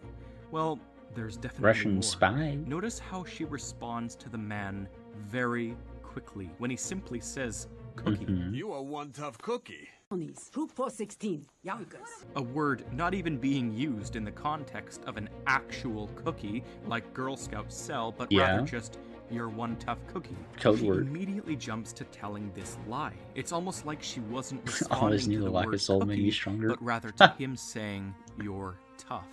Speaker 5: Well, there's definitely
Speaker 1: Russian
Speaker 5: more.
Speaker 1: spy.
Speaker 5: Notice how she responds to the man very quickly when he simply says, "Cookie."
Speaker 6: You are one tough cookie.
Speaker 7: Troop 416, Yonkers.
Speaker 5: A word not even being used in the context of an actual cookie like Girl Scouts sell, but
Speaker 1: Yeah.
Speaker 5: rather just, "You're one tough cookie."
Speaker 1: Code
Speaker 5: She
Speaker 1: word.
Speaker 5: immediately jumps to telling this lie. It's almost like she wasn't
Speaker 1: Always
Speaker 5: responding
Speaker 1: knew
Speaker 5: to
Speaker 1: the
Speaker 5: the
Speaker 1: lack
Speaker 5: word
Speaker 1: of soul made me
Speaker 5: cookie,
Speaker 1: stronger.
Speaker 5: but rather to him saying, "You're tough."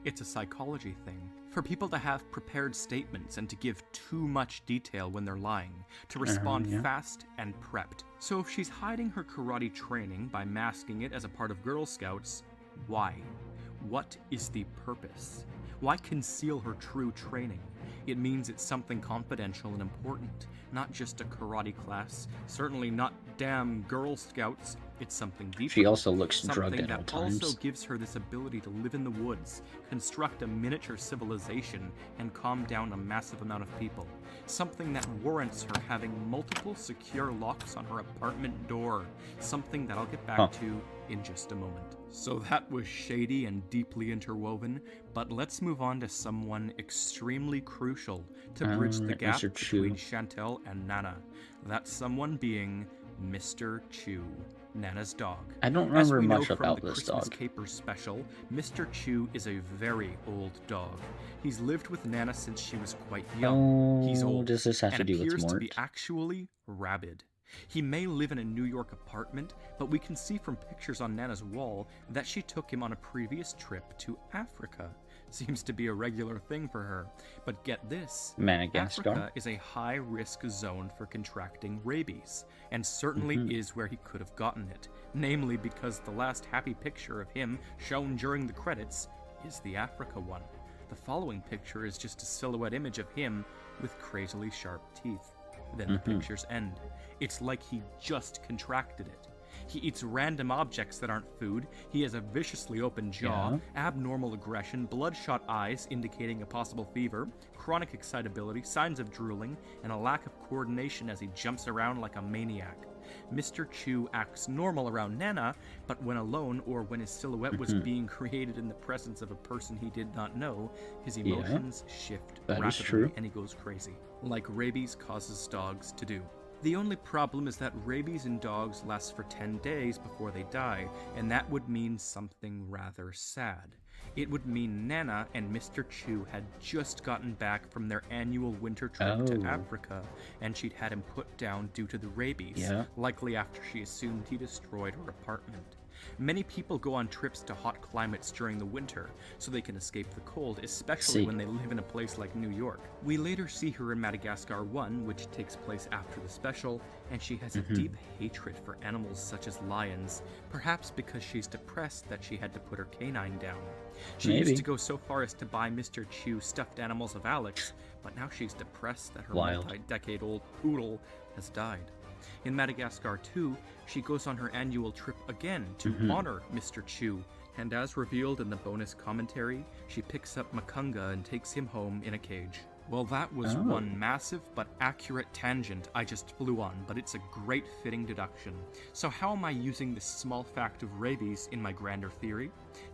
Speaker 5: It's a psychology thing. For people to have prepared statements and to give too much detail when they're lying, to respond
Speaker 1: yeah.
Speaker 5: fast and prepped. So if she's hiding her karate training by masking it as a part of Girl Scouts, why? What is the purpose? Why conceal her true training? It means it's something confidential and important, not just a karate class, certainly not damn Girl Scouts. It's something deeper.
Speaker 1: She also looks
Speaker 5: Something
Speaker 1: drugged at all
Speaker 5: that
Speaker 1: times.
Speaker 5: also gives her this ability to live in the woods, construct a miniature civilization, and calm down a massive amount of people. Something that warrants her having multiple secure locks on her apartment door. Something that I'll get back to in just a moment. So that was shady and deeply interwoven, but let's move on to someone extremely crucial to bridge the gap
Speaker 1: Mr. Chu.
Speaker 5: between Chantel and Nana. That someone being Mr. Chu, Nana's dog.
Speaker 1: I don't
Speaker 5: As
Speaker 1: remember
Speaker 5: we know
Speaker 1: much
Speaker 5: from
Speaker 1: about
Speaker 5: the
Speaker 1: this
Speaker 5: Christmas
Speaker 1: dog.
Speaker 5: Capers special, Mr. Chu is a very old dog. He's lived with Nana since she was quite young. He's
Speaker 1: Oh,
Speaker 5: old
Speaker 1: does this have
Speaker 5: and
Speaker 1: to do with
Speaker 5: appears to
Speaker 1: Mort?
Speaker 5: be actually rabid. He may live in a New York apartment, but we can see from pictures on Nana's wall that she took him on a previous trip to Africa. Seems to be a regular thing for her. But get this,
Speaker 1: Madagascar?
Speaker 5: Africa is a high-risk zone for contracting rabies, and certainly is where he could have gotten it, namely because the last happy picture of him shown during the credits is the Africa one. The following picture is just a silhouette image of him with crazily sharp teeth. Then the pictures end. It's like he just contracted it. He eats random objects that aren't food. He has a viciously open jaw, abnormal aggression, bloodshot eyes indicating a possible fever, chronic excitability, signs of drooling, and a lack of coordination as he jumps around like a maniac. Mr. Chu acts normal around Nana, but when alone or when his silhouette was being created in the presence of a person he did not know, his emotions shift
Speaker 1: that is
Speaker 5: rapidly
Speaker 1: true.
Speaker 5: and he goes crazy, like rabies causes dogs to do.
Speaker 3: The only problem is that rabies in dogs lasts for 10 days before they die, and that would mean something rather sad. It would mean Nana and Mr. Chew had just gotten back from their annual winter trip to Africa, and she'd had him put down due to the rabies, likely after she assumed he destroyed her apartment. Many people go on trips to hot climates during the winter, so they can escape the cold, especially when they live in a place like New York. We later see her in Madagascar 1, which takes place after the special, and she has a deep hatred for animals such as lions, perhaps because she's depressed that she had to put her canine down. She used to go so far as to buy Mr. Chew stuffed animals of Alex, but now she's depressed that her multi-decade-old poodle has died. In Madagascar 2, she goes on her annual trip again to honor Mr. Chew, and as revealed in the bonus commentary, she picks up Makunga and takes him home in a cage. Well, that was one massive but accurate tangent I just flew on, but it's a great fitting deduction. So how am I using this small fact of rabies in my grander theory?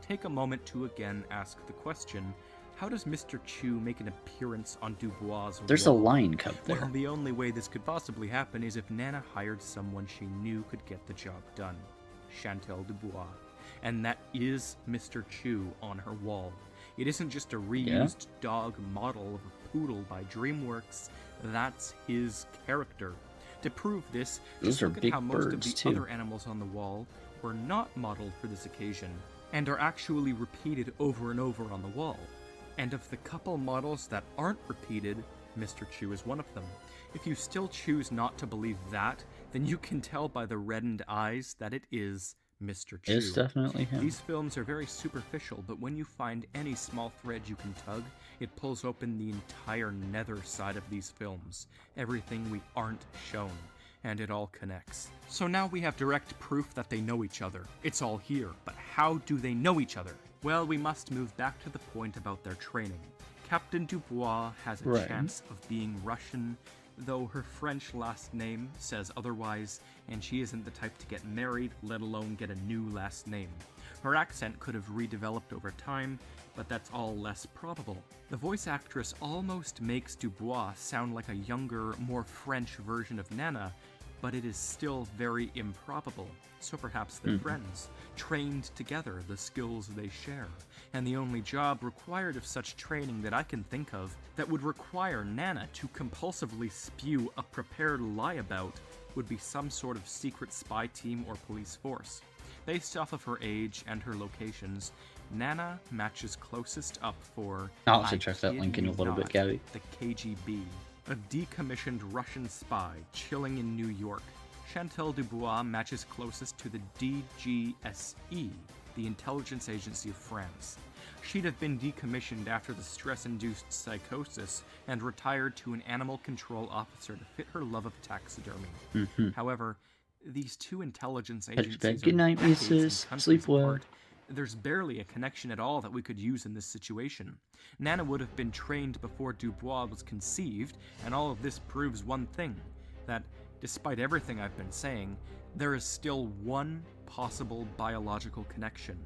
Speaker 3: Take a moment to again ask the question, how does Mr. Chew make an appearance on Dubois'
Speaker 1: There's
Speaker 3: wall?
Speaker 1: a lion cub there.
Speaker 3: Well, the only way this could possibly happen is if Nana hired someone she knew could get the job done. Chantal Dubois. And that is Mr. Chew on her wall. It isn't just a reused dog model of a poodle by DreamWorks, that's his character. To prove this, just look at how most of the other animals on the wall were not modeled for this occasion, and are actually repeated over and over on the wall. And of the couple models that aren't repeated, Mr. Chew is one of them. If you still choose not to believe that, then you can tell by the reddened eyes that it is Mr. Chew.
Speaker 1: It's definitely him.
Speaker 3: These films are very superficial, but when you find any small thread you can tug, it pulls open the entire nether side of these films, everything we aren't shown, and it all connects. So now we have direct proof that they know each other. It's all here, but how do they know each other? Well, we must move back to the point about their training. Captain Dubois has a chance of being Russian, though her French last name says otherwise, and she isn't the type to get married, let alone get a new last name. Her accent could have redeveloped over time, but that's all less probable. The voice actress almost makes Dubois sound like a younger, more French version of Nana, but it is still very improbable. So perhaps they're friends, trained together, the skills they share. And the only job required of such training that I can think of that would require Nana to compulsively spew a prepared lie about would be some sort of secret spy team or police force. Based off of her age and her locations, Nana matches closest up for,
Speaker 1: I'll have to check that link in a little bit, Gabby.
Speaker 3: The KGB, a decommissioned Russian spy chilling in New York. Chantal Dubois matches closest to the DGSE, the intelligence agency of France. She'd have been decommissioned after the stress-induced psychosis and retired to an animal control officer to fit her love of taxidermy. However, these two intelligence agencies
Speaker 1: Good night,
Speaker 3: are decades
Speaker 1: Mrs.
Speaker 3: and countries
Speaker 1: Sleep well.
Speaker 3: apart. There's barely a connection at all that we could use in this situation. Nana would have been trained before Dubois was conceived, and all of this proves one thing, that despite everything I've been saying, there is still one possible biological connection,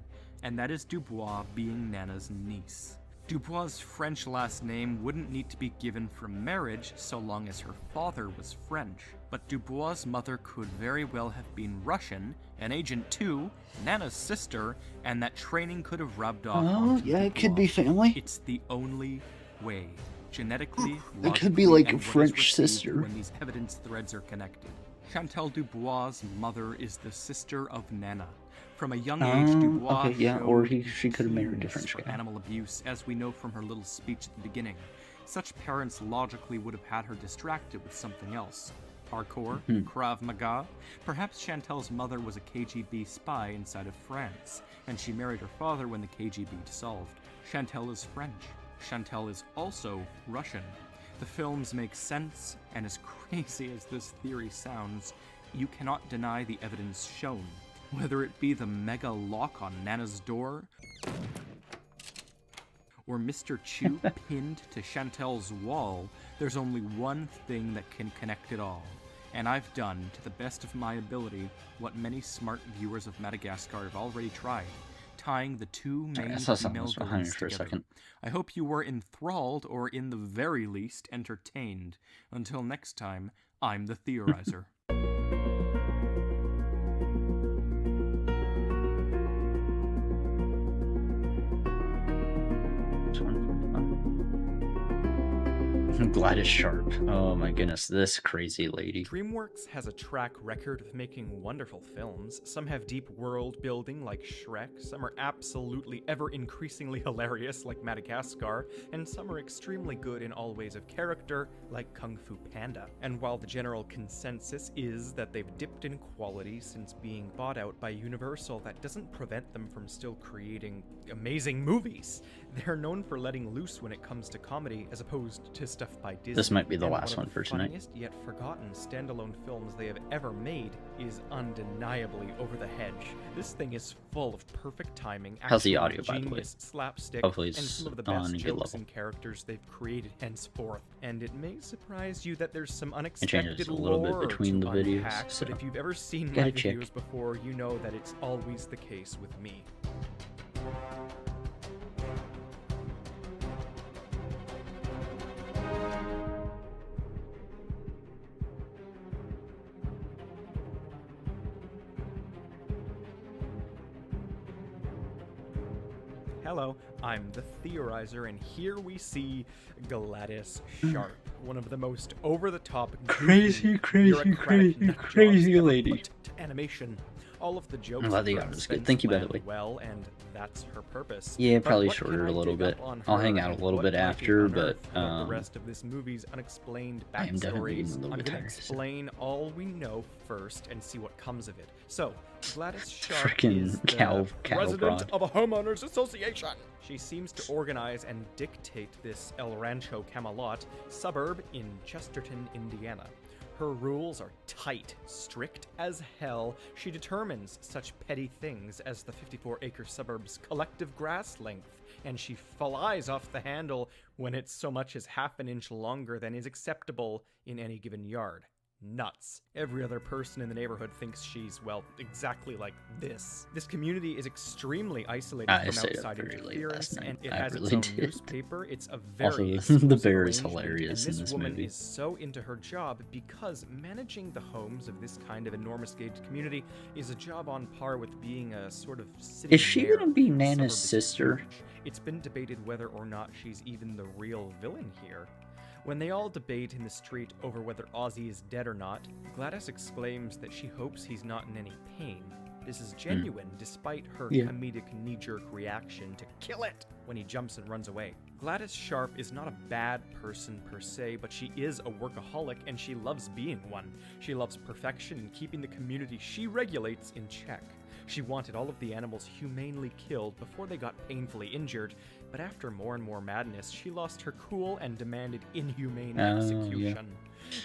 Speaker 3: and that is Dubois being Nana's niece. Dubois' French last name wouldn't need to be given from marriage so long as her father was French, but Dubois' mother could very well have been Russian, an agent too, Nana's sister, and that training could have rubbed off onto
Speaker 1: yeah, it could
Speaker 3: Dubois.
Speaker 1: be family.
Speaker 3: It's the only way. Genetically,
Speaker 1: It could be
Speaker 3: logically,
Speaker 1: like a
Speaker 3: and what is
Speaker 1: French
Speaker 3: received
Speaker 1: sister.
Speaker 3: when these evidence threads are connected. Chantal Dubois' mother is the sister of Nana. From a young age, Dubois
Speaker 1: or
Speaker 3: showed
Speaker 1: she could have married a
Speaker 3: keenness
Speaker 1: French
Speaker 3: for
Speaker 1: guy.
Speaker 3: animal abuse, as we know from her little speech at the beginning. Such parents logically would have had her distracted with something else. Parkour, Krav Maga. Perhaps Chantal's mother was a KGB spy inside of France, and she married her father when the KGB dissolved. Chantal is French. Chantal is also Russian. The films make sense, and as crazy as this theory sounds, you cannot deny the evidence shown. Whether it be the mega lock on Nana's door, or Mr. Chew pinned to Chantal's wall, there's only one thing that can connect it all. And I've done, to the best of my ability, what many smart viewers of Madagascar have already tried, tying the two main
Speaker 1: I saw something
Speaker 3: female
Speaker 1: was behind
Speaker 3: villains
Speaker 1: us for a
Speaker 3: together.
Speaker 1: second.
Speaker 3: I hope you were enthralled, or in the very least, entertained. Until next time,
Speaker 5: I'm the theorizer.
Speaker 1: Gladys Sharp. Oh my goodness, this crazy lady.
Speaker 4: DreamWorks has a track record of making wonderful films. Some have deep world building like Shrek, some are absolutely ever increasingly hilarious like Madagascar, and some are extremely good in all ways of character like Kung Fu Panda. And while the general consensus is that they've dipped in quality since being bought out by Universal, that doesn't prevent them from still creating amazing movies. They're known for letting loose when it comes to comedy as opposed to stuff by Disney.
Speaker 1: This might be the
Speaker 4: And
Speaker 1: last one for tonight.
Speaker 4: One of the funniest yet forgotten standalone films they have ever made is undeniably Over the Hedge. This thing is full of perfect timing,
Speaker 1: How's the
Speaker 4: action,
Speaker 1: audio, by the way?
Speaker 4: genius, slapstick,
Speaker 1: Hopefully
Speaker 4: and
Speaker 1: it's
Speaker 4: some of the
Speaker 1: on
Speaker 4: best
Speaker 1: a good
Speaker 4: jokes
Speaker 1: level.
Speaker 4: and characters they've created henceforth. And it may surprise you that there's some
Speaker 1: changes
Speaker 4: unexpected
Speaker 1: a little bit
Speaker 4: lore
Speaker 1: between
Speaker 4: to
Speaker 1: the videos,
Speaker 4: unpack,
Speaker 1: so
Speaker 4: but if you've ever seen my
Speaker 1: gotta check.
Speaker 4: videos before, you know that it's always the case with me. Hello, I'm the Theorizer, and here we see Gladys Sharp, one of the most over-the-top,
Speaker 1: Crazy, crazy, crazy lady.
Speaker 4: Put to animation. All of the jokes
Speaker 1: I'm glad the
Speaker 4: and
Speaker 1: audio is good.
Speaker 4: suspense
Speaker 1: Thank you, by the
Speaker 4: land
Speaker 1: way.
Speaker 4: well, and that's her purpose.
Speaker 1: Yeah,
Speaker 4: But
Speaker 1: probably
Speaker 4: what can
Speaker 1: shorter
Speaker 4: I
Speaker 1: a little
Speaker 4: dig
Speaker 1: bit.
Speaker 4: up on
Speaker 1: I'll
Speaker 4: her,
Speaker 1: hang out a
Speaker 4: and
Speaker 1: little
Speaker 4: what
Speaker 1: bit
Speaker 4: might we
Speaker 1: after,
Speaker 4: unearth
Speaker 1: but
Speaker 4: about the rest of this movie's unexplained
Speaker 1: I am definitely getting
Speaker 4: backstories?
Speaker 1: a little
Speaker 4: I'm
Speaker 1: bit
Speaker 4: gonna
Speaker 1: tired, so-
Speaker 4: explain all we know first and see what comes of it. So, Gladys Sharp
Speaker 1: Frickin'
Speaker 4: is the
Speaker 1: cattle
Speaker 4: president
Speaker 1: prod.
Speaker 4: of a homeowners association. She seems to organize and dictate this El Rancho Camelot suburb in Chesterton, Indiana. Her rules are tight, strict as hell. She determines such petty things as the 54-acre suburb's collective grass length, and she flies off the handle when it's so much as half an inch longer than is acceptable in any given yard. Nuts. Every other person in the neighborhood thinks she's, well, exactly like this. This community is extremely isolated
Speaker 1: I
Speaker 4: from
Speaker 1: stayed up
Speaker 4: outside
Speaker 1: very late
Speaker 4: interference,
Speaker 1: last night.
Speaker 4: and it
Speaker 1: I
Speaker 4: has
Speaker 1: really
Speaker 4: its own
Speaker 1: did.
Speaker 4: newspaper. It's a
Speaker 1: Also,
Speaker 4: very
Speaker 1: the
Speaker 4: exclusive
Speaker 1: bear is
Speaker 4: arrangement,
Speaker 1: hilarious
Speaker 4: and
Speaker 1: in this
Speaker 4: woman
Speaker 1: movie.
Speaker 4: is so into her job because managing the homes of this kind of enormous gated community is a job on par with being a sort of city
Speaker 1: Is she
Speaker 4: mayor
Speaker 1: gonna be
Speaker 4: for a
Speaker 1: Nana's
Speaker 4: suburb as
Speaker 1: sister?
Speaker 4: huge. It's been debated whether or not she's even the real villain here. When they all debate in the street over whether Ozzy is dead or not, Gladys exclaims that she hopes he's not in any pain. This is genuine, despite her
Speaker 1: Yeah.
Speaker 4: comedic knee-jerk reaction to kill it when he jumps and runs away. Gladys Sharp is not a bad person per se, but she is a workaholic and she loves being one. She loves perfection and keeping the community she regulates in check. She wanted all of the animals humanely killed before they got painfully injured, but after more and more madness, she lost her cool and demanded inhumane execution.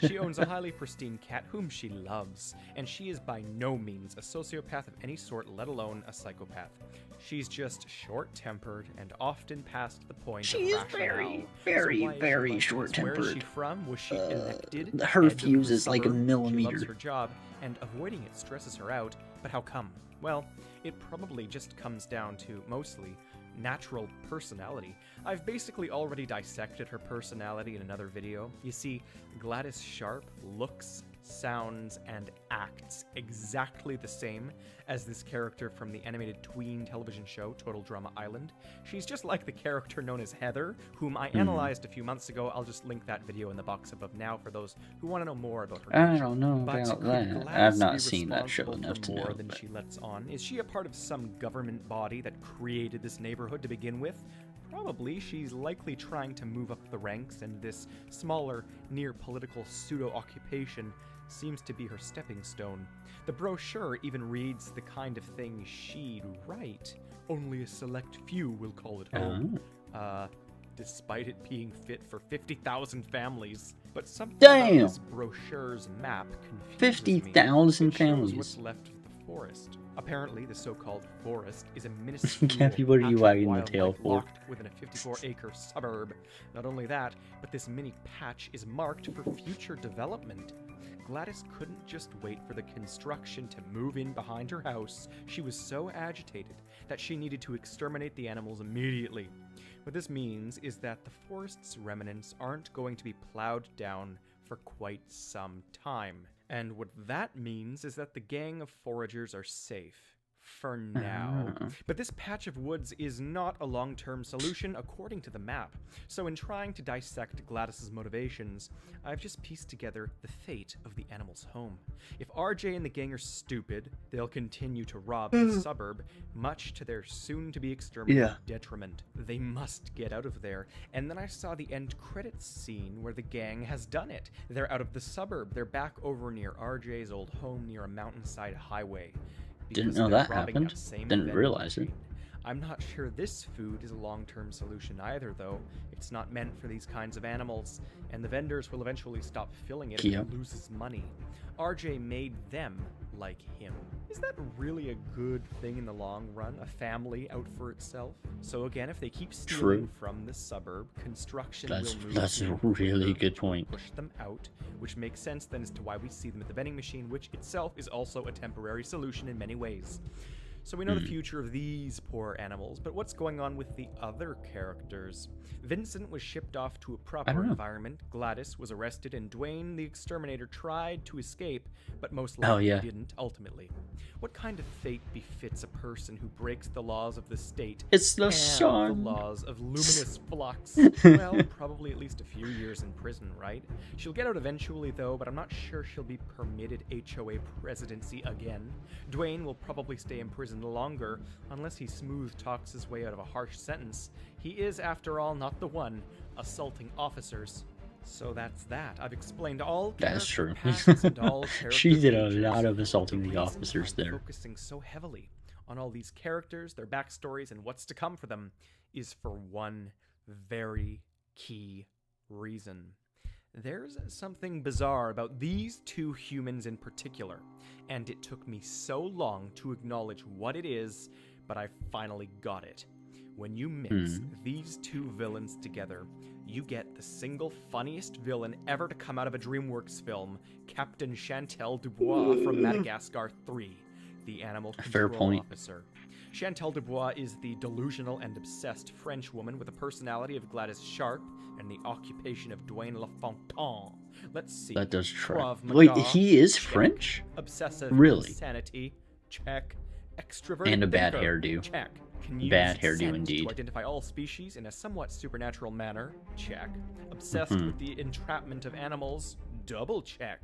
Speaker 4: She owns a highly pristine cat whom she loves, and she is by no means a sociopath of any sort, let alone a psychopath. She's just short-tempered and often past the point
Speaker 1: She
Speaker 4: of
Speaker 1: is very,
Speaker 4: rationale.
Speaker 1: very,
Speaker 4: So why is she
Speaker 1: very
Speaker 4: like this?
Speaker 1: short-tempered.
Speaker 4: Where is she from? Was she elected?
Speaker 1: her
Speaker 4: head of the
Speaker 1: fuse is like a
Speaker 4: suburb? She
Speaker 1: millimeter.
Speaker 4: loves her job, and avoiding it stresses her out. But how come? Well, it probably just comes down to, mostly, natural personality. I've basically already dissected her personality in another video. You see, Gladys Sharp looks, sounds, and acts exactly the same as this character from the animated tween television show Total Drama Island. She's just like the character known as Heather, whom I analyzed a few months ago. I'll just link that video in the box above now for those who want to know more about her.
Speaker 1: I don't know
Speaker 4: But
Speaker 1: about
Speaker 4: could
Speaker 1: that.
Speaker 4: Gladys
Speaker 1: I've
Speaker 4: be
Speaker 1: not seen that show
Speaker 4: responsible
Speaker 1: enough
Speaker 4: for
Speaker 1: to
Speaker 4: more
Speaker 1: know.
Speaker 4: than
Speaker 1: but-
Speaker 4: she lets on? Is she a part of some government body that created this neighborhood to begin with? Probably. She's likely trying to move up the ranks, and this smaller, near-political pseudo-occupation seems to be her stepping stone. The brochure even reads the kind of thing she'd write. Only a select few will call it home. Despite it being fit for 50,000 families. But something about
Speaker 1: Damn!
Speaker 4: this brochure's map confuses
Speaker 1: 50,000
Speaker 4: me. It shows
Speaker 1: families.
Speaker 4: what's left of the forest. Apparently, the so-called forest is a minuscule
Speaker 1: Kathy, what are you
Speaker 4: patch of
Speaker 1: wagging the
Speaker 4: wildlife
Speaker 1: tail for?
Speaker 4: locked within a 54-acre suburb. Not only that, but this mini patch is marked for future development. Gladys couldn't just wait for the construction to move in behind her house. She was so agitated that she needed to exterminate the animals immediately. What this means is that the forest's remnants aren't going to be plowed down for quite some time. And what that means is that the gang of foragers are safe. For now. But this patch of woods is not a long-term solution according to the map. So in trying to dissect Gladys's motivations, I've just pieced together the fate of the animal's home. If RJ and the gang are stupid, they'll continue to rob the suburb, much to their soon-to-be exterminated detriment. They must get out of there. And then I saw the end credits scene where the gang has done it. They're out of the suburb. They're back over near RJ's old home near a mountainside highway.
Speaker 1: Didn't know that happened. Didn't realize it.
Speaker 4: I'm not sure this food is a long-term solution either, though. It's not meant for these kinds of animals, and the vendors will eventually stop filling it if it loses money. RJ made them like him. Is that really a good thing in the long run? A family out for itself? So again, if they keep stealing from the suburb, construction will move.
Speaker 1: That's a really good point.
Speaker 4: Push them out, which makes sense then as to why we see them at the vending machine, which itself is also a temporary solution in many ways. So we know the future of these poor animals, but what's going on with the other characters? Vincent was shipped off to a proper environment, Gladys was arrested, and Dwayne the Exterminator tried to escape, but most likely didn't ultimately. What kind of fate befits a person who breaks the laws of the state
Speaker 1: It's the
Speaker 4: and
Speaker 1: sun.
Speaker 4: the laws of luminous flux? Well, probably at least a few years in prison, right? She'll get out eventually, though, but I'm not sure she'll be permitted HOA presidency again. Dwayne will probably stay in prison longer, unless he smooth talks his way out of a harsh sentence. He is, after all, not the one assaulting officers. So that's that. I've explained all
Speaker 1: That's true.
Speaker 4: and all
Speaker 1: She did a
Speaker 4: features.
Speaker 1: lot of assaulting the
Speaker 4: reason
Speaker 1: officers
Speaker 4: I'm
Speaker 1: there.
Speaker 4: Focusing so heavily on all these characters, their backstories, and what's to come for them is for one very key reason. There's something bizarre about these two humans in particular, and it took me so long to acknowledge what it is, but I finally got it. When you mix these two villains together, you get the single funniest villain ever to come out of a DreamWorks film, Captain Chantal Dubois from Madagascar 3, the Animal Control Officer. Chantal Dubois is the delusional and obsessed French woman with the personality of Gladys Sharp and the occupation of Dwayne LaFontaine. Let's see.
Speaker 1: That does track.
Speaker 4: Krav
Speaker 1: Wait,
Speaker 4: Maga,
Speaker 1: he is
Speaker 4: check.
Speaker 1: French?
Speaker 4: Obsessive
Speaker 1: Really?
Speaker 4: insanity, check. Extroverted
Speaker 1: And a bad
Speaker 4: thinker,
Speaker 1: hairdo.
Speaker 4: check. Can use
Speaker 1: Bad hairdo
Speaker 4: scent
Speaker 1: indeed.
Speaker 4: to identify all species in a somewhat supernatural manner, check. Obsessed with the entrapment of animals, double check.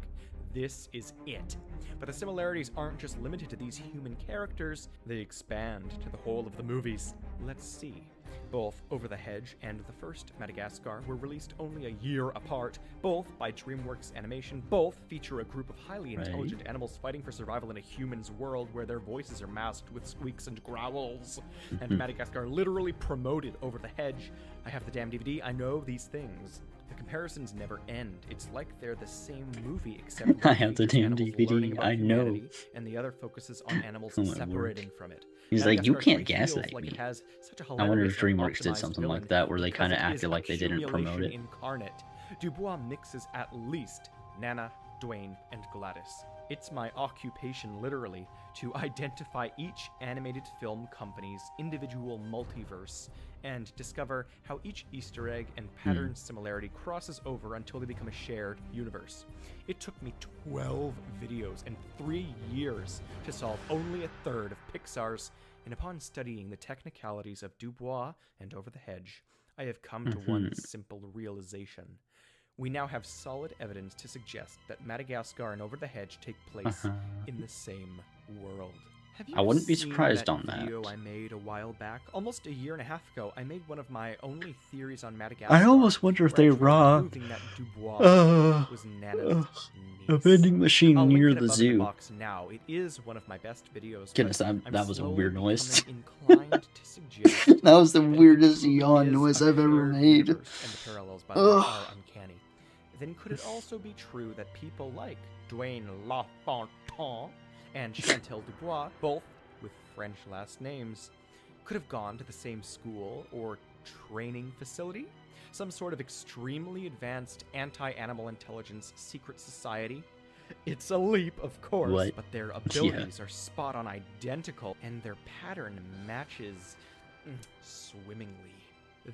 Speaker 4: This is it. But the similarities aren't just limited to these human characters, they expand to the whole of the movies. Let's see. Both Over the Hedge and the first Madagascar were released only a year apart, both by DreamWorks Animation. Both feature a group of highly intelligent animals fighting for survival in a human's world where their voices are masked with squeaks and growls. And Madagascar literally promoted Over the Hedge. I have the damn DVD, I know these things. The comparisons never end. It's like they're the same movie, except
Speaker 1: I have the
Speaker 4: features
Speaker 1: damn
Speaker 4: animals
Speaker 1: DVD,
Speaker 4: learning about
Speaker 1: I know.
Speaker 4: humanity, and the other focuses on animals
Speaker 1: Oh my
Speaker 4: separating from it.
Speaker 1: He's like, you
Speaker 4: Madagascar
Speaker 1: can't
Speaker 4: 3 feels
Speaker 1: gaslight
Speaker 4: like it
Speaker 1: me.
Speaker 4: has such a
Speaker 1: I wonder if
Speaker 4: hilarious and
Speaker 1: DreamWorks did
Speaker 4: optimized
Speaker 1: something
Speaker 4: villain
Speaker 1: like that, where they
Speaker 4: because
Speaker 1: kind of
Speaker 4: it
Speaker 1: acted
Speaker 4: is
Speaker 1: like they didn't promote it.
Speaker 4: accumulation incarnate. Dubois mixes at least Nana, Dwayne, and Gladys. It's my occupation, literally, to identify each animated film company's individual multiverse and discover how each Easter egg and pattern similarity crosses over until they become a shared universe. It took me 12 videos and 3 years to solve only a third of Pixar's, and upon studying the technicalities of Dubois and Over the Hedge, I have come to one simple realization. We now have solid evidence to suggest that Madagascar and Over the Hedge take place in the same world. Have you
Speaker 1: I wouldn't be
Speaker 4: seen
Speaker 1: surprised
Speaker 4: that
Speaker 1: on that.
Speaker 4: video I made a while back? Almost a year and a half ago, I made one of my only theories on Madagascar.
Speaker 1: I almost wonder if
Speaker 4: where I
Speaker 1: they
Speaker 4: tried
Speaker 1: robbed
Speaker 4: proving that Dubois was Nana's
Speaker 1: a
Speaker 4: niece.
Speaker 1: vending machine
Speaker 4: I'll
Speaker 1: near
Speaker 4: link it
Speaker 1: the
Speaker 4: above in
Speaker 1: zoo.
Speaker 4: box now. It is one of my best videos.
Speaker 1: Goodness,
Speaker 4: but
Speaker 1: that
Speaker 4: I'm
Speaker 1: was a
Speaker 4: slowly
Speaker 1: weird noise.
Speaker 4: becoming inclined to suggest
Speaker 1: That was the
Speaker 4: that it
Speaker 1: weirdest
Speaker 4: really
Speaker 1: yawn
Speaker 4: is
Speaker 1: noise
Speaker 4: a
Speaker 1: I've ever
Speaker 4: shared
Speaker 1: made.
Speaker 4: universe, and the parallels, by the way, are uncanny. Then could it also be true that people like Dwayne LaFontaine and Chantal Dubois, both with French last names, could have gone to the same school or training facility? Some sort of extremely advanced anti-animal intelligence secret society? It's a leap, of course,
Speaker 1: What?
Speaker 4: but their abilities are spot-on identical, and their pattern matches swimmingly.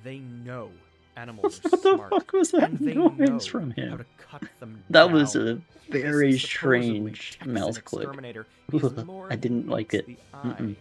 Speaker 4: They know animals are
Speaker 1: What the
Speaker 4: smart,
Speaker 1: fuck was that
Speaker 4: and they
Speaker 1: noise
Speaker 4: know
Speaker 1: from
Speaker 4: how
Speaker 1: him?
Speaker 4: to cut them
Speaker 1: That was
Speaker 4: down.
Speaker 1: a
Speaker 4: This
Speaker 1: very
Speaker 4: supposedly
Speaker 1: strange
Speaker 4: Texan
Speaker 1: mouse click.
Speaker 4: exterminator is more
Speaker 1: I didn't
Speaker 4: than
Speaker 1: like
Speaker 4: meets
Speaker 1: it.
Speaker 4: the eye.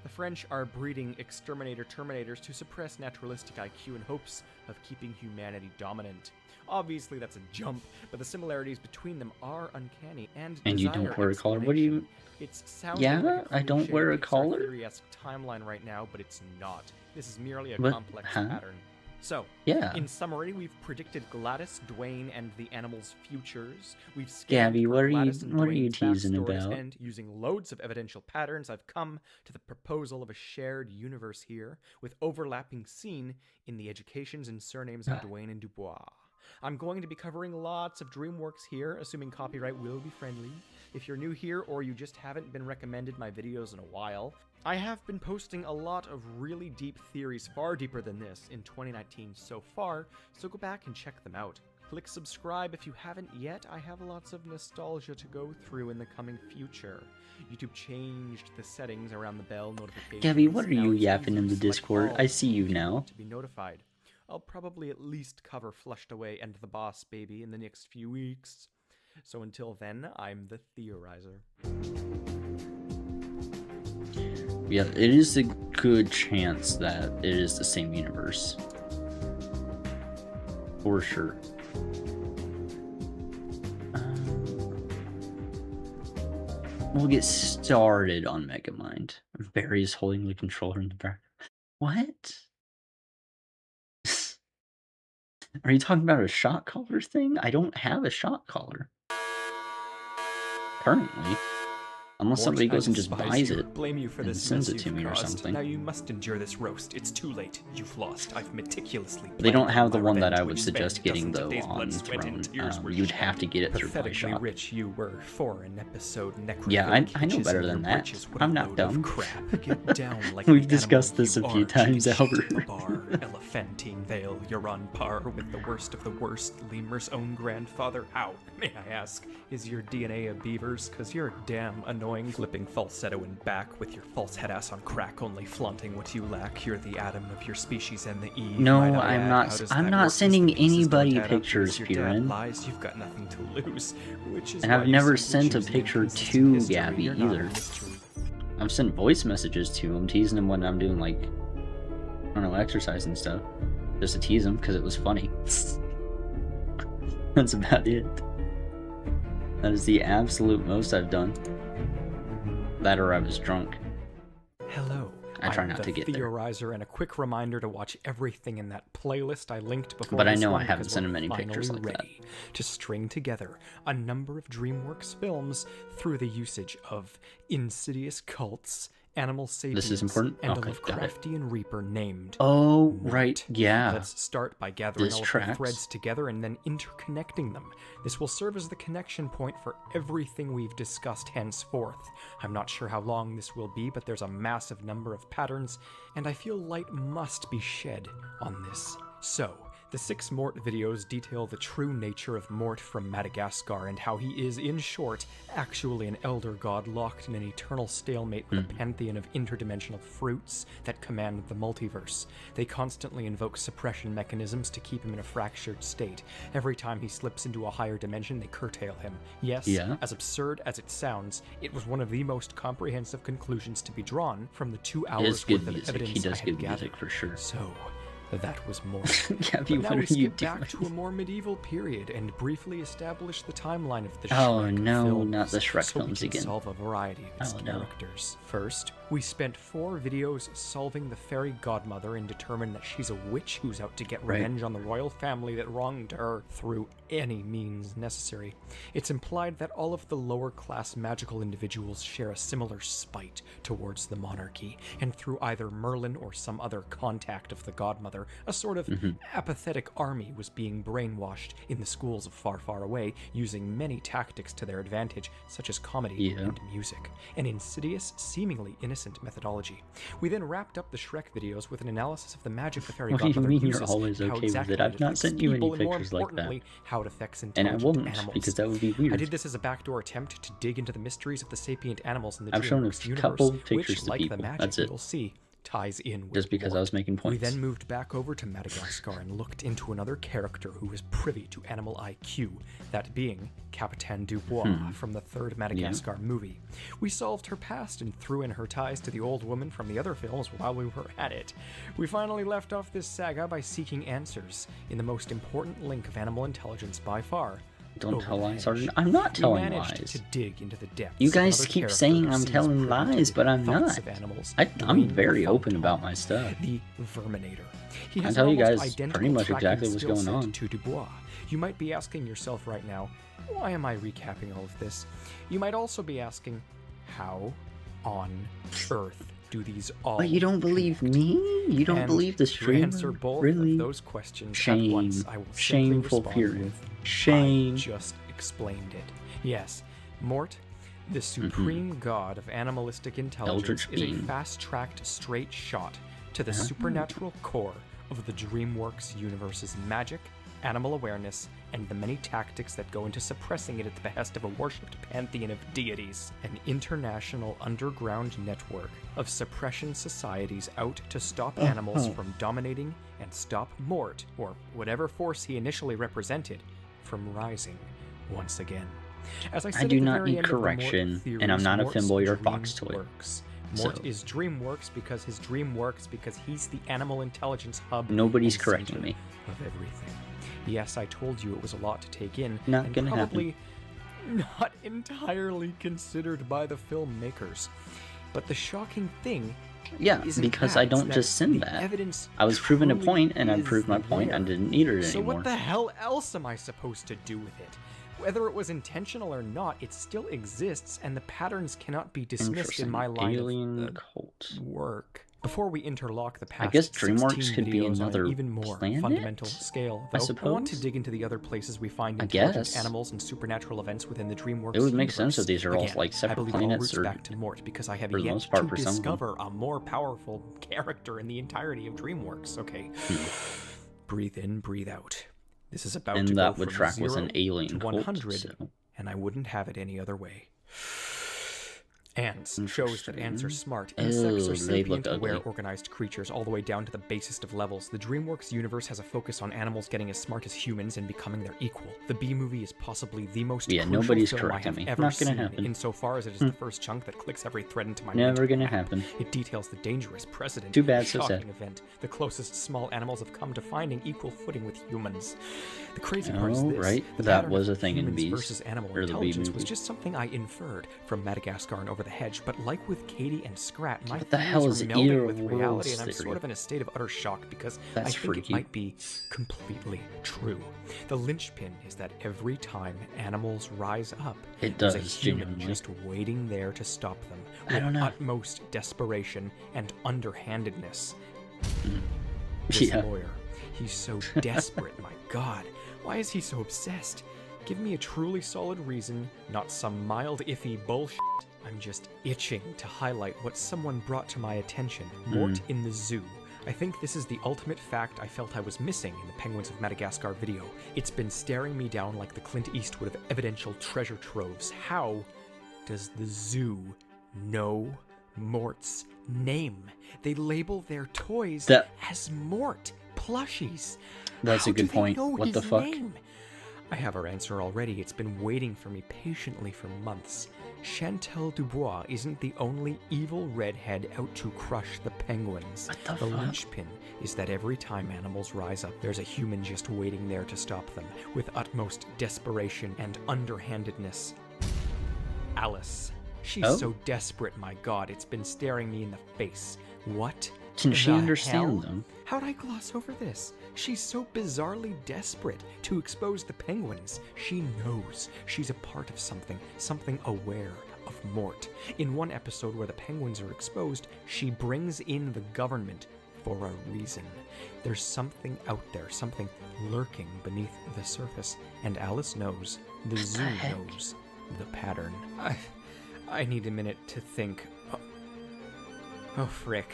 Speaker 4: The French are breeding exterminator terminators to suppress naturalistic IQ in hopes of keeping humanity dominant. Obviously, that's a jump, but the similarities between them are uncanny and
Speaker 1: And you don't wear a collar? What do you...
Speaker 4: It's sounding
Speaker 1: Yeah,
Speaker 4: like a
Speaker 1: I don't
Speaker 4: cliche
Speaker 1: wear a
Speaker 4: Pixar
Speaker 1: collar?
Speaker 4: theory-esque timeline right now, but it's not. This is merely a
Speaker 1: What?
Speaker 4: complex
Speaker 1: Huh?
Speaker 4: pattern. So,
Speaker 1: Yeah.
Speaker 4: in summary, we've predicted Gladys, Dwayne, and the animals' futures. We've
Speaker 1: Gabby,
Speaker 4: scanned for
Speaker 1: what are
Speaker 4: Gladys and
Speaker 1: you
Speaker 4: Dwayne's
Speaker 1: teasing
Speaker 4: backstories,
Speaker 1: about?
Speaker 4: and using loads of evidential patterns, I've come to the proposal of a shared universe here, with overlapping scene in the educations and surnames of Dwayne and Dubois. I'm going to be covering lots of DreamWorks here, assuming copyright will be friendly. If you're new here or you just haven't been recommended my videos in a while, I have been posting a lot of really deep theories, far deeper than this, in 2019 so far, so go back and check them out. Click subscribe if you haven't yet. I have lots of nostalgia to go through in the coming future. YouTube changed the settings around the bell notifications.
Speaker 1: Gabby, what are
Speaker 4: Now
Speaker 1: you
Speaker 4: it's
Speaker 1: yapping
Speaker 4: easy
Speaker 1: in
Speaker 4: to
Speaker 1: the
Speaker 4: select
Speaker 1: Discord?
Speaker 4: all
Speaker 1: I see you
Speaker 4: if
Speaker 1: now.
Speaker 4: want to be notified. I'll probably at least cover Flushed Away and The Boss Baby in the next few weeks. So until then, I'm the Theorizer.
Speaker 1: Yeah, it is a good chance that it is the same universe. For sure. We'll get started on Megamind. Barry's holding the controller in the back. What? Are you talking about a shot collar thing? I don't have a shot collar. Currently. Unless somebody goes and just buys it
Speaker 4: Blame you for
Speaker 1: and
Speaker 4: this
Speaker 1: sends
Speaker 4: mess
Speaker 1: it to
Speaker 4: you've
Speaker 1: me or
Speaker 4: caused.
Speaker 1: something.
Speaker 4: Now you must endure this roast. It's too late. You've lost. I've meticulously
Speaker 1: They don't
Speaker 4: planned
Speaker 1: have the
Speaker 4: my
Speaker 1: one that
Speaker 4: revenge,
Speaker 1: I would
Speaker 4: which
Speaker 1: suggest
Speaker 4: spanned
Speaker 1: getting
Speaker 4: dozens of
Speaker 1: though
Speaker 4: days' blood,
Speaker 1: on
Speaker 4: sweat, and
Speaker 1: Throne.
Speaker 4: tears were
Speaker 1: You'd
Speaker 4: shed.
Speaker 1: have to get it through my
Speaker 4: Pathetically
Speaker 1: shop.
Speaker 4: rich you were for an episode.
Speaker 1: Yeah, I know
Speaker 4: Hitches
Speaker 1: better
Speaker 4: in
Speaker 1: than
Speaker 4: your
Speaker 1: that.
Speaker 4: britches. What
Speaker 1: I'm
Speaker 4: a
Speaker 1: not
Speaker 4: load of
Speaker 1: dumb.
Speaker 4: Crap. Get down like
Speaker 1: We've
Speaker 4: the
Speaker 1: discussed
Speaker 4: animal
Speaker 1: this
Speaker 4: you
Speaker 1: a few
Speaker 4: are.
Speaker 1: times,
Speaker 4: Jimmy
Speaker 1: Albert.
Speaker 4: Sheep, Bar, Elephantine Vale, you're on par with the worst of the worst. Lemur's own grandfather. How, may I ask, is your DNA a beaver's? Cause you're damn annoying. Flipping falsetto and back with your false head ass on crack, only flaunting what you lack. You're the Adam of your species and the Eve.
Speaker 1: No,
Speaker 4: might I
Speaker 1: I'm
Speaker 4: add.
Speaker 1: not
Speaker 4: How does
Speaker 1: I'm
Speaker 4: that
Speaker 1: not
Speaker 4: work?
Speaker 1: sending
Speaker 4: The pieces
Speaker 1: anybody
Speaker 4: don't add up.
Speaker 1: pictures,
Speaker 4: Your dad
Speaker 1: Kieran.
Speaker 4: lies, you've got nothing to lose. Which is
Speaker 1: And
Speaker 4: why
Speaker 1: I've
Speaker 4: you
Speaker 1: never
Speaker 4: simply
Speaker 1: sent a
Speaker 4: choose the
Speaker 1: picture
Speaker 4: inconsistent
Speaker 1: to
Speaker 4: history.
Speaker 1: Gabby
Speaker 4: You're not a
Speaker 1: either.
Speaker 4: mystery.
Speaker 1: I've sent voice messages to him, teasing him when I'm doing like, I don't know, exercise and stuff. Just to tease him because it was funny. That's about it. That is the absolute most I've done. That or I was drunk.
Speaker 4: Hello.
Speaker 1: I try
Speaker 4: I'm
Speaker 1: not
Speaker 4: the
Speaker 1: to get there.
Speaker 4: Theorizer, and a quick reminder to watch everything in that playlist I linked before.
Speaker 1: But I
Speaker 4: this
Speaker 1: know I
Speaker 4: one,
Speaker 1: haven't
Speaker 4: because
Speaker 1: sent
Speaker 4: we're
Speaker 1: him any pictures
Speaker 4: finally
Speaker 1: like that.
Speaker 4: ready to string together a number of DreamWorks films through the usage of insidious cults, animal sapiens,
Speaker 1: This is important?
Speaker 4: and
Speaker 1: Okay,
Speaker 4: a
Speaker 1: got it.
Speaker 4: Lovecraftian reaper named
Speaker 1: Oh,
Speaker 4: Mort.
Speaker 1: right, yeah.
Speaker 4: Let's start by gathering
Speaker 1: This
Speaker 4: all of
Speaker 1: tracks.
Speaker 4: the threads together and then interconnecting them. This will serve as the connection point for everything we've discussed henceforth. I'm not sure how long this will be, but there's a massive number of patterns, and I feel light must be shed on this. So, the 6 Mort videos detail the true nature of Mort from Madagascar and how he is, in short, actually an elder god locked in an eternal stalemate with a pantheon of interdimensional fruits that command the multiverse. They constantly invoke suppression mechanisms to keep him in a fractured state. Every time he slips into a higher dimension, they curtail him. Yes,
Speaker 1: Yeah.
Speaker 4: as absurd as it sounds, it was one of the most comprehensive conclusions to be drawn from the 2
Speaker 1: He
Speaker 4: hours
Speaker 1: does good
Speaker 4: worth of
Speaker 1: music.
Speaker 4: evidence
Speaker 1: He does
Speaker 4: I had
Speaker 1: good
Speaker 4: gathered.
Speaker 1: music for sure.
Speaker 4: So, that was Mort.
Speaker 1: Gabby,
Speaker 4: But now
Speaker 1: what
Speaker 4: we
Speaker 1: are
Speaker 4: skip
Speaker 1: you
Speaker 4: back
Speaker 1: doing?
Speaker 4: to a more medieval period and briefly establish the timeline of the
Speaker 1: Oh,
Speaker 4: Shrek
Speaker 1: no,
Speaker 4: films,
Speaker 1: not the Shrek
Speaker 4: so
Speaker 1: films
Speaker 4: we can
Speaker 1: again.
Speaker 4: solve a variety of its
Speaker 1: Oh, no.
Speaker 4: characters. First, we spent 4 videos solving the fairy godmother and determined that she's a witch who's out to get
Speaker 1: Right.
Speaker 4: revenge on the royal family that wronged her through any means necessary. It's implied that all of the lower class magical individuals share a similar spite towards the monarchy, and through either Merlin or some other contact of the godmother, a sort of apathetic army was being brainwashed in the schools of far, far away, using many tactics to their advantage, such as comedy
Speaker 1: Yeah.
Speaker 4: and music, an insidious, seemingly innocent methodology. We then wrapped up the Shrek videos with an analysis of the magic the fairy
Speaker 1: What do you
Speaker 4: godmother
Speaker 1: mean you're
Speaker 4: uses,
Speaker 1: always
Speaker 4: how
Speaker 1: okay with
Speaker 4: exactly
Speaker 1: it? I've not
Speaker 4: affects
Speaker 1: sent you any
Speaker 4: people, and more
Speaker 1: pictures like that.
Speaker 4: importantly, how it affects
Speaker 1: And I
Speaker 4: intelligent
Speaker 1: won't,
Speaker 4: animals.
Speaker 1: because that would be weird.
Speaker 4: I did this as a backdoor attempt to dig into the mysteries of the sapient animals in the
Speaker 1: I've shown a
Speaker 4: DreamWorks universe,
Speaker 1: couple
Speaker 4: which,
Speaker 1: pictures to
Speaker 4: like
Speaker 1: people.
Speaker 4: the magic
Speaker 1: That's
Speaker 4: we
Speaker 1: it.
Speaker 4: will see, ties in with
Speaker 1: Just because I
Speaker 4: Mort.
Speaker 1: was making
Speaker 4: We
Speaker 1: points.
Speaker 4: then moved back over to Madagascar and looked into another character who was privy to animal IQ, that being Capitaine Dubois from the third Madagascar movie. We solved her past and threw in her ties to the old woman from the other films while we were at it. We finally left off this saga by seeking answers in the most important link of animal intelligence by far.
Speaker 1: Don't tell lies,
Speaker 4: Overhedge.
Speaker 1: Sergeant. I'm not telling
Speaker 4: We managed
Speaker 1: lies.
Speaker 4: to dig into the depths.
Speaker 1: You
Speaker 4: of
Speaker 1: guys
Speaker 4: another
Speaker 1: keep
Speaker 4: character
Speaker 1: saying
Speaker 4: who
Speaker 1: I'm
Speaker 4: seems
Speaker 1: telling
Speaker 4: privy to
Speaker 1: lies,
Speaker 4: the
Speaker 1: but I'm
Speaker 4: thoughts
Speaker 1: not.
Speaker 4: of animals,
Speaker 1: I'm
Speaker 4: Dwayne
Speaker 1: very
Speaker 4: the
Speaker 1: open
Speaker 4: Phantom,
Speaker 1: about my stuff.
Speaker 4: The Verminator. He
Speaker 1: I
Speaker 4: has
Speaker 1: tell
Speaker 4: an
Speaker 1: you
Speaker 4: almost
Speaker 1: guys
Speaker 4: identical
Speaker 1: pretty much
Speaker 4: tracking
Speaker 1: exactly what's
Speaker 4: skill
Speaker 1: going
Speaker 4: set
Speaker 1: on.
Speaker 4: to Dubois. You might be asking yourself right now, why am I recapping all of this? You might also be asking, how on earth do these all
Speaker 1: But you don't believe
Speaker 4: connect?
Speaker 1: me? You don't
Speaker 4: And
Speaker 1: believe the
Speaker 4: to
Speaker 1: streamer?
Speaker 4: answer both
Speaker 1: Really?
Speaker 4: of those questions
Speaker 1: Shame.
Speaker 4: at once, I will simply
Speaker 1: Shameful
Speaker 4: respond
Speaker 1: period.
Speaker 4: with,
Speaker 1: Shame.
Speaker 4: I just explained it. Yes, Mort, the supreme god of animalistic intelligence,
Speaker 1: Eldritch
Speaker 4: is a
Speaker 1: being.
Speaker 4: fast-tracked straight shot to the supernatural core of the DreamWorks universe's magic, animal awareness, and the many tactics that go into suppressing it at the behest of a worshipped pantheon of deities. An international underground network of suppression societies out to stop animals from dominating and stop Mort, or whatever force he initially represented, from rising once again. As I said at
Speaker 1: do
Speaker 4: the
Speaker 1: not
Speaker 4: very
Speaker 1: need
Speaker 4: end of the Mort
Speaker 1: correction,
Speaker 4: theories,
Speaker 1: and I'm not a
Speaker 4: Mort's
Speaker 1: femboy or
Speaker 4: dream
Speaker 1: fox toy.
Speaker 4: works. Mort
Speaker 1: So-
Speaker 4: is DreamWorks because his dream works because he's the animal intelligence hub.
Speaker 1: Nobody's
Speaker 4: and
Speaker 1: correcting
Speaker 4: center
Speaker 1: me.
Speaker 4: Of everything. Yes, I told you it was a lot to take in,
Speaker 1: Not
Speaker 4: and
Speaker 1: gonna
Speaker 4: probably not entirely considered by the filmmakers. But the shocking thing
Speaker 1: Yeah,
Speaker 4: is, in
Speaker 1: because I
Speaker 4: fact,
Speaker 1: don't
Speaker 4: that
Speaker 1: just send
Speaker 4: the
Speaker 1: that.
Speaker 4: evidence
Speaker 1: I was proving a
Speaker 4: truly
Speaker 1: point, and I
Speaker 4: is
Speaker 1: proved my point. I
Speaker 4: there.
Speaker 1: didn't need it
Speaker 4: So
Speaker 1: anymore.
Speaker 4: what the hell else am I supposed to do with it? Whether it was intentional or not, it still exists, and the patterns cannot be dismissed in my line
Speaker 1: Alien
Speaker 4: of
Speaker 1: cult.
Speaker 4: work. Before we interlock the past
Speaker 1: guess DreamWorks
Speaker 4: 16
Speaker 1: could be
Speaker 4: videos
Speaker 1: another
Speaker 4: on an even more
Speaker 1: planet?
Speaker 4: fundamental scale,
Speaker 1: I
Speaker 4: though, I want to
Speaker 1: suppose?
Speaker 4: dig into the other places we find
Speaker 1: I
Speaker 4: intelligent
Speaker 1: guess.
Speaker 4: animals and supernatural events within the DreamWorks
Speaker 1: It would make sense
Speaker 4: universe.
Speaker 1: if these are all,
Speaker 4: Again,
Speaker 1: like,
Speaker 4: I
Speaker 1: separate
Speaker 4: believe it all
Speaker 1: planets,
Speaker 4: roots
Speaker 1: or
Speaker 4: back to Mort because I have
Speaker 1: for the
Speaker 4: yet
Speaker 1: most part,
Speaker 4: to
Speaker 1: for some of them.
Speaker 4: discover a more powerful character in the entirety of DreamWorks. Okay, breathe in, breathe out. This is about
Speaker 1: And
Speaker 4: to
Speaker 1: that
Speaker 4: go
Speaker 1: would
Speaker 4: from
Speaker 1: track with
Speaker 4: 0
Speaker 1: an alien
Speaker 4: to
Speaker 1: cult,
Speaker 4: 100,
Speaker 1: so-
Speaker 4: and I wouldn't have it any other way. Ants shows that ants are smart.
Speaker 1: Oh,
Speaker 4: Insects
Speaker 1: they
Speaker 4: are sapient,
Speaker 1: look
Speaker 4: aware,
Speaker 1: ugly.
Speaker 4: organized creatures, all the way down to the basest of levels. The DreamWorks universe has a focus on animals getting as smart as humans and becoming their equal. The B movie is possibly the most
Speaker 1: Yeah,
Speaker 4: crucial
Speaker 1: nobody's
Speaker 4: film I
Speaker 1: correcting
Speaker 4: have
Speaker 1: me.
Speaker 4: ever
Speaker 1: Not gonna
Speaker 4: seen,
Speaker 1: happen.
Speaker 4: insofar as it is the first chunk that clicks every thread into my
Speaker 1: Never
Speaker 4: mental
Speaker 1: gonna
Speaker 4: map.
Speaker 1: happen.
Speaker 4: It details the dangerous precedent,
Speaker 1: Too bad,
Speaker 4: the
Speaker 1: so
Speaker 4: shocking
Speaker 1: sad.
Speaker 4: event, the closest small animals have come to finding equal footing with humans. The crazy part is
Speaker 1: Oh,
Speaker 4: this:
Speaker 1: right.
Speaker 4: the
Speaker 1: That
Speaker 4: pattern
Speaker 1: was
Speaker 4: of
Speaker 1: a thing in
Speaker 4: humans
Speaker 1: Bees,
Speaker 4: versus animal
Speaker 1: or the Bee
Speaker 4: intelligence was
Speaker 1: movie.
Speaker 4: just something I inferred from Madagascar and Over the Hedge. But like with Katie and Scrat, my
Speaker 1: What the hell
Speaker 4: theories
Speaker 1: is
Speaker 4: are melding with
Speaker 1: Earworld's
Speaker 4: reality, and I'm
Speaker 1: theory?
Speaker 4: sort of in a state of utter shock because
Speaker 1: That's
Speaker 4: I think
Speaker 1: freaky.
Speaker 4: it might be completely true. The linchpin is that every time animals rise up,
Speaker 1: It
Speaker 4: there's a
Speaker 1: does,
Speaker 4: human
Speaker 1: genuinely.
Speaker 4: just waiting there to stop them
Speaker 1: I
Speaker 4: with
Speaker 1: don't know.
Speaker 4: utmost desperation and underhandedness. This
Speaker 1: Yeah.
Speaker 4: lawyer, he's so desperate, my god. Why is he so obsessed? Give me a truly solid reason, not some mild iffy bullshit. I'm just itching to highlight what someone brought to my attention. Mort in the zoo. I think this is the ultimate fact I felt I was missing in the Penguins of Madagascar video. It's been staring me down like the Clint Eastwood of evidential treasure troves. How does the zoo know Mort's name? They label their toys
Speaker 1: That-
Speaker 4: as Mort plushies.
Speaker 1: That's
Speaker 4: How
Speaker 1: a good
Speaker 4: do they
Speaker 1: point.
Speaker 4: know
Speaker 1: What the
Speaker 4: his
Speaker 1: fuck?
Speaker 4: name? I have our answer already. It's been waiting for me patiently for months. Chantal Dubois isn't the only evil redhead out to crush the penguins.
Speaker 1: What the
Speaker 4: The
Speaker 1: fuck?
Speaker 4: linchpin is that every time animals rise up, there's a human just waiting there to stop them, with utmost desperation and underhandedness. Alice. She's
Speaker 1: Oh?
Speaker 4: so desperate, my god, it's been staring me in the face. What?
Speaker 1: Can she
Speaker 4: the
Speaker 1: understand
Speaker 4: hell?
Speaker 1: them?
Speaker 4: How'd I gloss over this? She's so bizarrely desperate to expose the penguins. She knows she's a part of something, something aware of Mort. In one episode where the penguins are exposed, she brings in the government for a reason. There's something out there, something lurking beneath the surface, and Alice knows, the zoo
Speaker 1: heck?
Speaker 4: knows the pattern. I need a minute to think. Oh, frick.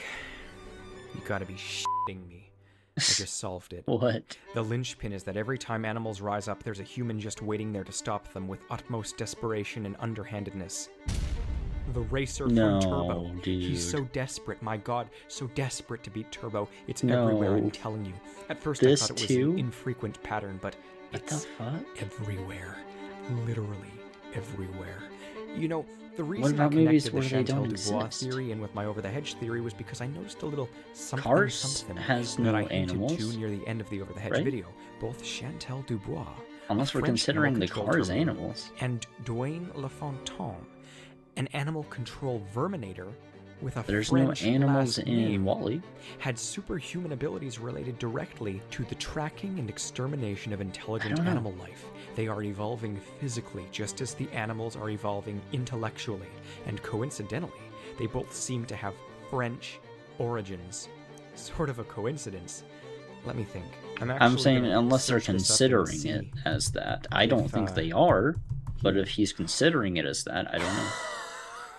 Speaker 4: You gotta be shitting me. I just solved it.
Speaker 1: What?
Speaker 4: The linchpin is that every time animals rise up, there's a human just waiting there to stop them with utmost desperation and underhandedness. the racer from Turbo.
Speaker 1: No, dude.
Speaker 4: He's so desperate, my god, so desperate to beat Turbo. It's
Speaker 1: No.
Speaker 4: everywhere, I'm telling you. At first
Speaker 1: This
Speaker 4: I thought it was
Speaker 1: too?
Speaker 4: an infrequent pattern, but
Speaker 1: What the
Speaker 4: it's
Speaker 1: fuck?
Speaker 4: everywhere. Literally everywhere. You know, the reason
Speaker 1: about
Speaker 4: I
Speaker 1: movies
Speaker 4: connected the
Speaker 1: where they
Speaker 4: Chantal
Speaker 1: don't
Speaker 4: Dubois
Speaker 1: exist?
Speaker 4: theory in with my Over the Hedge theory was because I noticed a little something
Speaker 1: Cars
Speaker 4: something
Speaker 1: has
Speaker 4: that
Speaker 1: no
Speaker 4: I hinted
Speaker 1: animals,
Speaker 4: to near the end of the Over the Hedge
Speaker 1: right?
Speaker 4: video. Both Chantal Dubois,
Speaker 1: Unless
Speaker 4: a
Speaker 1: we're
Speaker 4: French
Speaker 1: considering the
Speaker 4: animal
Speaker 1: cars
Speaker 4: control
Speaker 1: animals.
Speaker 4: and Dwayne Lafontaine, an animal control verminator with a
Speaker 1: There's
Speaker 4: French
Speaker 1: no animals
Speaker 4: last
Speaker 1: in
Speaker 4: name,
Speaker 1: Wall-E.
Speaker 4: had superhuman abilities related directly to the tracking and extermination of
Speaker 1: I
Speaker 4: intelligent
Speaker 1: don't know.
Speaker 4: animal life. They are evolving physically just as the animals are evolving intellectually, and coincidentally, they both seem to have French origins. Sort of a coincidence. Let me think.
Speaker 1: I'm saying
Speaker 4: gonna
Speaker 1: unless they're
Speaker 4: search this up and
Speaker 1: considering it
Speaker 4: see
Speaker 1: as that. I don't
Speaker 4: if,
Speaker 1: think they are, but if he's considering it as that, I don't know.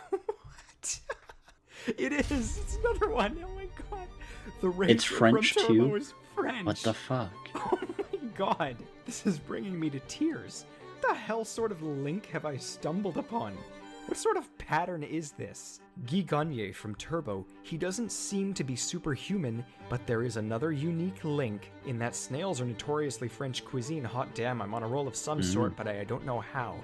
Speaker 4: What? It is. It's another one. Oh my god. The racer
Speaker 1: It's French
Speaker 4: from Turbo
Speaker 1: too?
Speaker 4: is French.
Speaker 1: What the fuck?
Speaker 4: Oh my god. This is bringing me to tears. What the hell sort of link have I stumbled upon? What sort of pattern is this? Guy Gagné from Turbo, he doesn't seem to be superhuman, but there is another unique link in that snails are notoriously French cuisine. Hot damn, I'm on a roll of some sort, but I don't know how.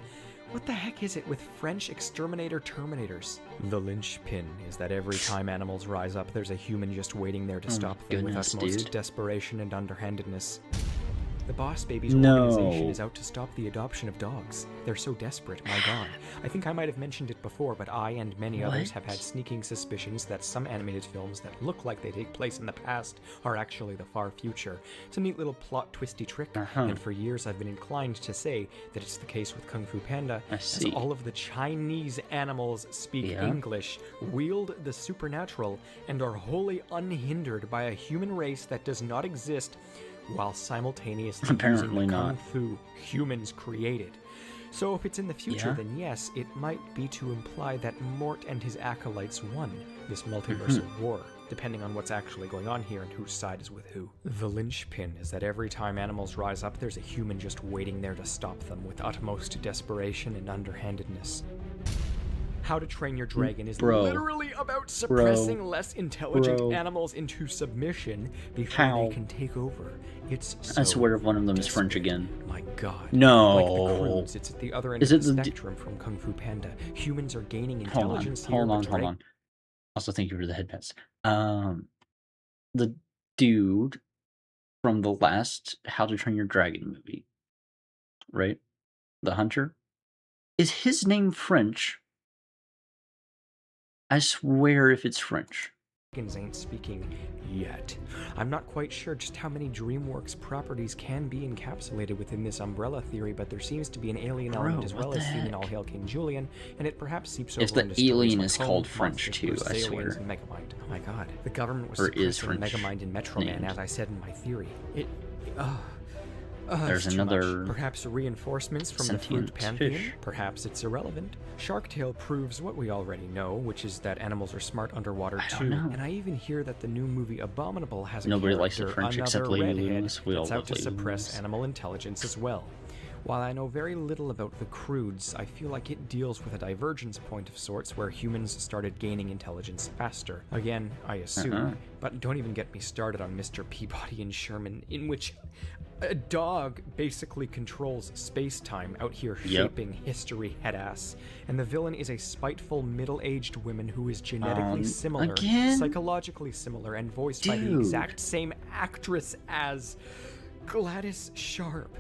Speaker 4: What the heck is it with French exterminator terminators? The linchpin is that every time animals rise up, there's a human just waiting there to
Speaker 1: Oh
Speaker 4: stop
Speaker 1: my
Speaker 4: them with
Speaker 1: goodness,
Speaker 4: utmost
Speaker 1: dude.
Speaker 4: desperation and underhandedness. The Boss Babies
Speaker 1: No.
Speaker 4: organization is out to stop the adoption of dogs. They're so desperate, my god. I think I might have mentioned it before, but I and many others have had sneaking suspicions that some animated films that look like they take place in the past are actually the far future. It's a neat little plot twisty trick, and for years I've been inclined to say that it's the case with Kung Fu Panda,
Speaker 1: I
Speaker 4: as
Speaker 1: see.
Speaker 4: all of the Chinese animals speak
Speaker 1: Yeah.
Speaker 4: English, wield the supernatural, and are wholly unhindered by a human race that does not exist, while simultaneously
Speaker 1: Apparently
Speaker 4: using the kung
Speaker 1: not.
Speaker 4: fu humans created. So if it's in the future,
Speaker 1: Yeah.
Speaker 4: then yes, it might be to imply that Mort and his acolytes won this multiversal war, depending on what's actually going on here and whose side is with who. The linchpin is that every time animals rise up, there's a human just waiting there to stop them with utmost desperation and underhandedness. How to Train Your Dragon is
Speaker 1: Bro.
Speaker 4: literally about suppressing less intelligent
Speaker 1: Bro.
Speaker 4: animals into submission before
Speaker 1: How?
Speaker 4: they can take over. It's so
Speaker 1: I swear one of them is French
Speaker 4: desperate.
Speaker 1: again.
Speaker 4: My god.
Speaker 1: No.
Speaker 4: Like the Croods, it's at the other end
Speaker 1: Is
Speaker 4: of
Speaker 1: it
Speaker 4: the
Speaker 1: the
Speaker 4: spectrum from Kung Fu Panda. Humans are gaining
Speaker 1: Hold on,
Speaker 4: intelligence here.
Speaker 1: hold on,
Speaker 4: but
Speaker 1: hold on. Also, thank you for the head pass. The dude from the last How to Train Your Dragon movie, right? The hunter? Is his name French? I swear if it's French.
Speaker 4: Dragons ain't speaking yet. I'm not quite sure just how many DreamWorks properties can be encapsulated within this umbrella theory, but there seems to be an alien
Speaker 1: Bro,
Speaker 4: element as
Speaker 1: what
Speaker 4: well
Speaker 1: the
Speaker 4: as seen in
Speaker 1: heck?
Speaker 4: All Hail King Julian, and it perhaps seeps over
Speaker 1: If the
Speaker 4: into stories
Speaker 1: alien
Speaker 4: like
Speaker 1: is
Speaker 4: Home,
Speaker 1: called French
Speaker 4: Monsters
Speaker 1: too,
Speaker 4: vs.
Speaker 1: I
Speaker 4: Aliens,
Speaker 1: swear.
Speaker 4: and Megamind. Oh my god. The government was
Speaker 1: Or is
Speaker 4: suppressing
Speaker 1: French
Speaker 4: Megamind and Metro Man,
Speaker 1: named.
Speaker 4: as I said in my theory.
Speaker 1: There's
Speaker 4: it's too much.
Speaker 1: another
Speaker 4: Perhaps reinforcements from the fruit
Speaker 1: sentient
Speaker 4: pantheon.
Speaker 1: fish.
Speaker 4: Perhaps it's irrelevant. Shark Tale proves what we already know, which is that animals are smart underwater
Speaker 1: I don't
Speaker 4: too.
Speaker 1: know.
Speaker 4: And I even hear that the new movie Abominable has a
Speaker 1: Nobody likes the
Speaker 4: character,
Speaker 1: French except
Speaker 4: another
Speaker 1: Lady
Speaker 4: redhead,
Speaker 1: Loomis. We all
Speaker 4: that's out
Speaker 1: love
Speaker 4: to
Speaker 1: Lady
Speaker 4: suppress
Speaker 1: Loomis.
Speaker 4: animal intelligence as well. While I know very little about the Croods, I feel like it deals with a divergence point of sorts where humans started gaining intelligence faster. Again, I assume, but don't even get me started on Mr. Peabody and Sherman, in which a dog basically controls space-time out here shaping history, headass. And the villain is a spiteful middle-aged woman who is genetically similar,
Speaker 1: again?
Speaker 4: psychologically similar, and voiced by the
Speaker 1: Dude.
Speaker 4: exact same actress as Gladys Sharp.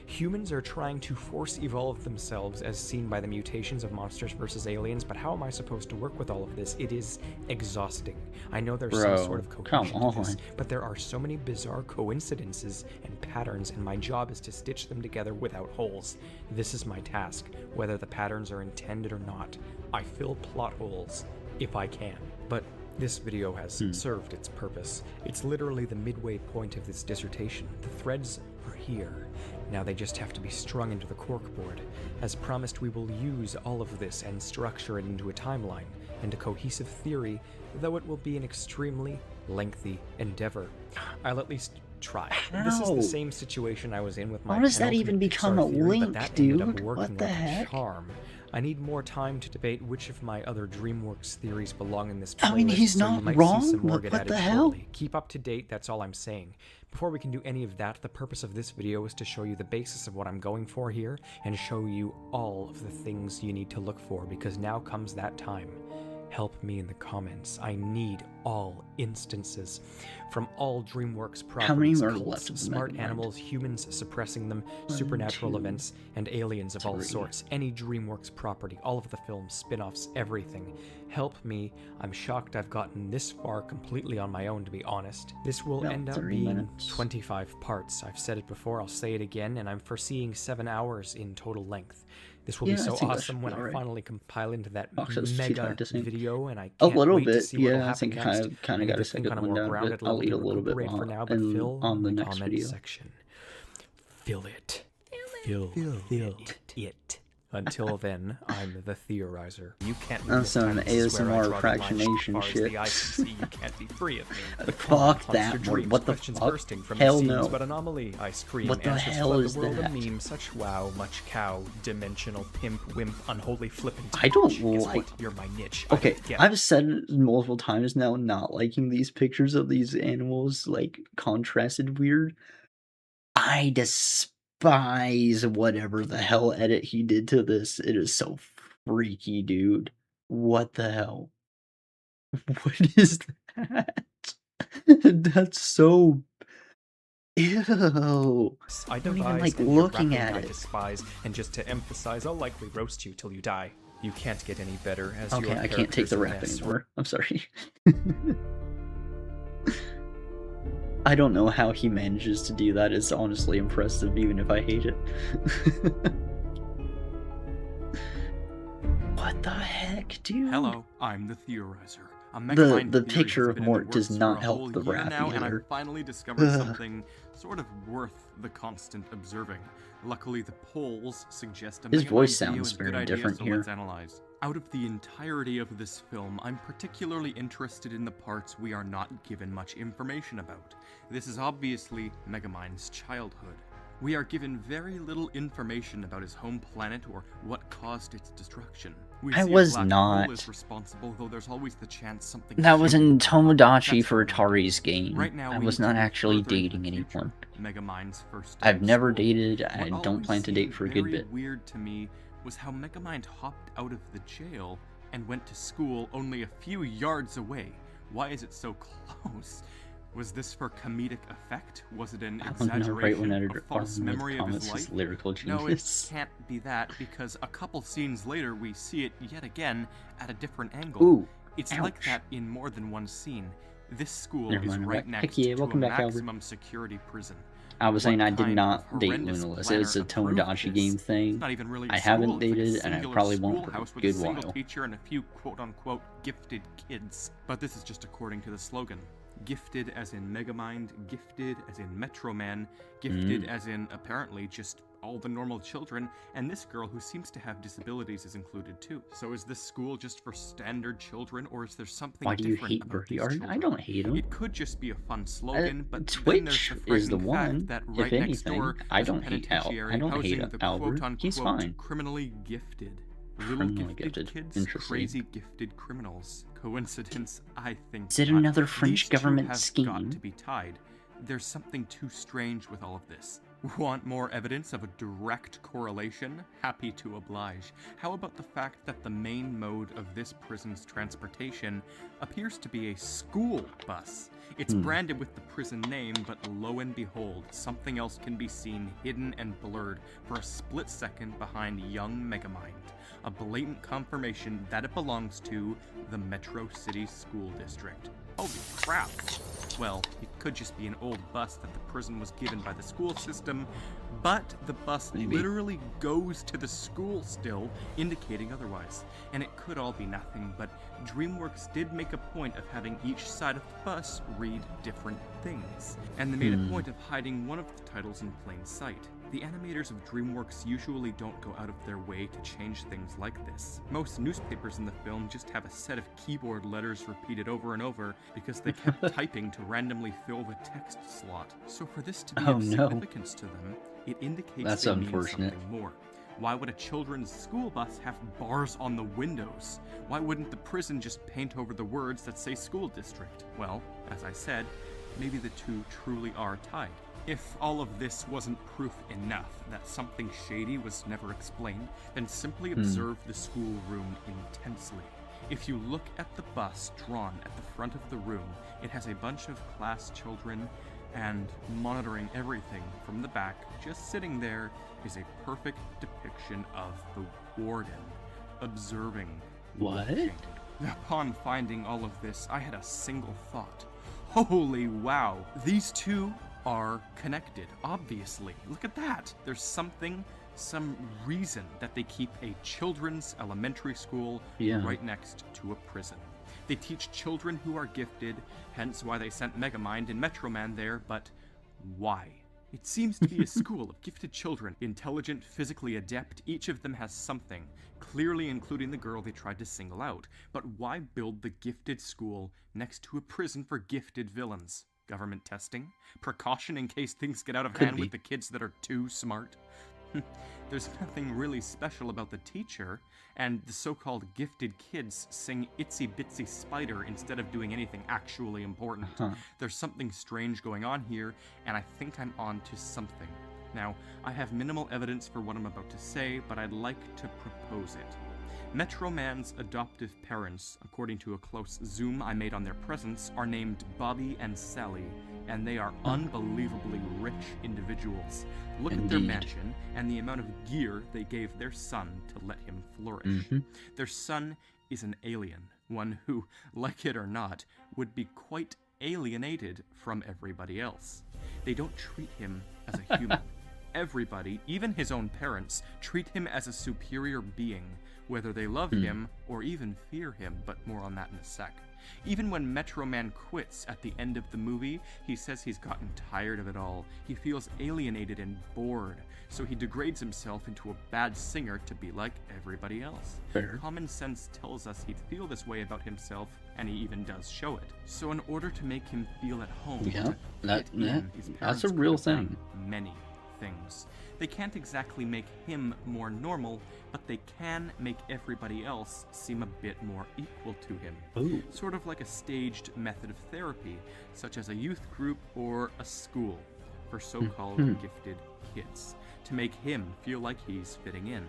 Speaker 4: Humans are trying to force evolve themselves as seen by the mutations of Monsters vs. Aliens, but how am I supposed to work with all of this? It is exhausting. I know there's
Speaker 1: Bro,
Speaker 4: some sort of
Speaker 1: come
Speaker 4: cohesion to this,
Speaker 1: on.
Speaker 4: but there are so many bizarre coincidences and patterns, and my job is to stitch them together without holes. This is my task, whether the patterns are intended or not. I fill plot holes, if I can. But this video has served its purpose. It's literally the midway point of this dissertation. The threads are here. Now they just have to be strung into the corkboard. As promised, we will use all of this and structure it into a timeline and a cohesive theory, though it will be an extremely lengthy endeavor. I'll at least try. This is
Speaker 1: How?
Speaker 4: the same situation I was in with my
Speaker 1: How does that
Speaker 4: penultimate
Speaker 1: even become
Speaker 4: Pixar
Speaker 1: a
Speaker 4: theory,
Speaker 1: link,
Speaker 4: but that ended up
Speaker 1: dude?
Speaker 4: working
Speaker 1: What the
Speaker 4: like a
Speaker 1: heck?
Speaker 4: charm. I need more time to debate which of my other DreamWorks theories belong in this
Speaker 1: I mean,
Speaker 4: playlist,
Speaker 1: he's
Speaker 4: so you
Speaker 1: not
Speaker 4: might
Speaker 1: wrong,
Speaker 4: see some more
Speaker 1: but
Speaker 4: get
Speaker 1: what
Speaker 4: added
Speaker 1: the hell?
Speaker 4: shortly. Keep up to date, that's all I'm saying. Before we can do any of that, the purpose of this video is to show you the basis of what I'm going for here, and show you all of the things you need to look for, because now comes that time. Help me in the comments. I need all instances from all DreamWorks
Speaker 1: How many
Speaker 4: properties,
Speaker 1: are
Speaker 4: cults,
Speaker 1: left of the
Speaker 4: smart
Speaker 1: Megamind?
Speaker 4: animals, humans suppressing them,
Speaker 1: 1,
Speaker 4: supernatural
Speaker 1: 2,
Speaker 4: events, and aliens of all
Speaker 1: 3.
Speaker 4: sorts. Any DreamWorks property, all of the films, spin-offs, everything. Help me. I'm shocked I've gotten this far completely on my own, to be honest. This will
Speaker 1: About
Speaker 4: end up
Speaker 1: 30
Speaker 4: being
Speaker 1: minutes.
Speaker 4: 25 parts. I've said it before, I'll say it again, and I'm foreseeing 7 hours in total length. This will be
Speaker 1: Yeah, I
Speaker 4: so
Speaker 1: think that
Speaker 4: awesome
Speaker 1: should
Speaker 4: when
Speaker 1: be
Speaker 4: I
Speaker 1: alright.
Speaker 4: finally compile into that
Speaker 1: Fox is too
Speaker 4: mega
Speaker 1: tired to sing.
Speaker 4: video, and I
Speaker 1: A
Speaker 4: can't
Speaker 1: little
Speaker 4: wait to
Speaker 1: bit,
Speaker 4: see what'll
Speaker 1: yeah. I
Speaker 4: happen
Speaker 1: think
Speaker 4: next.
Speaker 1: kind
Speaker 4: I
Speaker 1: of
Speaker 4: need
Speaker 1: got a
Speaker 4: to think
Speaker 1: second
Speaker 4: on a
Speaker 1: one
Speaker 4: more
Speaker 1: down, but
Speaker 4: grounded
Speaker 1: I'll
Speaker 4: level
Speaker 1: eat
Speaker 4: to
Speaker 1: a little bit
Speaker 4: recuperate for
Speaker 1: more
Speaker 4: now, but fill
Speaker 1: on the
Speaker 4: the
Speaker 1: next
Speaker 4: comment
Speaker 1: video.
Speaker 4: section. Fill it. Fill it. Until then, I'm the theorizer. You can't
Speaker 1: That's some ASMR fractionation shit.
Speaker 4: The eye can see, you can't be free of me.
Speaker 1: Fuck
Speaker 4: Monster
Speaker 1: that.
Speaker 4: dreams,
Speaker 1: What the
Speaker 4: questions
Speaker 1: fuck?
Speaker 4: bursting from
Speaker 1: Hell
Speaker 4: the
Speaker 1: no.
Speaker 4: scenes, but anomaly, ice cream,
Speaker 1: What the
Speaker 4: answers
Speaker 1: hell
Speaker 4: flood
Speaker 1: is
Speaker 4: the world
Speaker 1: that?
Speaker 4: of memes, such wow, much cow, dimensional pimp, wimp, unholy flippant.
Speaker 1: I don't
Speaker 4: Guess
Speaker 1: like-
Speaker 4: what? You're my niche.
Speaker 1: Okay,
Speaker 4: Get
Speaker 1: I've said it multiple times now, not liking these pictures of these animals, like, contrasted weird. I despise whatever the hell edit he did to this. It is so freaky, dude. What the hell? What is that? That's so... Ew.
Speaker 4: I
Speaker 1: don't even
Speaker 4: devise
Speaker 1: like
Speaker 4: and your
Speaker 1: looking
Speaker 4: rapping
Speaker 1: at
Speaker 4: I
Speaker 1: it.
Speaker 4: despise, and just to emphasize, I'll likely roast you till you die. You can't get any better as
Speaker 1: Okay,
Speaker 4: your
Speaker 1: I can't take the rap
Speaker 4: characters
Speaker 1: anymore. I'm sorry. I don't know how he manages to do that. It's honestly impressive, even if I hate it. What the heck, dude?
Speaker 5: Hello, I'm the Theorizer. A
Speaker 1: The
Speaker 5: Megamind theory
Speaker 1: picture
Speaker 5: has
Speaker 1: of
Speaker 5: been in the
Speaker 1: Mort does
Speaker 5: works
Speaker 1: not
Speaker 5: for a
Speaker 1: help
Speaker 5: whole
Speaker 1: the
Speaker 5: year
Speaker 1: rap
Speaker 5: now, and
Speaker 1: either.
Speaker 5: I've finally discovered
Speaker 1: Ugh.
Speaker 5: something sort of worth the constant observing. Luckily, the polls suggest a
Speaker 1: His
Speaker 5: Megamind
Speaker 1: voice
Speaker 5: video
Speaker 1: sounds
Speaker 5: is a good
Speaker 1: very
Speaker 5: idea,
Speaker 1: different
Speaker 5: so
Speaker 1: here.
Speaker 5: let's analyze. Out of the entirety of this film, I'm particularly interested in the parts we are not given much information about. This is obviously Megamind's childhood. We are given very little information about his home planet or what caused its destruction. We
Speaker 1: I
Speaker 5: see a
Speaker 1: was
Speaker 5: black
Speaker 1: not.
Speaker 5: hole is responsible, though there's always the chance something
Speaker 1: That was in
Speaker 5: shady will happen.
Speaker 1: Tomodachi
Speaker 5: That's
Speaker 1: for
Speaker 5: all we know.
Speaker 1: Atari's game.
Speaker 5: Right now,
Speaker 1: I
Speaker 5: we
Speaker 1: was
Speaker 5: need
Speaker 1: not
Speaker 5: to look
Speaker 1: actually
Speaker 5: further into
Speaker 1: dating
Speaker 5: the
Speaker 1: anyone.
Speaker 5: future. Megamind's first day
Speaker 1: I've
Speaker 5: of
Speaker 1: never
Speaker 5: school.
Speaker 1: dated. I
Speaker 5: What
Speaker 1: don't
Speaker 5: always
Speaker 1: plan to date
Speaker 5: seemed
Speaker 1: for a good
Speaker 5: very
Speaker 1: bit.
Speaker 5: weird to me was how Megamind hopped out of the jail and went to school only a few yards away. Why is it so close? Was this for comedic effect? Was it an
Speaker 1: I don't know,
Speaker 5: exaggeration,
Speaker 1: right when
Speaker 5: a
Speaker 1: editor
Speaker 5: false
Speaker 1: Armin
Speaker 5: memory of his
Speaker 1: Thomas'
Speaker 5: life?
Speaker 1: lyrical
Speaker 5: No, it
Speaker 1: genius.
Speaker 5: can't be that, because a couple scenes later we see it yet again at a different angle.
Speaker 1: Ooh,
Speaker 5: It's
Speaker 1: ouch.
Speaker 5: like that in more than one scene. This school
Speaker 1: Never
Speaker 5: is
Speaker 1: mind, I'm
Speaker 5: right
Speaker 1: back.
Speaker 5: next
Speaker 1: Heck yeah,
Speaker 5: to a
Speaker 1: welcome back, Albert.
Speaker 5: maximum security prison.
Speaker 1: I was saying
Speaker 5: What
Speaker 1: I did
Speaker 5: kind
Speaker 1: not
Speaker 5: of
Speaker 1: date
Speaker 5: horrendous
Speaker 1: Luna. It's
Speaker 5: planner
Speaker 1: a
Speaker 5: approved
Speaker 1: Tomodachi
Speaker 5: this?
Speaker 1: game
Speaker 5: It's
Speaker 1: thing.
Speaker 5: not even really a
Speaker 1: I haven't
Speaker 5: school, it's like a
Speaker 1: dated, and I
Speaker 5: singular
Speaker 1: probably won't for a
Speaker 5: schoolhouse with
Speaker 1: good
Speaker 5: a single
Speaker 1: while.
Speaker 5: teacher and a few quote-unquote gifted kids. But this is just according to the slogan. Gifted as in Megamind, gifted as in Metro Man, gifted as in apparently just all the normal children, and this girl who seems to have disabilities is included too. So is this school just for standard children, or is there something
Speaker 1: Why do you
Speaker 5: different
Speaker 1: hate
Speaker 5: about these
Speaker 1: Birdie Art? I
Speaker 5: children?
Speaker 1: don't hate him.
Speaker 5: It could just be a fun slogan, but then there's
Speaker 1: Twitch
Speaker 5: the
Speaker 1: is the
Speaker 5: frightening
Speaker 1: one.
Speaker 5: fact that
Speaker 1: If
Speaker 5: right next
Speaker 1: anything,
Speaker 5: door
Speaker 1: I
Speaker 5: is a
Speaker 1: don't hate Al.
Speaker 5: penitentiary
Speaker 1: I don't hate
Speaker 5: housing the
Speaker 1: Albert.
Speaker 5: quote-unquote
Speaker 1: He's fine.
Speaker 5: criminally gifted. Little
Speaker 1: Criminally
Speaker 5: gifted
Speaker 1: gifted.
Speaker 5: kids,
Speaker 1: Interesting.
Speaker 5: crazy gifted criminals. Coincidence? I think
Speaker 1: Is it
Speaker 5: not.
Speaker 1: another French
Speaker 5: These two
Speaker 1: government
Speaker 5: have
Speaker 1: scheme?
Speaker 5: got to be tied. There's something too strange with all of this. Want more evidence of a direct correlation? Happy to oblige. How about the fact that the main mode of this prison's transportation appears to be a school bus? It's branded with the prison name, but lo and behold, something else can be seen hidden and blurred for a split second behind young Megamind. A blatant confirmation that it belongs to the Metro City School District. Holy crap! Well, it could just be an old bus that the prison was given by the school system, but the bus
Speaker 1: Maybe.
Speaker 5: literally goes to the school still, indicating otherwise. And it could all be nothing, but DreamWorks did make a point of having each side of the bus read different things, and they made a point of hiding one of the titles in plain sight. The animators of DreamWorks usually don't go out of their way to change things like this. Most newspapers in the film just have a set of keyboard letters repeated over and over because they kept typing to randomly fill the text slot. So for this to be
Speaker 1: Oh,
Speaker 5: of
Speaker 1: no.
Speaker 5: significance to them, it indicates
Speaker 1: That's
Speaker 5: they mean
Speaker 1: unfortunate.
Speaker 5: something more. Why would a children's school bus have bars on the windows? Why wouldn't the prison just paint over the words that say school district? Well, as I said, maybe the two truly are tied. If all of this wasn't proof enough that something shady was never explained, then simply observe the schoolroom intensely. If you look at the bus drawn at the front of the room, it has a bunch of class children, and monitoring everything from the back, just sitting there, is a perfect depiction of the warden, observing watching. Upon finding all of this, I had a single thought. Holy wow, these two are connected, obviously. Look at that. There's some reason that they keep a children's elementary school right next to a prison. They teach children who are gifted, hence why they sent Megamind and Metro Man there, but why? It seems to be a school of gifted children, intelligent, physically adept. Each of them has something, clearly including the girl they tried to single out. But why build the gifted school next to a prison for gifted villains? Government testing? Precaution in case things get out of hand with the kids that are too smart? There's nothing really special about the teacher, and the so-called gifted kids sing Itsy Bitsy Spider instead of doing anything actually important. There's something strange going on here, and I think I'm on to something. Now, I have minimal evidence for what I'm about to say, but I'd like to propose it. Metro Man's adoptive parents, according to a close zoom I made on their presence, are named Bobby and Sally, and they are unbelievably rich individuals. Look at their mansion and the amount of gear they gave their son to let him flourish. Their son is an alien, one who, like it or not, would be quite alienated from everybody else. They don't treat him as a human. Everybody, even his own parents, treat him as a superior being, whether they love him or even fear him, but more on that in a sec. Even when Metro Man quits at the end of the movie, he says he's gotten tired of it all. He feels alienated and bored, so he degrades himself into a bad singer to be like everybody else. Common sense tells us he'd feel this way about himself, and he even does show it. So in order to make him feel at home,
Speaker 1: that's a real thing.
Speaker 5: Many things. They can't exactly make him more normal, but they can make everybody else seem a bit more equal to him. Sort of like a staged method of therapy, such as a youth group or a school for so-called gifted kids, to make him feel like he's fitting in.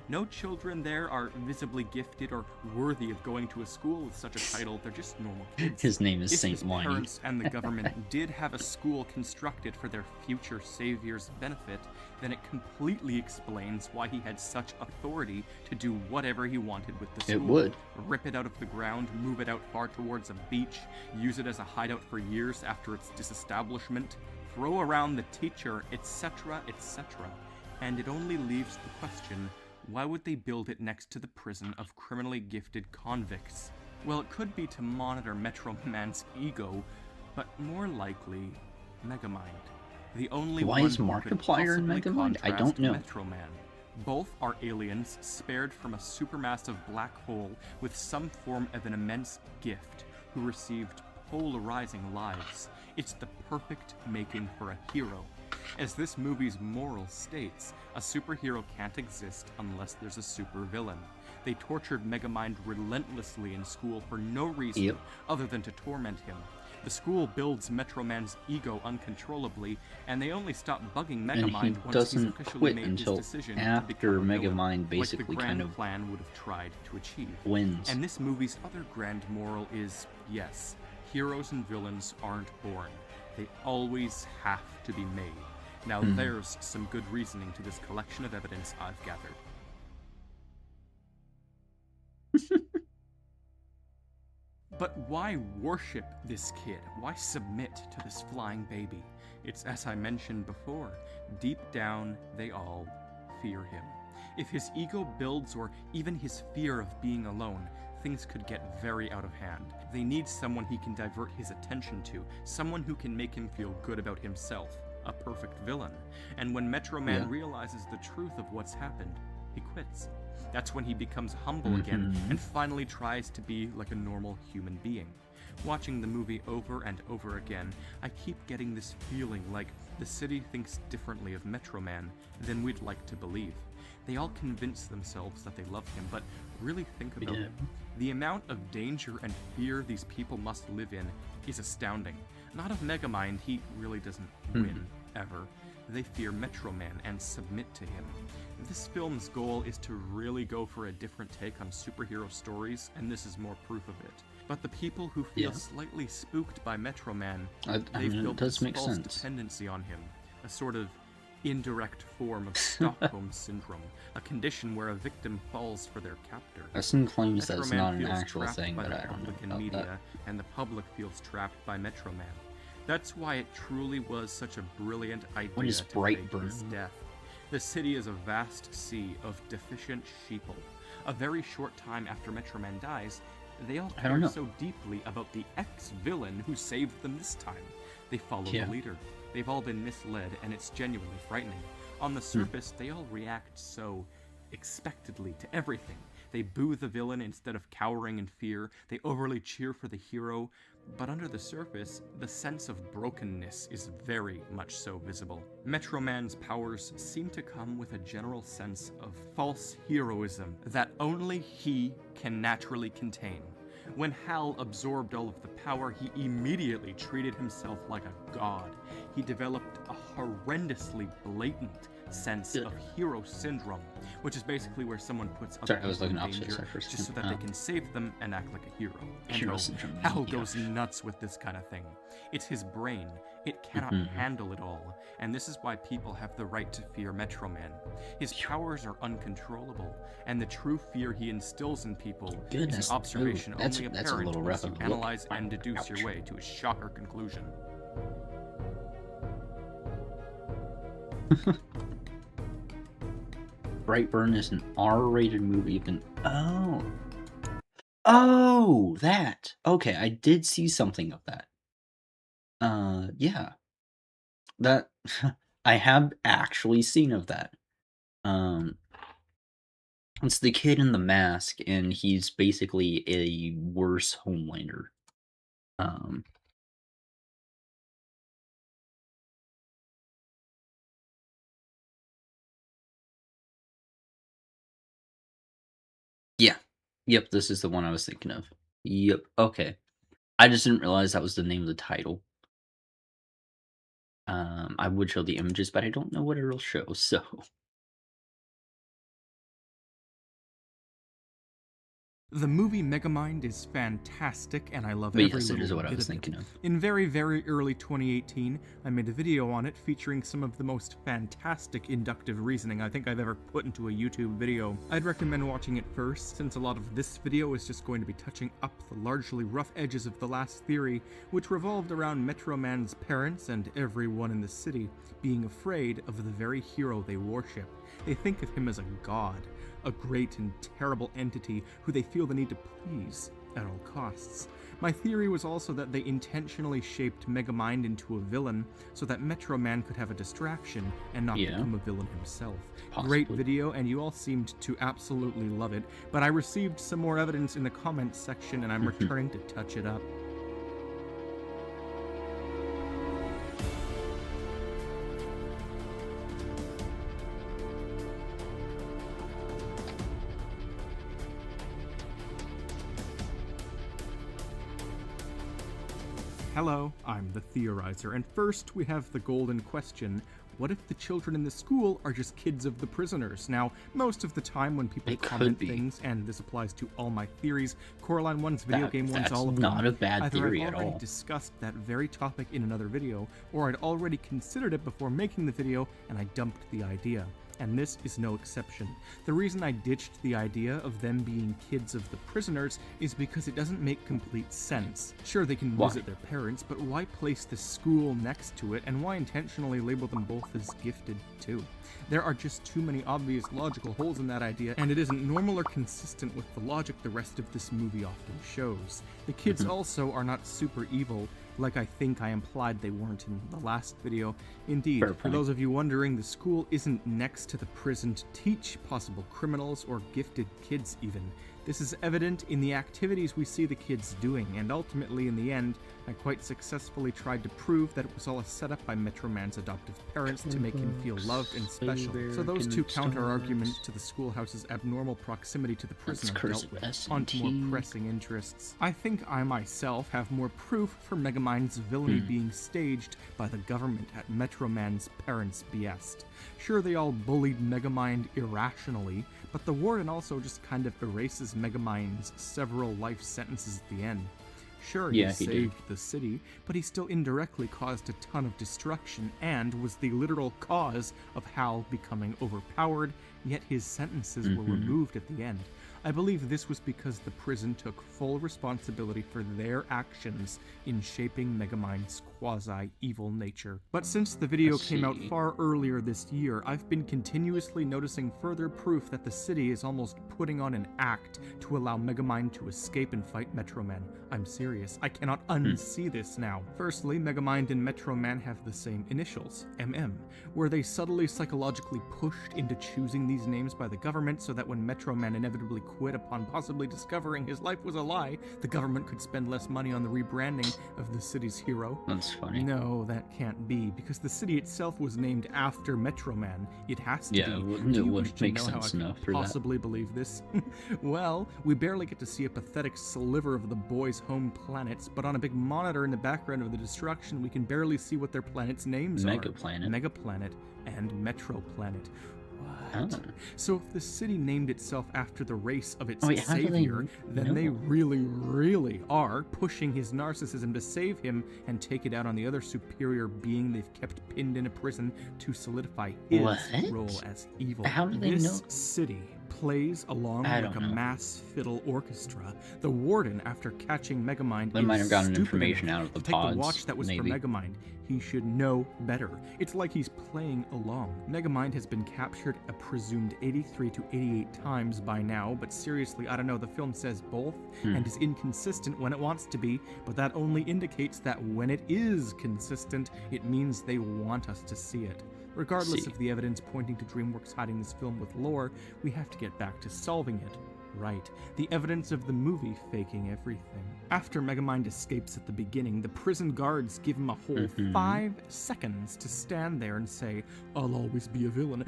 Speaker 5: No children there are visibly gifted or worthy of going to a school with such a title. They're just normal kids.
Speaker 1: His name is
Speaker 5: If
Speaker 1: Saint
Speaker 5: his
Speaker 1: Whiny.
Speaker 5: parents and the government did have a school constructed for their future savior's benefit, then it completely explains why he had such authority to do whatever he wanted with the school.
Speaker 1: It would.
Speaker 5: Rip it out of the ground, move it out far towards a beach, use it as a hideout for years after its disestablishment, throw around the teacher, etc., etc. And it only leaves the question, why would they build it next to the prison of criminally gifted convicts? Well, it could be to monitor Metro Man's ego, but more likely, Megamind. The only
Speaker 1: Why
Speaker 5: one
Speaker 1: is
Speaker 5: who could
Speaker 1: Markiplier in
Speaker 5: possibly
Speaker 1: Megamind? I don't
Speaker 5: contrast
Speaker 1: know.
Speaker 5: Metro Man. Both are aliens spared from a supermassive black hole with some form of an immense gift, who received polarizing lives. It's the perfect making for a hero. As this movie's moral states, a superhero can't exist unless there's a supervillain. They tortured Megamind relentlessly in school for no reason other than to torment him. The school builds Metro Man's ego uncontrollably, and they only stop bugging Megamind once he's officially made his decision to become a villain,
Speaker 1: Megamind basically
Speaker 5: like the
Speaker 1: kind
Speaker 5: grand
Speaker 1: of
Speaker 5: plan would have tried to achieve.
Speaker 1: wins.
Speaker 5: And this movie's other grand moral is, yes, heroes and villains aren't born. They always have to be made. Now there's some good reasoning to this collection of evidence I've gathered. But why worship this kid? Why submit to this flying baby? It's as I mentioned before, deep down they all fear him. If his ego builds, or even his fear of being alone, things could get very out of hand. They need someone he can divert his attention to, someone who can make him feel good about himself, a perfect villain. And when Metro Man realizes the truth of what's happened, he quits. That's when he becomes humble again and finally tries to be like a normal human being. Watching the movie over and over again, I keep getting this feeling like the city thinks differently of Metro Man than we'd like to believe. They all convince themselves that they love him, but really think about it. The amount of danger and fear these people must live in is astounding. Not of Megamind, he really doesn't win, ever. They fear Metro Man and submit to him. This film's goal is to really go for a different take on superhero stories, and this is more proof of it. But the people who feel slightly spooked by Metro Man, they've built this false dependency on him, a sort of indirect form of Stockholm Syndrome, a condition where a victim falls for their captor.
Speaker 1: Some claims that's
Speaker 5: Metro
Speaker 1: not
Speaker 5: Man
Speaker 1: an
Speaker 5: feels
Speaker 1: actual
Speaker 5: trapped
Speaker 1: thing,
Speaker 5: by
Speaker 1: but
Speaker 5: the
Speaker 1: I don't
Speaker 5: public
Speaker 1: know
Speaker 5: and
Speaker 1: about
Speaker 5: media,
Speaker 1: that.
Speaker 5: and the public feels trapped by Metro Man. That's why it truly was such a brilliant idea
Speaker 1: What is
Speaker 5: to fake
Speaker 1: Brightburn?
Speaker 5: his death. The city is a vast sea of deficient sheeple. A very short time after Metro Man dies, they all care so deeply about the ex-villain who saved them this time. They follow the leader. They've all been misled, and it's genuinely frightening. On the surface, they all react so expectedly to everything. They boo the villain instead of cowering in fear. They overly cheer for the hero. But under the surface, the sense of brokenness is very much so visible. Metro Man's powers seem to come with a general sense of false heroism that only he can naturally contain. When Hal absorbed all of the power, he immediately treated himself like a god. He developed a horrendously blatant sense of hero syndrome, which is basically where someone puts other people in danger just so that they can save them and act like a hero. And Hal goes nuts with this kind of thing. It's his brain. It cannot handle it all, and this is why people have the right to fear Metro Man. His powers are uncontrollable, and the true fear he instills in people is an observation only apparent once you analyze and deduce your way to a shocker conclusion.
Speaker 1: Brightburn is an R-rated movie. Oh, that. Okay, I did see something of that. Yeah. That I have actually seen of that. It's the kid in the mask, and he's basically a worse Homelander. Yeah. Yep, this is the one I was thinking of. Yep, okay. I just didn't realize that was the name of the title. I would show the images, but I don't know what it'll show, so...
Speaker 3: The movie Megamind is fantastic, and I love
Speaker 1: But
Speaker 3: every
Speaker 1: yes, it
Speaker 3: little
Speaker 1: is what I
Speaker 3: bit
Speaker 1: was
Speaker 3: of it.
Speaker 1: thinking of.
Speaker 3: In very, very early 2018, I made a video on it featuring some of the most fantastic inductive reasoning I think I've ever put into a YouTube video. I'd recommend watching it first, since a lot of this video is just going to be touching up the largely rough edges of the last theory, which revolved around Metro Man's parents and everyone in the city being afraid of the very hero they worship. They think of him as a god, a great and terrible entity who they feel the need to please at all costs. My theory was also that they intentionally shaped Megamind into a villain so that Metro Man could have a distraction and not become a villain himself. Great video, and you all seemed to absolutely love it, but I received some more evidence in the comments section and I'm returning to touch it up. Hello, I'm the Theorizer, and first we have the golden question. What if the children in the school are just kids of the prisoners? Now, most of the time when people comment things, and this applies to all my theories, Coraline 1's video game ones, all of them,
Speaker 1: not a bad theory
Speaker 3: either I've already discussed that very topic in another video, or I'd already considered it before making the video, and I dumped the idea. And this is no exception. The reason I ditched the idea of them being kids of the prisoners is because it doesn't make complete sense. Sure, they can visit their parents, but why place the school next to it, and why intentionally label them both as gifted too? There are just too many obvious logical holes in that idea, and it isn't normal or consistent with the logic the rest of this movie often shows. The kids also are not super evil, like I think I implied they weren't in the last video. Indeed, for those of you wondering, the school isn't next to the prison to teach possible criminals or gifted kids even. This is evident in the activities we see the kids doing, and ultimately in the end, I quite successfully tried to prove that it was all a setup by Metro Man's adoptive parents to make him feel loved and special. So those two counter-arguments to the schoolhouse's abnormal proximity to the prison are dealt with. On to more pressing interests. I think I myself have more proof for Megamind's villainy being staged by the government at Metro Man's parents' behest. Sure, they all bullied Megamind irrationally, but the warden also just kind of erases Megamind's several life sentences at the end. Sure, he saved the city, but he still indirectly caused a ton of destruction and was the literal cause of Hal becoming overpowered, yet his sentences were removed at the end. I believe this was because the prison took full responsibility for their actions in shaping Megamind's quasi-evil nature. But since the video came out far earlier this year, I've been continuously noticing further proof that the city is almost putting on an act to allow Megamind to escape and fight Metro Man. I'm serious, I cannot unsee this now. Firstly, Megamind and Metro Man have the same initials, MM. Were they subtly psychologically pushed into choosing these names by the government so that when Metro Man inevitably quit upon possibly discovering his life was a lie, the government could spend less money on the rebranding of the city's hero?
Speaker 1: That's funny.
Speaker 3: No, that can't be, because the city itself was named after Metro Man. It has to be.
Speaker 1: Yeah, it wouldn't make sense enough for that.
Speaker 3: Possibly believe this? Well, we barely get to see a pathetic sliver of the boys' home planets, but on a big monitor in the background of the destruction, we can barely see what their planets' names are. Megaplanet and Metroplanet. What? So if the city named itself after the race of its savior, then they really are pushing his narcissism to save him and take it out on the other superior being they've kept pinned in a prison to solidify his role as evil.
Speaker 1: How do they know?
Speaker 3: This city plays along like a mass fiddle orchestra. The warden, after catching Megamind,
Speaker 1: they might have gotten information out of the pods.
Speaker 3: Take the watch that was for Megamind. He should know better. It's like he's playing along. Megamind has been captured a presumed 83 to 88 times by now, but seriously, I don't know, the film says both and is inconsistent when it wants to be, but that only indicates that when it is consistent, it means they want us to see it. Regardless of the evidence pointing to DreamWorks hiding this film with lore, we have to get back to solving it. Right, the evidence of the movie faking everything. After Megamind escapes at the beginning, the prison guards give him a whole 5 seconds to stand there and say, "I'll always be a villain,"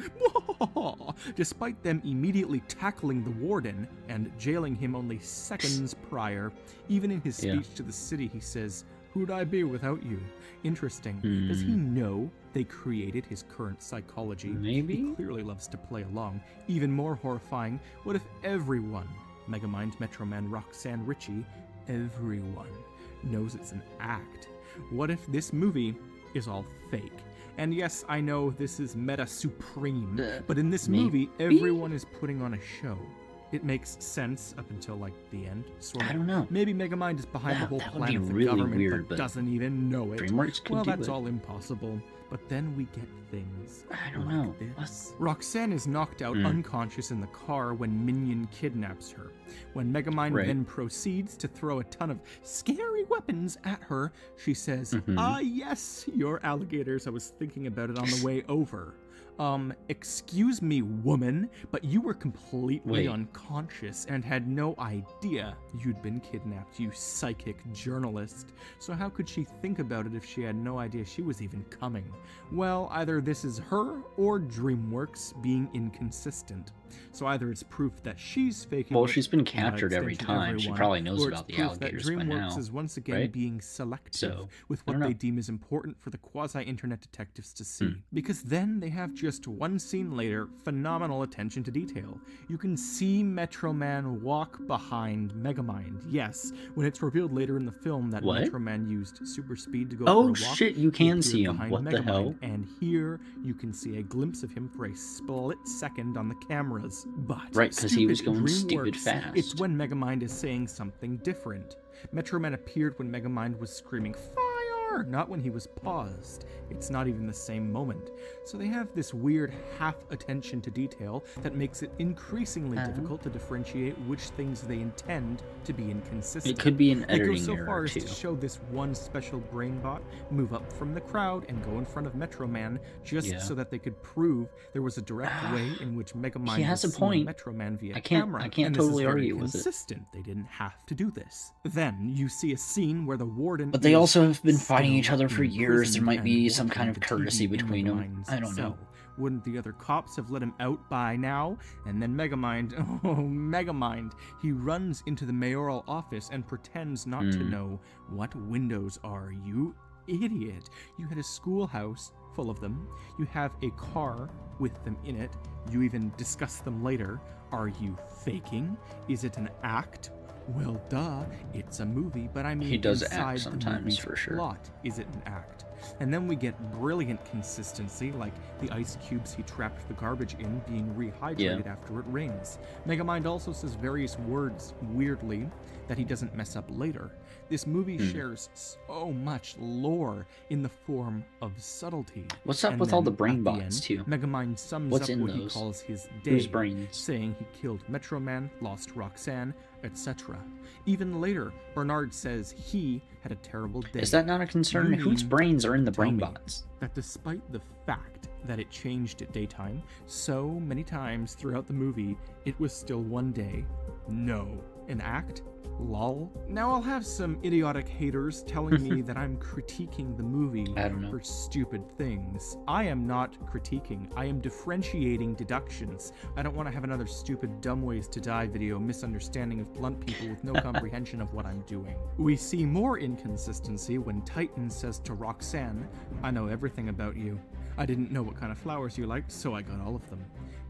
Speaker 3: despite them immediately tackling the warden and jailing him only seconds prior. Even in his speech to the city, he says, "Who'd I be without you?" Interesting. Does he know they created his current psychology?
Speaker 1: Maybe?
Speaker 3: He clearly loves to play along. Even more horrifying, what if everyone, Megamind, Metro Man, Roxanne, Richie, everyone knows it's an act? What if this movie is all fake? And yes, I know this is meta supreme, but in this movie, everyone is putting on a show. It makes sense up until, like, the end, sort of.
Speaker 1: I don't know.
Speaker 3: Maybe Megamind is behind the whole
Speaker 1: that would
Speaker 3: plan
Speaker 1: be
Speaker 3: of the
Speaker 1: really
Speaker 3: government,
Speaker 1: weird,
Speaker 3: but doesn't even know it.
Speaker 1: DreamWorks could
Speaker 3: well,
Speaker 1: do
Speaker 3: that's
Speaker 1: it.
Speaker 3: all impossible. But then we get things
Speaker 1: I don't
Speaker 3: like
Speaker 1: know.
Speaker 3: this. Roxanne is knocked out unconscious in the car when Minion kidnaps her. When Megamind then proceeds to throw a ton of scary weapons at her, she says, "Ah, yes, your alligators. I was thinking about it on the way over." Excuse me, woman, but you were completely unconscious and had no idea you'd been kidnapped, you psychic journalist. So how could she think about it if she had no idea she was even coming? Well, either this is her or DreamWorks being inconsistent. So either it's proof that she's faking
Speaker 1: Well,
Speaker 3: it,
Speaker 1: she's been captured every time. She probably knows about the alligators by
Speaker 3: DreamWorks
Speaker 1: now.
Speaker 3: is once again being selective with what they deem is important for the quasi-internet detectives to see. Because then they have just one scene later, phenomenal attention to detail. You can see Metro Man walk behind Megamind. Yes, when it's revealed later in the film that Metro Man used super speed to go for a walk.
Speaker 1: Shit, you can see him.
Speaker 3: Behind
Speaker 1: What the
Speaker 3: Megamind,
Speaker 1: hell?
Speaker 3: And here you can see a glimpse of him for a split second on the cameras. But
Speaker 1: right, because he was going
Speaker 3: DreamWorks,
Speaker 1: stupid fast.
Speaker 3: It's when Megamind is saying something different. Metro Man appeared when Megamind was screaming, "Fire!" sure, not when he was paused. It's not even the same moment. So they have this weird half attention to detail that makes it increasingly difficult to differentiate which things they intend to be inconsistent.
Speaker 1: It could be an
Speaker 3: They go
Speaker 1: editing
Speaker 3: so
Speaker 1: error
Speaker 3: far as
Speaker 1: too.
Speaker 3: to show this one special brain bot move up from the crowd and go in front of Metro Man just so that they could prove there was a direct way in which Megamind
Speaker 1: He has
Speaker 3: was
Speaker 1: a point.
Speaker 3: seeing Metro Man via
Speaker 1: I can't
Speaker 3: camera.
Speaker 1: totally
Speaker 3: And this is very
Speaker 1: argue with it.
Speaker 3: consistent. They didn't have to do this. Then you see a scene where the warden
Speaker 1: But they
Speaker 3: is
Speaker 1: also have been fighting
Speaker 3: still
Speaker 1: each other for years. There
Speaker 3: imprisoned
Speaker 1: might be
Speaker 3: and
Speaker 1: some kind
Speaker 3: watching
Speaker 1: of
Speaker 3: the
Speaker 1: courtesy
Speaker 3: TV in
Speaker 1: between them.
Speaker 3: Megamind's
Speaker 1: I don't know.
Speaker 3: cell. Wouldn't the other cops have let him out by now? And then Megamind, oh, Megamind, he runs into the mayoral office and pretends not to know what windows are. You idiot. You had a schoolhouse full of them. You have a car with them in it. You even discuss them later. Are you faking? Is it an act? Well, duh, it's a movie, but I mean,
Speaker 1: He does act
Speaker 3: inside the
Speaker 1: sometimes,
Speaker 3: movie's
Speaker 1: for sure.
Speaker 3: plot, is it an act? And then we get brilliant consistency, like the ice cubes he trapped the garbage in being rehydrated after it rains. Megamind also says various words weirdly that he doesn't mess up later. This movie shares so much lore in the form of subtlety.
Speaker 1: What's up
Speaker 3: And
Speaker 1: with all
Speaker 3: then
Speaker 1: the brain
Speaker 3: at
Speaker 1: bots,
Speaker 3: end,
Speaker 1: too?
Speaker 3: Megamind sums
Speaker 1: What's
Speaker 3: up
Speaker 1: in
Speaker 3: what he
Speaker 1: those?
Speaker 3: calls his day,
Speaker 1: Whose brains?
Speaker 3: saying he killed Metro Man, lost Roxanne, etc. Even later, Bernard says he had a terrible day.
Speaker 1: Is that not a concern?
Speaker 3: You
Speaker 1: Whose
Speaker 3: mean
Speaker 1: brains are in the
Speaker 3: to tell
Speaker 1: brain
Speaker 3: me
Speaker 1: bots?
Speaker 3: that despite the fact that it changed at daytime so many times throughout the movie, it was still one day? No. An act? Lol. Now I'll have some idiotic haters telling me that I'm critiquing the movie
Speaker 1: I don't know.
Speaker 3: for stupid things. I am not critiquing. I am differentiating deductions. I don't want to have another stupid dumb ways to die video misunderstanding of blunt people with no comprehension of what I'm doing. We see more inconsistency when Titan says to Roxanne, "I know everything about you. I didn't know what kind of flowers you liked, so I got all of them."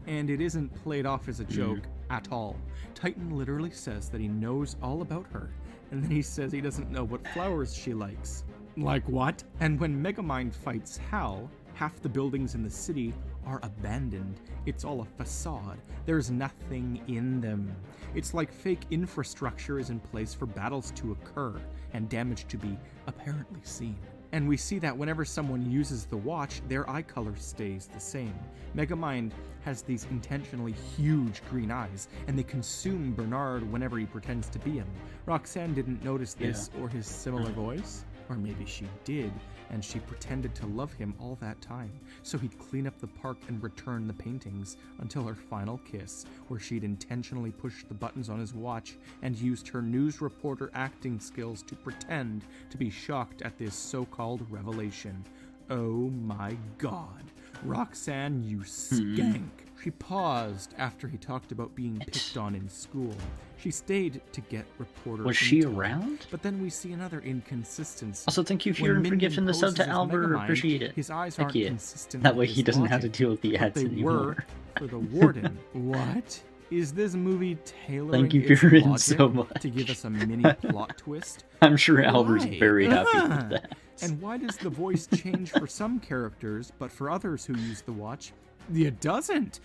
Speaker 3: And it isn't played off as a joke at all. Titan literally says that he knows all about her, and then he says he doesn't know what flowers she likes. Like what? And when Megamind fights Hal, half the buildings in the city are abandoned. It's all a facade. There's nothing in them. It's like fake infrastructure is in place for battles to occur and damage to be apparently seen. And we see that whenever someone uses the watch, their eye color stays the same. Megamind has these intentionally huge green eyes, and they consume Bernard whenever he pretends to be him. Roxanne didn't notice this or his similar voice. Or maybe she did, and she pretended to love him all that time, so he'd clean up the park and return the paintings until her final kiss, where she'd intentionally pushed the buttons on his watch and used her news reporter acting skills to pretend to be shocked at this so-called revelation. Oh my god. Roxanne, you skank. She paused after he talked about being picked on in school. She stayed to get reporter
Speaker 1: Was she
Speaker 3: intel.
Speaker 1: around?
Speaker 3: But then we see another inconsistency.
Speaker 1: Also, thank you
Speaker 3: When
Speaker 1: for
Speaker 3: Minion
Speaker 1: gifting the sub
Speaker 3: poses
Speaker 1: to
Speaker 3: as
Speaker 1: Albert.
Speaker 3: Megamind,
Speaker 1: Appreciate it.
Speaker 3: His eyes
Speaker 1: Thank
Speaker 3: aren't
Speaker 1: you.
Speaker 3: consistent
Speaker 1: That
Speaker 3: with
Speaker 1: way
Speaker 3: his
Speaker 1: he doesn't have to
Speaker 3: logic,
Speaker 1: deal with the
Speaker 3: but
Speaker 1: ads
Speaker 3: they
Speaker 1: anymore.
Speaker 3: were for the warden. What? Is this movie tailoring
Speaker 1: Thank you,
Speaker 3: its
Speaker 1: Kieran,
Speaker 3: logic
Speaker 1: so much.
Speaker 3: to give us a mini plot twist?
Speaker 1: I'm sure Albert's
Speaker 3: Why?
Speaker 1: very happy with that.
Speaker 3: And why does the voice change for some characters, but for others who use the watch, it doesn't?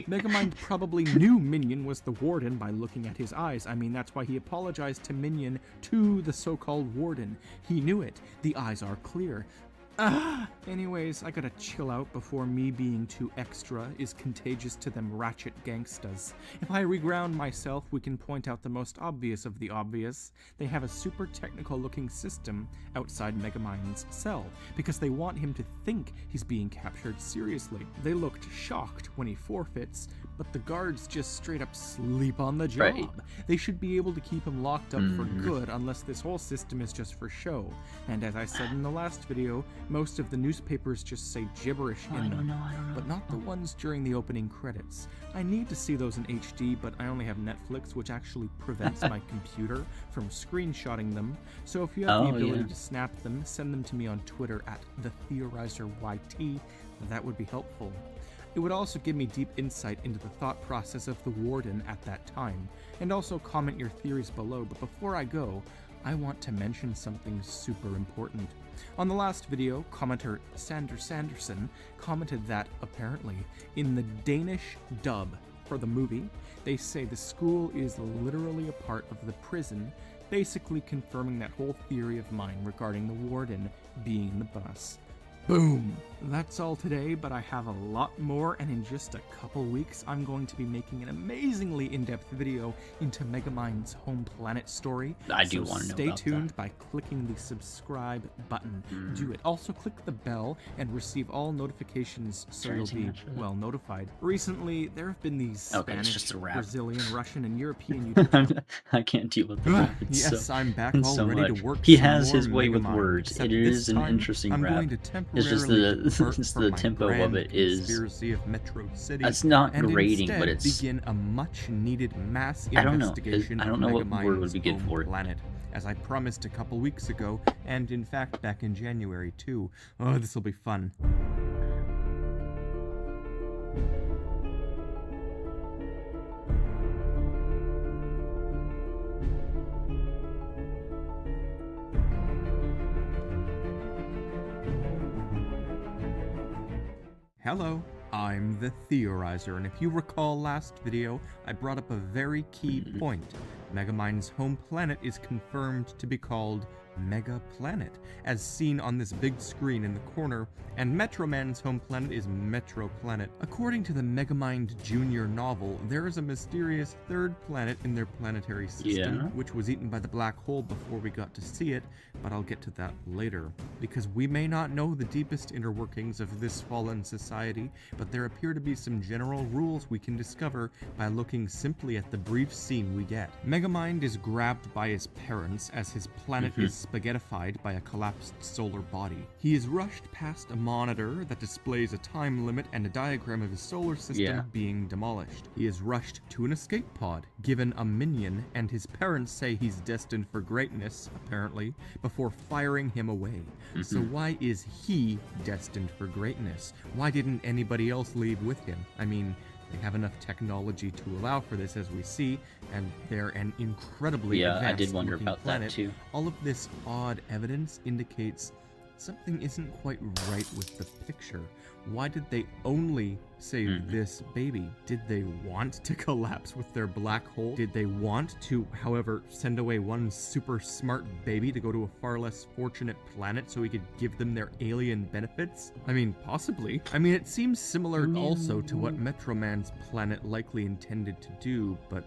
Speaker 3: Megamind probably knew Minion was the warden by looking at his eyes. I mean, that's why he apologized to Minion, to the so-called warden. He knew it. The eyes are clear. Anyways, I gotta chill out before me being too extra is contagious to them ratchet gangstas. If I reground myself, we can point out the most obvious of the obvious. They have a super technical looking system outside Megamind's cell, because they want him to think he's being captured seriously. They looked shocked when he forfeits, but the guards just straight up sleep on the job.
Speaker 1: Right.
Speaker 3: They should be able to keep him locked up for good, unless this whole system is just for show. And as I said in the last video, most of the newspapers just say gibberish in them, but not the ones during the opening credits. I need to see those in HD, but I only have Netflix, which actually prevents my computer from screenshotting them. So if you have the ability to snap them, send them to me on Twitter at TheTheorizerYT. That would be helpful. It would also give me deep insight into the thought process of the warden at that time, and also comment your theories below. But before I go, I want to mention something super important. On the last video, commenter Sander Sanderson commented that, apparently, in the Danish dub for the movie, they say the school is literally a part of the prison basically confirming that whole theory of mine regarding the warden being the boss. Boom! That's all today, but I have a lot more, and in just a couple weeks, I'm going to be making an amazingly in-depth video into Megamind's home planet story.
Speaker 1: I do want to know
Speaker 3: stay
Speaker 1: about
Speaker 3: tuned
Speaker 1: that.
Speaker 3: by clicking the subscribe button. Do it. Also, click the bell and receive all notifications so you'll be, well, notified. Recently, there have been these
Speaker 1: Okay, it's
Speaker 3: Spanish,
Speaker 1: just a wrap.
Speaker 3: Brazilian, Russian, and European YouTube
Speaker 1: I can't deal with the
Speaker 3: Yes, I'm back all
Speaker 1: so
Speaker 3: ready
Speaker 1: much.
Speaker 3: to work
Speaker 1: He
Speaker 3: some
Speaker 1: has
Speaker 3: more
Speaker 1: his way with
Speaker 3: Megamind,
Speaker 1: words.
Speaker 3: except
Speaker 1: It
Speaker 3: this
Speaker 1: is an
Speaker 3: time,
Speaker 1: interesting
Speaker 3: I'm
Speaker 1: rap.
Speaker 3: going to
Speaker 1: It's just
Speaker 3: temporarily
Speaker 1: the
Speaker 3: depart
Speaker 1: it's
Speaker 3: from
Speaker 1: the
Speaker 3: my
Speaker 1: tempo of
Speaker 3: grand
Speaker 1: it is.
Speaker 3: conspiracy of Metro City,
Speaker 1: It's not
Speaker 3: and
Speaker 1: grating,
Speaker 3: instead
Speaker 1: but it's.
Speaker 3: begin a much-needed mass
Speaker 1: I don't know.
Speaker 3: investigation
Speaker 1: I don't know
Speaker 3: of
Speaker 1: what word would
Speaker 3: Megamind's
Speaker 1: be good
Speaker 3: home
Speaker 1: for it.
Speaker 3: planet, as I promised a couple weeks ago, and in fact back in January too. Oh, this will be fun. Hello, I'm the Theorizer, and if you recall last video, I brought up a very key point. Megamind's home planet is confirmed to be called Mega Planet, as seen on this big screen in the corner, and Metro Man's home planet is Metro Planet. According to the Megamind Jr. novel, there is a mysterious third planet in their planetary system, which was eaten by the black hole before we got to see it, but I'll get to that later. Because we may not know the deepest inner workings of this fallen society, but there appear to be some general rules we can discover by looking simply at the brief scene we get. Megamind is grabbed by his parents as his planet is spaghettified by a collapsed solar body. He is rushed past a monitor that displays a time limit and a diagram of his solar system being demolished. He is rushed to an escape pod, given a minion, and his parents say he's destined for greatness, apparently, before firing him away. So why is he destined for greatness? Why didn't anybody else leave with him? I mean, they have enough technology to allow for this, as we see, and they're an incredibly advanced
Speaker 1: I did wonder about
Speaker 3: planet.
Speaker 1: that too.
Speaker 3: All of this odd evidence indicates something isn't quite right with the picture. Why did they only save this baby? Did they want to collapse with their black hole? Did they want to, however, send away one super smart baby to go to a far less fortunate planet so he could give them their alien benefits? I mean, possibly. I mean, it seems similar also to what Metro Man's planet likely intended to do, but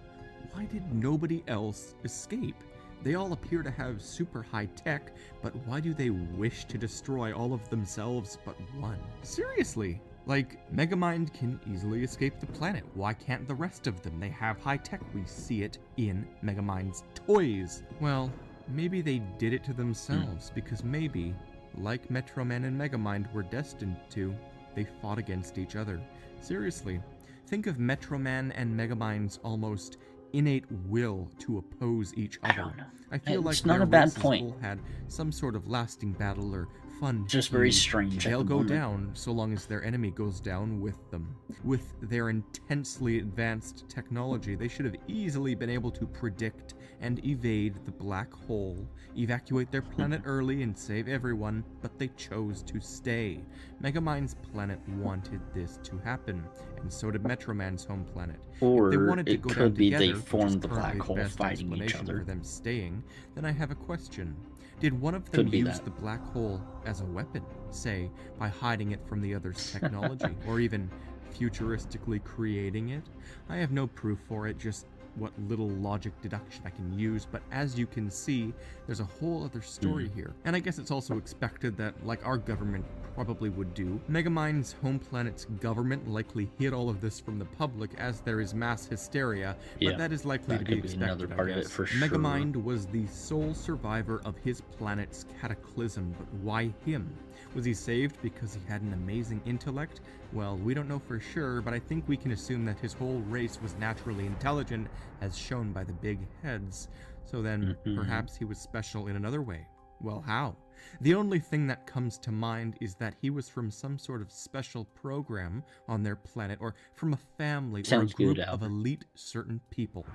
Speaker 3: why did nobody else escape? They all appear to have super high tech, but why do they wish to destroy all of themselves but one? Seriously, like, Megamind can easily escape the planet. Why can't the rest of them? They have high tech. We see it in Megamind's toys. Well, maybe they did it to themselves, because maybe, like Metro Man and Megamind were destined to, they fought against each other. Seriously, think of Metro Man and Megamind's almost innate will to oppose each other.
Speaker 1: I don't know.
Speaker 3: I feel like
Speaker 1: It's not
Speaker 3: their
Speaker 1: a bad
Speaker 3: races
Speaker 1: point.
Speaker 3: all had some sort of lasting battle or fun.
Speaker 1: Just very
Speaker 3: feud.
Speaker 1: strange at
Speaker 3: They'll
Speaker 1: the
Speaker 3: go
Speaker 1: moment.
Speaker 3: down so long as their enemy goes down with them. With their intensely advanced technology, they should have easily been able to predict and evade the black hole, evacuate their planet early and save everyone, but they chose to stay. Megamind's planet wanted this to happen, and so did Metro Man's home planet.
Speaker 1: Or
Speaker 3: If they wanted to
Speaker 1: it
Speaker 3: go
Speaker 1: could
Speaker 3: down
Speaker 1: be they
Speaker 3: together, which is
Speaker 1: formed the
Speaker 3: currently
Speaker 1: black hole
Speaker 3: best
Speaker 1: fighting each
Speaker 3: explanation
Speaker 1: other.
Speaker 3: for them staying, then I have a question. Did one of them
Speaker 1: Could be
Speaker 3: use
Speaker 1: that.
Speaker 3: the black hole as a weapon, say, by hiding it from the other's technology, or even futuristically creating it? I have no proof for it, just what little logic deduction I can use, but as you can see, there's a whole other story here. And I guess it's also expected that, like our government probably would do, Megamind's home planet's government likely hid all of this from the public as there is mass hysteria, but that is likely
Speaker 1: That
Speaker 3: to be
Speaker 1: could be another
Speaker 3: expected,
Speaker 1: part
Speaker 3: I
Speaker 1: of it
Speaker 3: guess.
Speaker 1: for sure.
Speaker 3: Megamind was the sole survivor of his planet's cataclysm, but why him? Was he saved because he had an amazing intellect? Well, we don't know for sure, but I think we can assume that his whole race was naturally intelligent, as shown by the big heads. So then, perhaps he was special in another way. Well, how? The only thing that comes to mind is that he was from some sort of special program on their planet, or from a family or a
Speaker 1: Sounds
Speaker 3: group
Speaker 1: good,
Speaker 3: of
Speaker 1: Albert.
Speaker 3: elite certain people.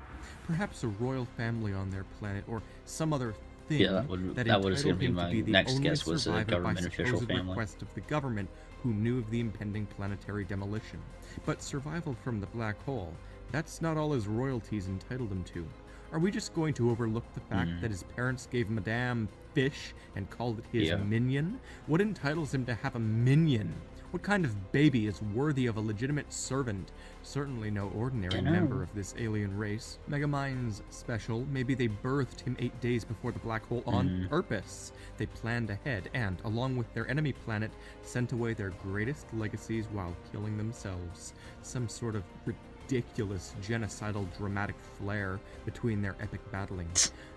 Speaker 3: Perhaps a royal family on their planet, or some other thing
Speaker 1: Yeah, that was
Speaker 3: entitled
Speaker 1: gonna be
Speaker 3: him
Speaker 1: my
Speaker 3: to be the
Speaker 1: next
Speaker 3: only
Speaker 1: guess, was a
Speaker 3: survivor by
Speaker 1: government official
Speaker 3: supposed
Speaker 1: family.
Speaker 3: request of the government who knew of the impending planetary demolition. But survival from the black hole, that's not all his royalties entitled him to. Are we just going to overlook the fact that his parents gave him a damn fish and called it his minion? What entitles him to have a minion? What kind of baby is worthy of a legitimate servant? Certainly no ordinary member of this alien race. Megamind's special. Maybe they birthed him 8 days before the black hole on purpose. They planned ahead and, along with their enemy planet, sent away their greatest legacies while killing themselves. Some sort of ridiculous genocidal dramatic flair between their epic battling.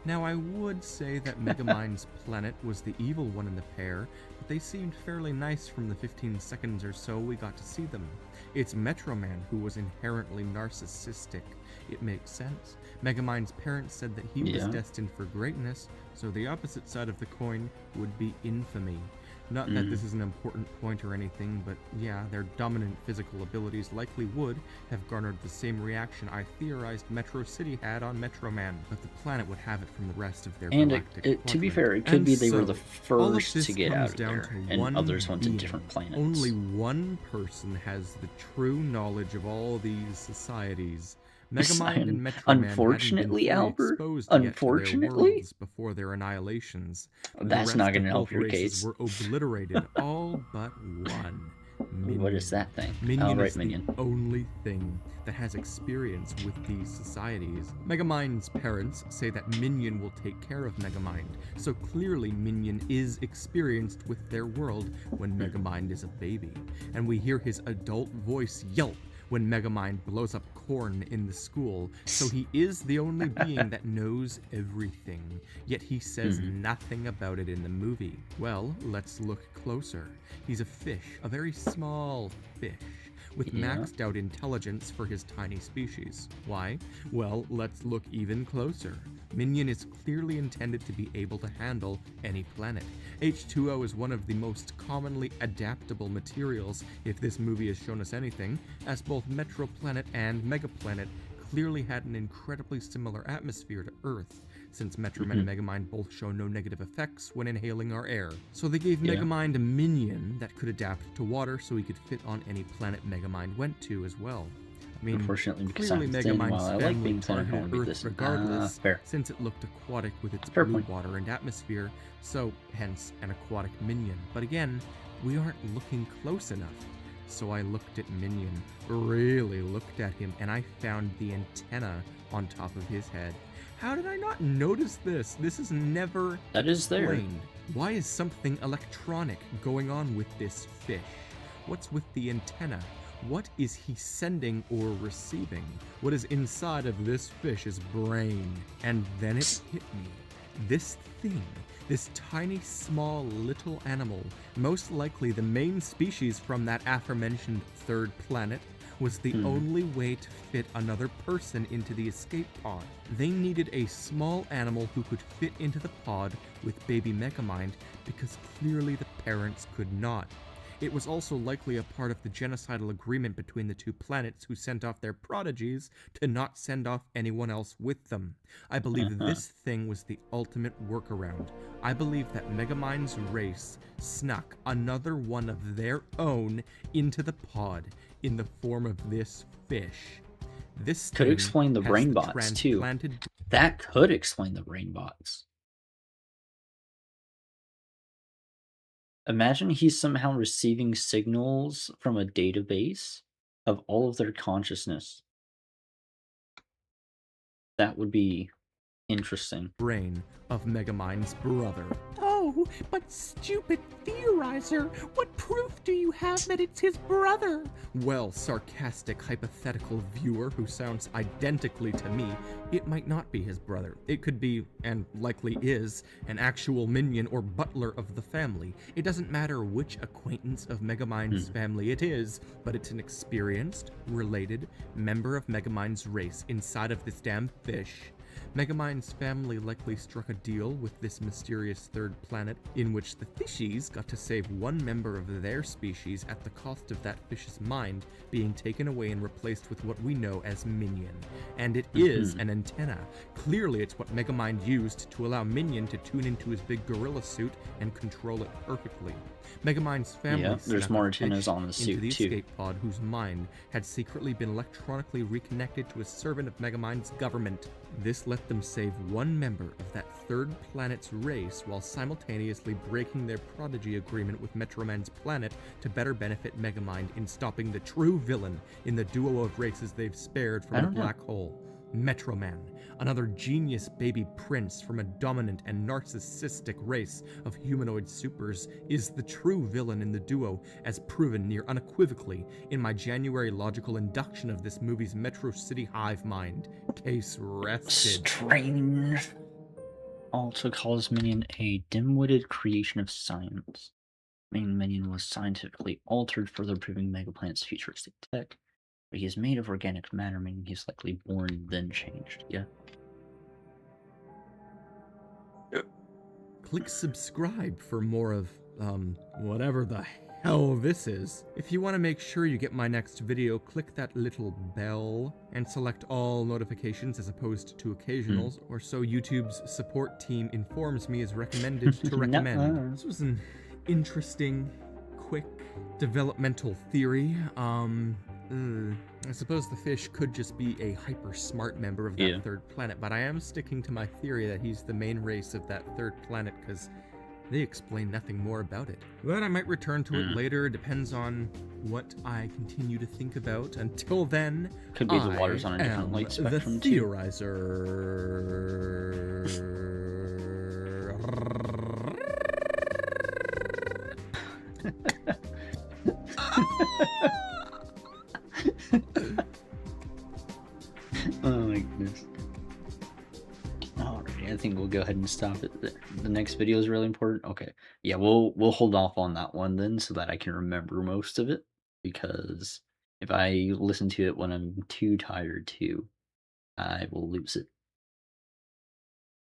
Speaker 3: Now, I would say that Megamind's planet was the evil one in the pair, but they seemed fairly nice from the 15 seconds or so we got to see them. It's Metro Man who was inherently narcissistic. It makes sense. Megamind's parents said that he was destined for greatness, so the opposite side of the coin would be infamy. Not that this is an important point or anything, but yeah, their dominant physical abilities likely would have garnered the same reaction I theorized Metro City had on Metro Man, but the planet would have it from the rest of their galactic
Speaker 1: to be
Speaker 3: quadrant.
Speaker 1: fair, it could be they were the
Speaker 3: all of
Speaker 1: first
Speaker 3: this
Speaker 1: to get out
Speaker 3: comes
Speaker 1: of
Speaker 3: down
Speaker 1: there,
Speaker 3: to
Speaker 1: and
Speaker 3: one
Speaker 1: others went to
Speaker 3: being.
Speaker 1: different planets.
Speaker 3: Only one person has the true knowledge of all these societies. Megamind and Metro Man
Speaker 1: Unfortunately,
Speaker 3: hadn't been
Speaker 1: Albert,
Speaker 3: fully exposed yet to their
Speaker 1: unfortunately,
Speaker 3: worlds before their annihilations.
Speaker 1: that's not going to help your case.
Speaker 3: Were obliterated, all but one. Minion.
Speaker 1: What is that thing?
Speaker 3: Minion
Speaker 1: right,
Speaker 3: is
Speaker 1: Minion.
Speaker 3: the only thing that has experience with these societies. Megamind's parents say that Minion will take care of Megamind, so clearly Minion is experienced with their world when Megamind is a baby, and we hear his adult voice yelp when Megamind blows up corn in the school, so he is the only being that knows everything, yet he says nothing about it in the movie. Well, let's look closer. He's a fish, a very small fish, with maxed out intelligence for his tiny species. Why? Well, let's look even closer. Minion is clearly intended to be able to handle any planet. H2O is one of the most commonly adaptable materials, if this movie has shown us anything, as both Metro Planet and Megaplanet clearly had an incredibly similar atmosphere to Earth, since Metro Man and Megamind both show no negative effects when inhaling our air. So they gave Megamind a minion that could adapt to water so he could fit on any planet Megamind went to as well. I mean,
Speaker 1: Unfortunately, because
Speaker 3: clearly
Speaker 1: I'm thin, while
Speaker 3: Megamind's
Speaker 1: I like
Speaker 3: family
Speaker 1: being thin, I don't
Speaker 3: targeted
Speaker 1: want to be
Speaker 3: Earth
Speaker 1: this.
Speaker 3: regardless,
Speaker 1: Fair.
Speaker 3: since it looked aquatic with its
Speaker 1: Fair
Speaker 3: blue
Speaker 1: point.
Speaker 3: water and atmosphere, so hence an aquatic minion. But again, we aren't looking close enough. So I looked at Minion, really looked at him, and I found the antenna on top of his head. How did I not notice this? This is never
Speaker 1: That is there.
Speaker 3: explained. Why is something electronic going on with this fish? What's with the antenna? What is he sending or receiving? What is inside of this fish's brain? And then it hit me. This thing, this tiny, small, little animal, most likely the main species from that aforementioned third planet, was the only way to fit another person into the escape pod. They needed a small animal who could fit into the pod with baby Megamind because clearly the parents could not. It was also likely a part of the genocidal agreement between the two planets who sent off their prodigies to not send off anyone else with them. I believe this thing was the ultimate workaround. I believe that Megamind's race snuck another one of their own into the pod in the form of this fish. This
Speaker 1: Could
Speaker 3: thing
Speaker 1: explain the
Speaker 3: has
Speaker 1: brain
Speaker 3: the
Speaker 1: bots too.
Speaker 3: transplanted
Speaker 1: That could explain the brain bots. Imagine he's somehow receiving signals from a database of all of their consciousness. That would be interesting.
Speaker 3: brain of Megamind's brother. Oh, but stupid theorizer, what proof do you have that it's his brother? Well, sarcastic hypothetical viewer who sounds identically to me, it might not be his brother. It could be, and likely is, an actual minion or butler of the family. It doesn't matter which acquaintance of Megamind's family it is, but it's an experienced, related member of Megamind's race inside of this damn fish. Megamind's family likely struck a deal with this mysterious third planet in which the fishies got to save one member of their species at the cost of that fish's mind being taken away and replaced with what we know as Minion. And it is an antenna. Clearly it's what Megamind used to allow Minion to tune into his big gorilla suit and control it perfectly. Megamind's family
Speaker 1: there's
Speaker 3: snuck
Speaker 1: more
Speaker 3: a
Speaker 1: antennas
Speaker 3: fish
Speaker 1: on the
Speaker 3: into
Speaker 1: suit
Speaker 3: the
Speaker 1: too.
Speaker 3: escape pod whose mind had secretly been electronically reconnected to a servant of Megamind's government. This just let them save one member of that third planet's race while simultaneously breaking their prodigy agreement with Metroman's planet to better benefit Megamind in stopping the true villain in the duo of races they've spared from the black hole. Metroman, another genius baby prince from a dominant and narcissistic race of humanoid supers, is the true villain in the duo, as proven near unequivocally in my January logical induction of this movie's Metro City hive mind. Case rested.
Speaker 1: Strange. Also calls Minion a dim-witted creation of science. Main Minion was scientifically altered, further proving Megaplanet's futuristic tech. But he is made of organic matter, meaning he's likely born then changed. Yeah.
Speaker 3: Click subscribe for more of, whatever the hell this is. If you want to make sure you get my next video, click that little bell and select all notifications as opposed to occasionals, or so YouTube's support team informs me is recommended to recommend. This was an interesting, quick, developmental theory. I suppose the fish could just be a hyper smart member of that third planet, but I am sticking to my theory that he's the main race of that third planet because they explain nothing more about it. But I might return to it later, depends on what I continue to think about. Until then,
Speaker 1: could be the water's on a different light spectrum
Speaker 3: the Theorizer.
Speaker 1: Oh my goodness. Alright, I think we'll go ahead and stop it. The next video is really important. Okay. Yeah, we'll hold off on that one then so that I can remember most of it. Because if I listen to it when I'm too tired to, I will lose it.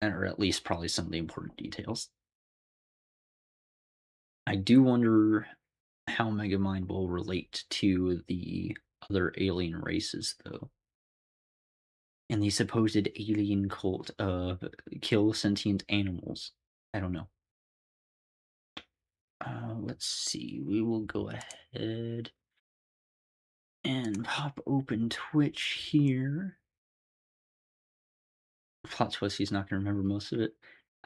Speaker 1: Or at least probably some of the important details. I do wonder how Megamind will relate to the other alien races, though. And the supposed alien cult of kill sentient animals. I don't know. Let's see. We will go ahead and pop open Twitch here. Plot twist, he's not going to remember most of it.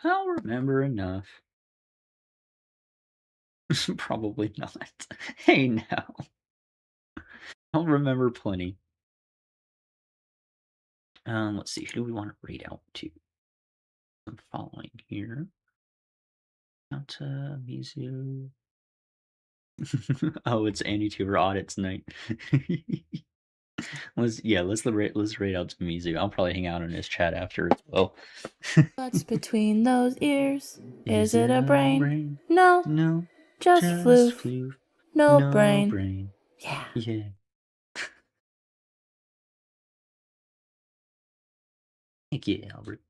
Speaker 1: I'll remember enough. Probably not. Hey, now. I'll remember plenty. Let's see. Who do we want to rate out to? I'm following here. Out Mizu. Oh, it's Anti-Tuber Audits night. let's rate out to Mizu. I'll probably hang out in his chat after as well.
Speaker 2: What's between those ears? Is it a brain? No.
Speaker 1: No.
Speaker 2: Just floof. No brain. Yeah.
Speaker 1: Yeah. Thank you, Albert.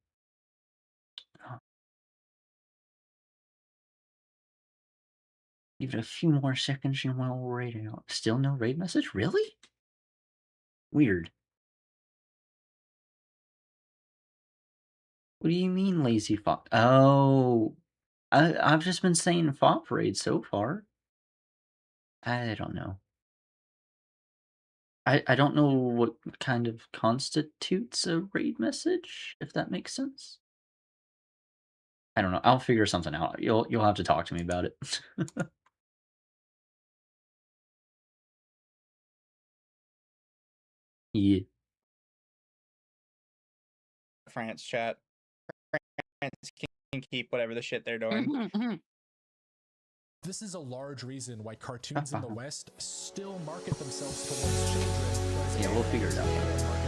Speaker 1: Give it a few more seconds and we'll rate it out. Still no raid message? Really? Weird. What do you mean, lazy fop? Oh, I've just been saying fop raid so far. I don't know. I don't know what kind of constitutes a raid message, if that makes sense. I don't know. I'll figure something out. You'll have to talk to me about it. Yeah.
Speaker 8: France chat. France can keep whatever the shit they're doing.
Speaker 9: This is a large reason why cartoons in the West still market themselves towards children.
Speaker 1: Yeah, we'll figure it out.